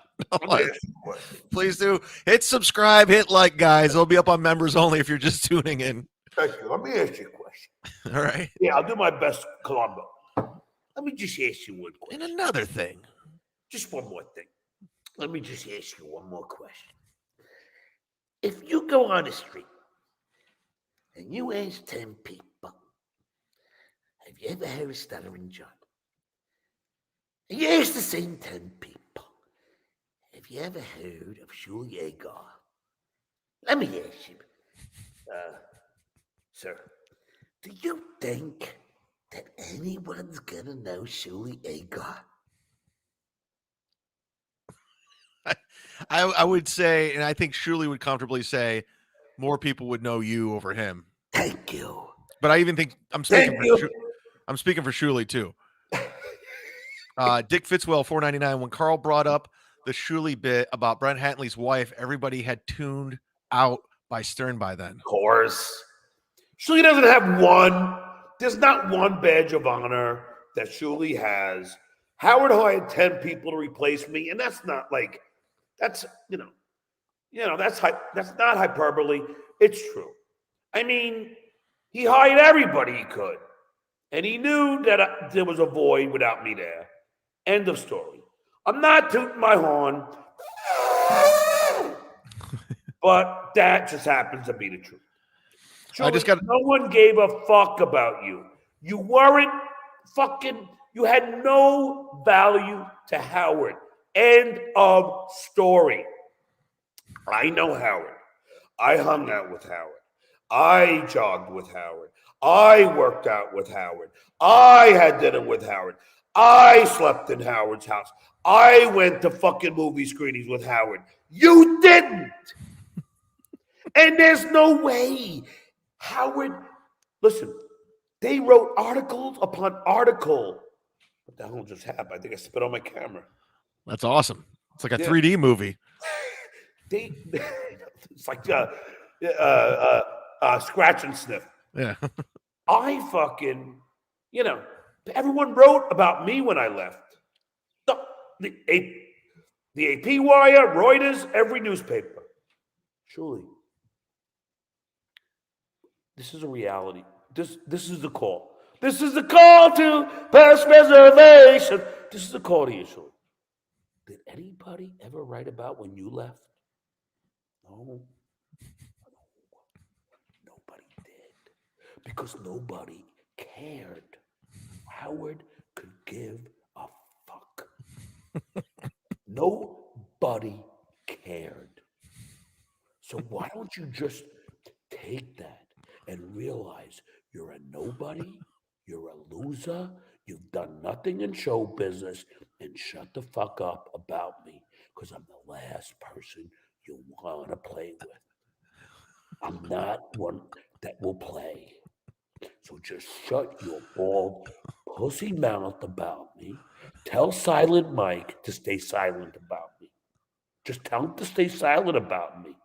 Please do. Hit subscribe, hit like, guys. It'll be up on members only if you're just tuning in. Thank you. Let me ask you a question. All right. Yeah, I'll do my best, Colombo. Let me just ask you one question. And another thing. Just one more thing. Let me just ask you one more question. If you go on the street and you ask 10 people, have you ever heard of Stuttering John? And you ask the same 10 people, have you ever heard of Shuli Agar? Let me ask you, sir, do you think that anyone's gonna know Shuli Agar? I would say, and I think Shuli would comfortably say, more people would know you over him. Thank you. But I even think I'm speaking for Shuli too. Dick Fitzwell, $4.99. When Carl brought up the Shuli bit about Brent Hatley's wife, everybody had tuned out by Stern by then. Of course. Shuli doesn't have one. There's not one badge of honor that Shuli has. Howard hired 10 people to replace me, and that's not that's not hyperbole. It's true. I mean, he hired everybody he could, and he knew that there was a void without me there. End of story. I'm not tooting my horn, but that just happens to be the truth. No one gave a fuck about you. You weren't you had no value to Howard. End of story. I know Howard. I hung out with Howard. I jogged with Howard. I worked out with Howard. I had dinner with Howard. I slept in Howard's house. I went to fucking movie screenings with Howard. You didn't. And there's no way Howard, listen, they wrote articles upon article. What the hell just happened? I think I spit on my camera. That's awesome. It's like a Yeah. 3D movie. It's like scratch and sniff. Yeah. I fucking, everyone wrote about me when I left. The AP Wire, Reuters, every newspaper. Surely. This is a reality. This is the call. This is the call to past reservation. This is the call to you, Shirley. Did anybody ever write about when you left? No. Nobody did. Because nobody cared. Howard could give a fuck. Nobody cared. So why don't you just take that and realize you're a nobody, you're a loser, you've done nothing in show business, and shut the fuck up about me, because I'm the last person you want to play with. I'm not one that will play. So just shut your bald pussy mouth about me. Tell Silent Mike to stay silent about me. Just tell him to stay silent about me.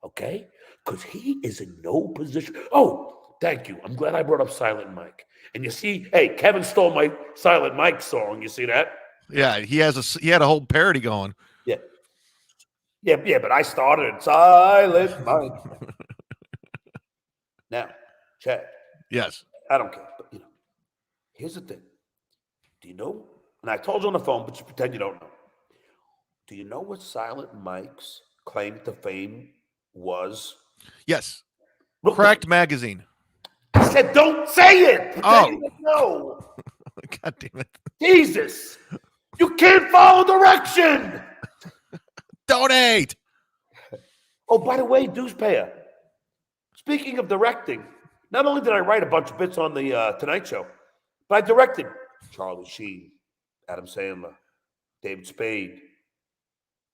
Okay? Because he is in no position. Oh, thank you. I'm glad I brought up Silent Mike. And you see, hey, Kevin stole my Silent Mike song. You see that? Yeah, he had a whole parody going. Yeah, but I started Silent Mike. Now, Chad. Yes. I don't care. But, here's the thing. Do you know? And I told you on the phone, but you pretend you don't know. Do you know what Silent Mike's claim to fame was? Yes. Real Cracked quick. magazine. I said, don't say it. Pretend you don't know. God damn it. Jesus. You can't follow direction. Donate. Oh, by the way, dues payer. Speaking of directing, not only did I write a bunch of bits on the Tonight Show, but I directed Charlie Sheen, Adam Sandler, David Spade,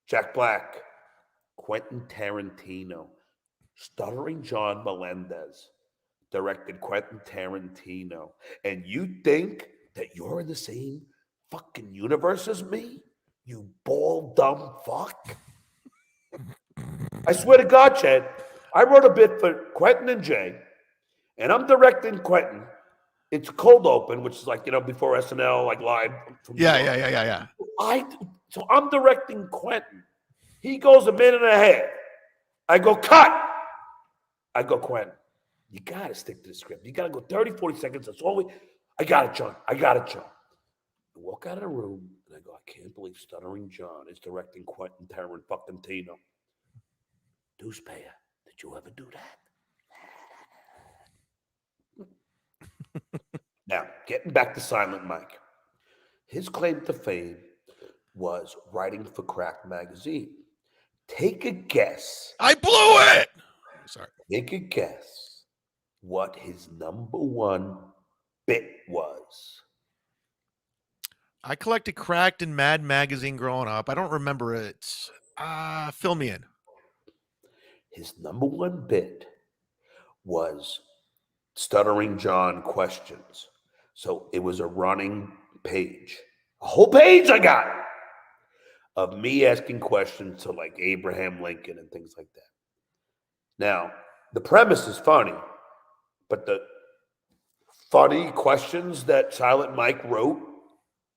Jack Black, Quentin Tarantino, Stuttering John Melendez directed Quentin Tarantino. And you think that you're in the same fucking universe as me? You bald dumb fuck. I swear to God, Chad, I wrote a bit for Quentin and Jay, and I'm directing Quentin. It's cold open, which is like, before SNL, like live. Yeah. So I'm directing Quentin. He goes a minute and a half. I go, cut. I go, Quentin, you got to stick to the script. You got to go 30, 40 seconds. That's all I got it, John. I walk out of the room, and I go, I can't believe Stuttering John is directing Quentin Tarantino. Dues payer, did you ever do that? Now, getting back to Silent Mike. His claim to fame was writing for Cracked magazine. Take a guess. I blew it. Sorry. Take a guess what his number one bit was. I collected Cracked and Mad magazine growing up. I don't remember it. Fill me in. His number one bit was Stuttering John questions. So it was a running page. A whole page I got of me asking questions to like Abraham Lincoln and things like that. Now, the premise is funny, but the funny questions that Silent Mike wrote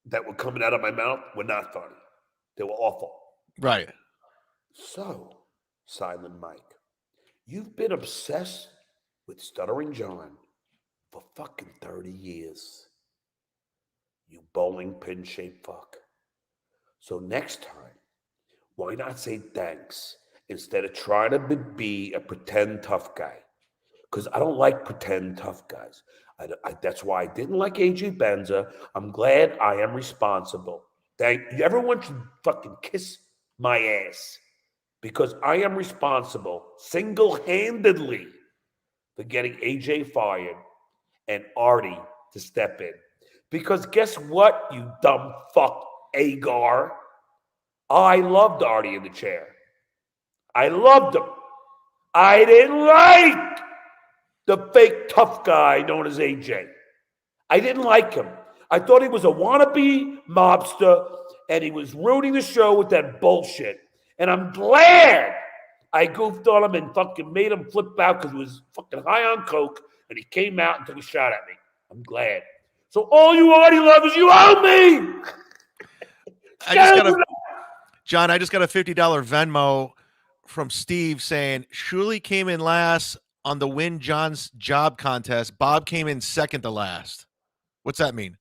that were coming out of my mouth were not funny. They were awful. Right. So, Silent Mike, you've been obsessed with Stuttering John for fucking 30 years. You bowling pin-shaped fuck. So next time, why not say thanks instead of trying to be a pretend tough guy? Because I don't like pretend tough guys. That's why I didn't like AJ Benza. I'm glad I am responsible. Everyone should fucking kiss my ass because I am responsible single-handedly for getting AJ fired and Artie to step in. Because guess what, you dumb fuck, Agar? I loved Artie in the chair. I loved him. I didn't like the fake tough guy known as AJ. I didn't like him. I thought he was a wannabe mobster, and he was ruining the show with that bullshit. And I'm glad I goofed on him and fucking made him flip out because he was fucking high on coke, and he came out and took a shot at me. I'm glad. So all you Artie lovers, you owe me. John, I just got a $50 Venmo from Steve saying Shuli came in last on the Win John's job contest. Bob came in second to last. What's that mean?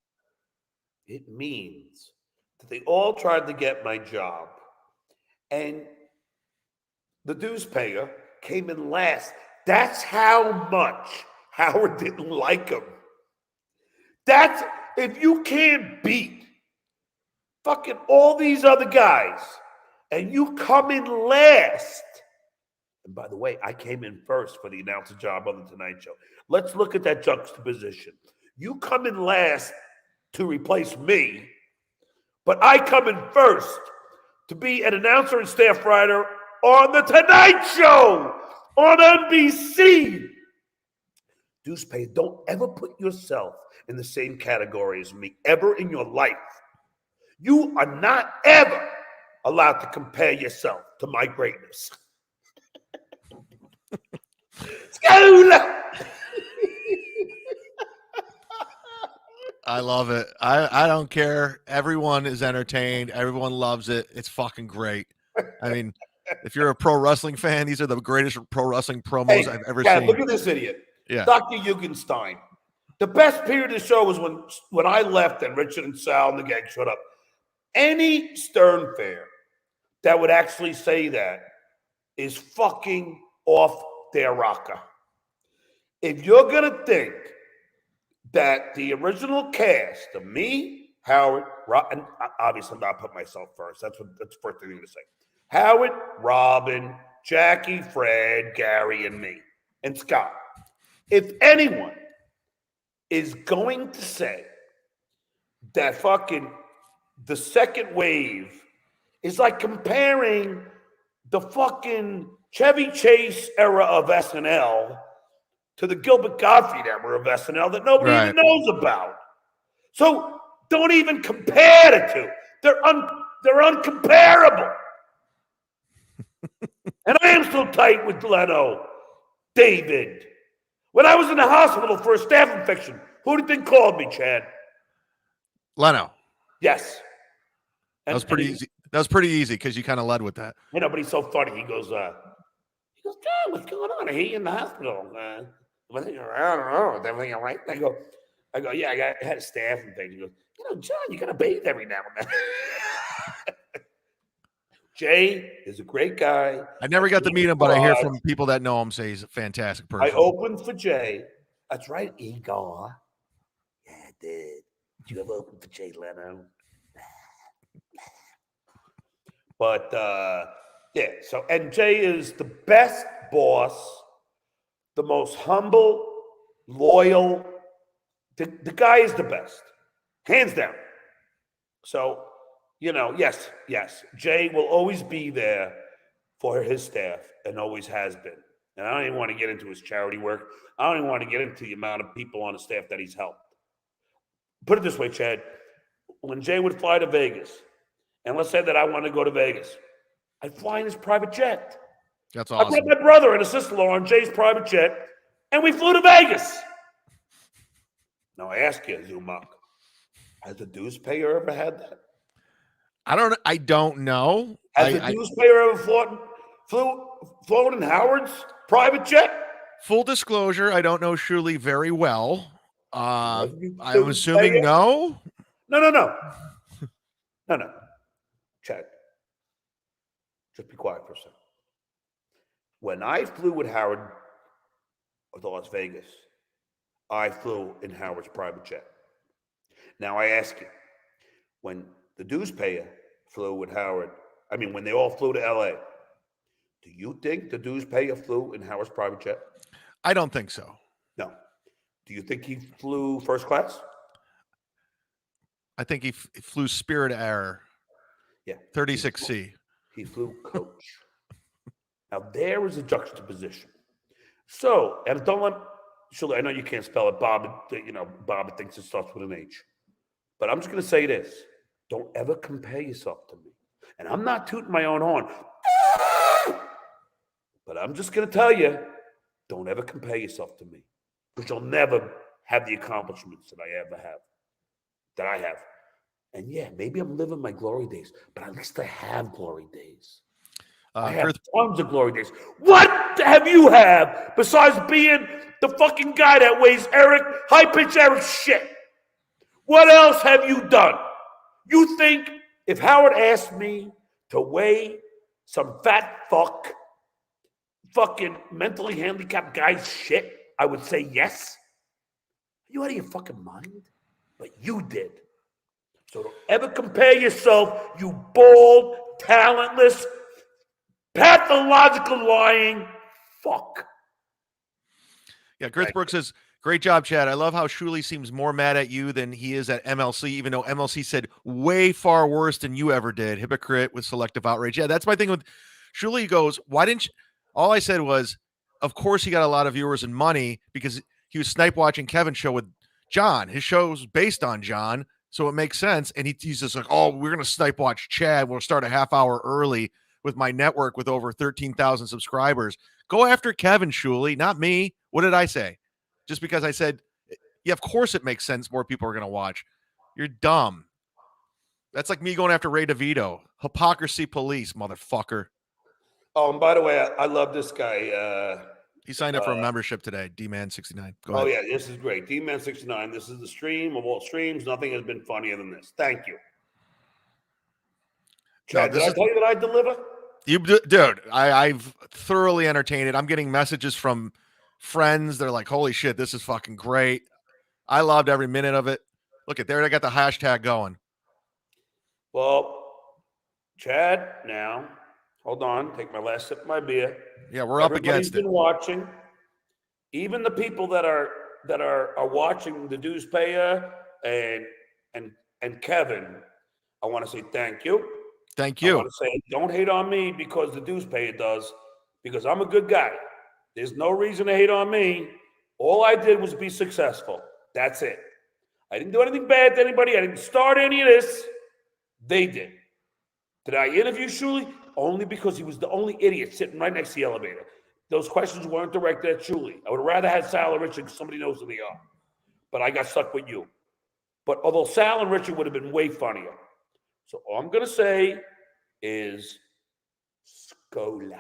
It means that they all tried to get my job, and the dues payer came in last. That's how much Howard didn't like him. That's if you can't beat fucking all these other guys and you come in last. And by the way, I came in first for the announcer job on the Tonight Show. Let's look at that juxtaposition. You come in last to replace me, but I come in first to be an announcer and staff writer on the Tonight Show on NBC. Dues pay, don't ever put yourself in the same category as me ever in your life. You are not ever allowed to compare yourself to my greatness. I love it. I don't care. Everyone is entertained. Everyone loves it. It's fucking great. I mean, if you're a pro wrestling fan, these are the greatest pro wrestling promos I've ever seen. Look at this idiot. Yeah. Dr. Eugenstein. The best period of the show was when I left and Richard and Sal and the gang showed up. Any Stern fan that would actually say that is fucking off their rocker. If you're going to think that the original cast of me, Howard, and obviously I'm not putting myself first. That's the first thing I'm going to say. Howard, Robin, Jackie, Fred, Gary, and me, and Scott. If anyone is going to say that fucking the second wave is like comparing the fucking Chevy Chase era of SNL to the Gilbert Gottfried era of SNL that nobody even knows about. So don't even compare the two. They're uncomparable. And I am so tight with Leno, David. When I was in the hospital for a staph infection, who do you think called me, Chad? Leno. Yes. That was pretty easy. That was pretty easy because you kind of led with that. You know, but he's so funny. He goes, John, what's going on? I hear you in the hospital. I don't know. Is everything all right? I go, yeah, I had a staph infection. He goes, John, you got to bathe every now and then. Jay is a great guy. I never got to meet him, but I hear from people that know him say he's a fantastic person. I opened for Jay. That's right, Igor. Yeah, I did. Did you ever open for Jay Leno? But, yeah, so, and Jay is the best boss, the most humble, loyal. The guy is the best, hands down. So, yes, Jay will always be there for his staff and always has been. And I don't even want to get into his charity work. I don't even want to get into the amount of people on the staff that he's helped. Put it this way, Chad. When Jay would fly to Vegas, and let's say that I want to go to Vegas, I'd fly in his private jet. That's awesome. I brought my brother and a sister-in-law on Jay's private jet, and we flew to Vegas. Now, I ask you, Zumock, has the dues payer ever had that? I don't know. Has the dues payer ever flown in Howard's private jet? Full disclosure, I don't know Shuli very well. I'm assuming no. No. Chad, just be quiet for a second. When I flew with Howard to Las Vegas, I flew in Howard's private jet. Now I ask you, when the dues payer flew with Howard, when they all flew to LA, do you think the dues payer flew in Howard's private jet? I don't think so. No. Do you think he flew first class? I think he flew Spirit Air. Yeah. 36C. He flew coach. Now, there is a juxtaposition. So, and don't let, Shirley, I know you can't spell it, Bob. Bob thinks it starts with an H. But I'm just going to say this. Don't ever compare yourself to me. And I'm not tooting my own horn. But I'm just going to tell you, don't ever compare yourself to me. Because you'll never have the accomplishments that I have. And yeah, maybe I'm living my glory days, but at least I have glory days. I have tons of glory days. What have you have besides being the fucking guy that weighs high-pitched Eric shit? What else have you done? You think if Howard asked me to weigh some fat fucking mentally handicapped guy's shit, I would say yes? Are you out of your fucking mind? But you did. So don't ever compare yourself, you bald, talentless, pathological lying fuck. Yeah, Girth Brooks says, great job, Chad. I love how Shuli seems more mad at you than he is at MLC, even though MLC said way far worse than you ever did. Hypocrite with selective outrage. Yeah, that's my thing with Shuli. Goes, why didn't you? All I said was, of course he got a lot of viewers and money because he was snipe watching Kevin's show with John. His show's based on John, so it makes sense. And he's just like, oh, we're going to snipe watch Chad. We'll start a half hour early with my network with over 13,000 subscribers. Go after Kevin, Shuli, not me. What did I say? Just because I said, yeah, of course it makes sense. More people are going to watch. You're dumb. That's like me going after Ray DeVito. Hypocrisy police, motherfucker. Oh, and by the way, I love this guy. He signed up for a membership today, D-Man69. Go ahead. Oh, yeah, this is great. D-Man69, this is the stream of all streams. Nothing has been funnier than this. Thank you. Chad, did I tell you that I deliver? Dude, I've thoroughly entertained it. I'm getting messages from friends. They're like, holy shit, this is fucking great. I loved every minute of it. Look at there. I got the hashtag going. Well, Chad, now, hold on. Take my last sip of my beer. Yeah, we're up against it. Everybody's been watching. Even the people that are watching the dues payer and Kevin, I want to say thank you. Thank you. I want to say don't hate on me because the dues payer does, because I'm a good guy. There's no reason to hate on me. All I did was be successful. That's it. I didn't do anything bad to anybody. I didn't start any of this. They did. Did I interview Shuli? Only because he was the only idiot sitting right next to the elevator. Those questions weren't directed at Shuli. I would have rather had Sal and Richard because somebody knows who they are. But I got stuck with you. But although Sal and Richard would have been way funnier. So all I'm going to say is Scola.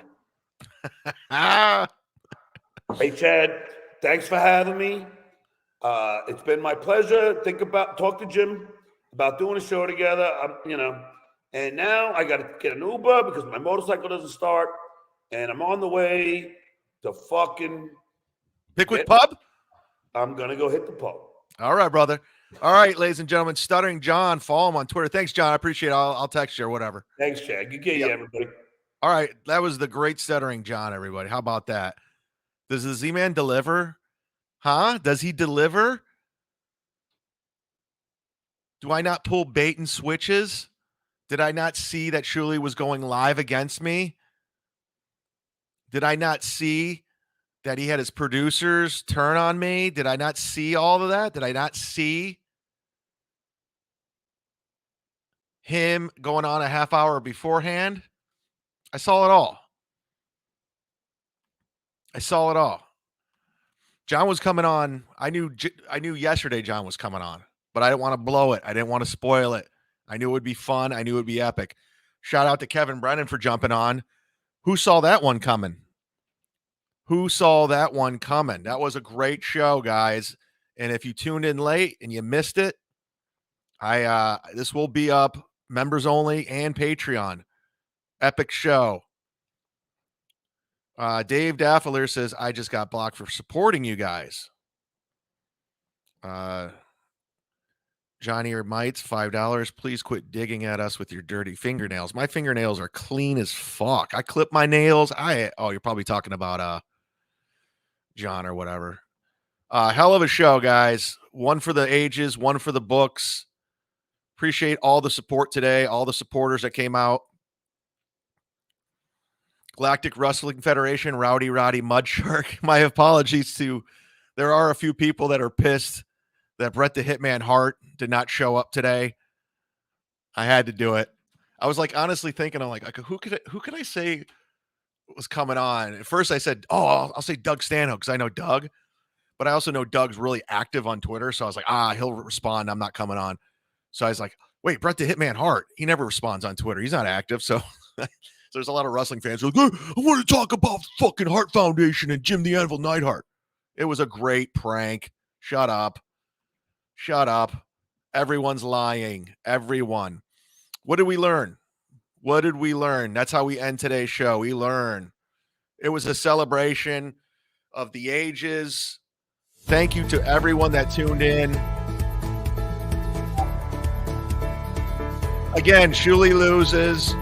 Hey, Chad, thanks for having me. It's been my pleasure. Talk to Jim about doing a show together. And now I got to get an Uber because my motorcycle doesn't start. And I'm on the way to fucking Pickwick Pub? I'm going to go hit the pub. All right, brother. All right, ladies and gentlemen, Stuttering John, follow him on Twitter. Thanks, John. I appreciate it. I'll text you or whatever. Thanks, Chad. Good game, everybody. All right, that was the great Stuttering John, everybody. How about that? Does the Z-Man deliver? Huh? Does he deliver? Do I not pull bait and switches? Did I not see that Shuli was going live against me? Did I not see that he had his producers turn on me? Did I not see all of that? Did I not see him going on a half hour beforehand? I saw it all. John was coming on. I knew yesterday John was coming on, but I didn't want to blow it. I didn't want to spoil it. I knew it would be fun. I knew it would be epic. Shout out to Kevin Brennan for jumping on. Who saw that one coming? That was a great show, guys. And if you tuned in late and you missed it, this will be up members only and Patreon. Epic show. Dave Daffler says, I just got blocked for supporting you guys. Johnny or Mites, $5. Please quit digging at us with your dirty fingernails. My fingernails are clean as fuck. I clip my nails. You're probably talking about John or whatever. Hell of a show, guys. One for the ages, one for the books. Appreciate all the support today, all the supporters that came out. Galactic Wrestling Federation, Rowdy Roddy Mudshark. My apologies to, there are a few people that are pissed that Bret the Hitman Hart did not show up today. I had to do it. I was like honestly thinking, I'm like who could I say was coming on? At first I said, I'll say Doug Stanhope because I know Doug, but I also know Doug's really active on Twitter. So I was like, he'll respond. I'm not coming on. So I was like, wait, Bret the Hitman Hart. He never responds on Twitter. He's not active. So there's a lot of wrestling fans who are like, I want to talk about fucking Hart Foundation and Jim the Anvil Neidhart. It was a great prank. Shut up. Shut up. Everyone's lying. Everyone. What did we learn? What did we learn? That's how we end today's show. We learn. It was a celebration of the ages. Thank you to everyone that tuned in. Again, Shuli loses.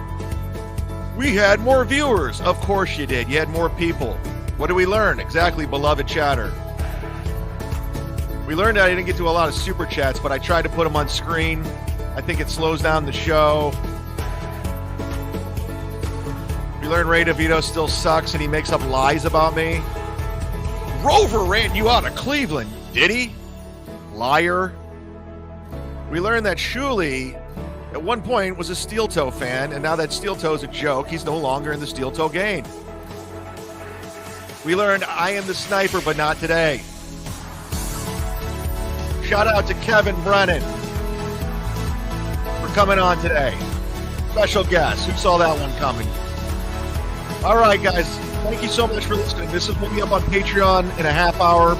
We had more viewers. Of course you did. You had more people. What did we learn? Exactly, beloved chatter. We learned that I didn't get to a lot of super chats, but I tried to put them on screen. I think it slows down the show. We learned Ray DeVito still sucks and he makes up lies about me. Rover ran you out of Cleveland, did he? Liar. We learned that Shuli at one point was a Steel Toe fan, and now that Steel Toe is a joke. He's no longer in the Steel Toe game. We learned I am the sniper, but not today. Shout out to Kevin Brennan for coming on today. Special guest. Who saw that one coming? All right, guys. Thank you so much for listening. This is will be up on Patreon in a half hour.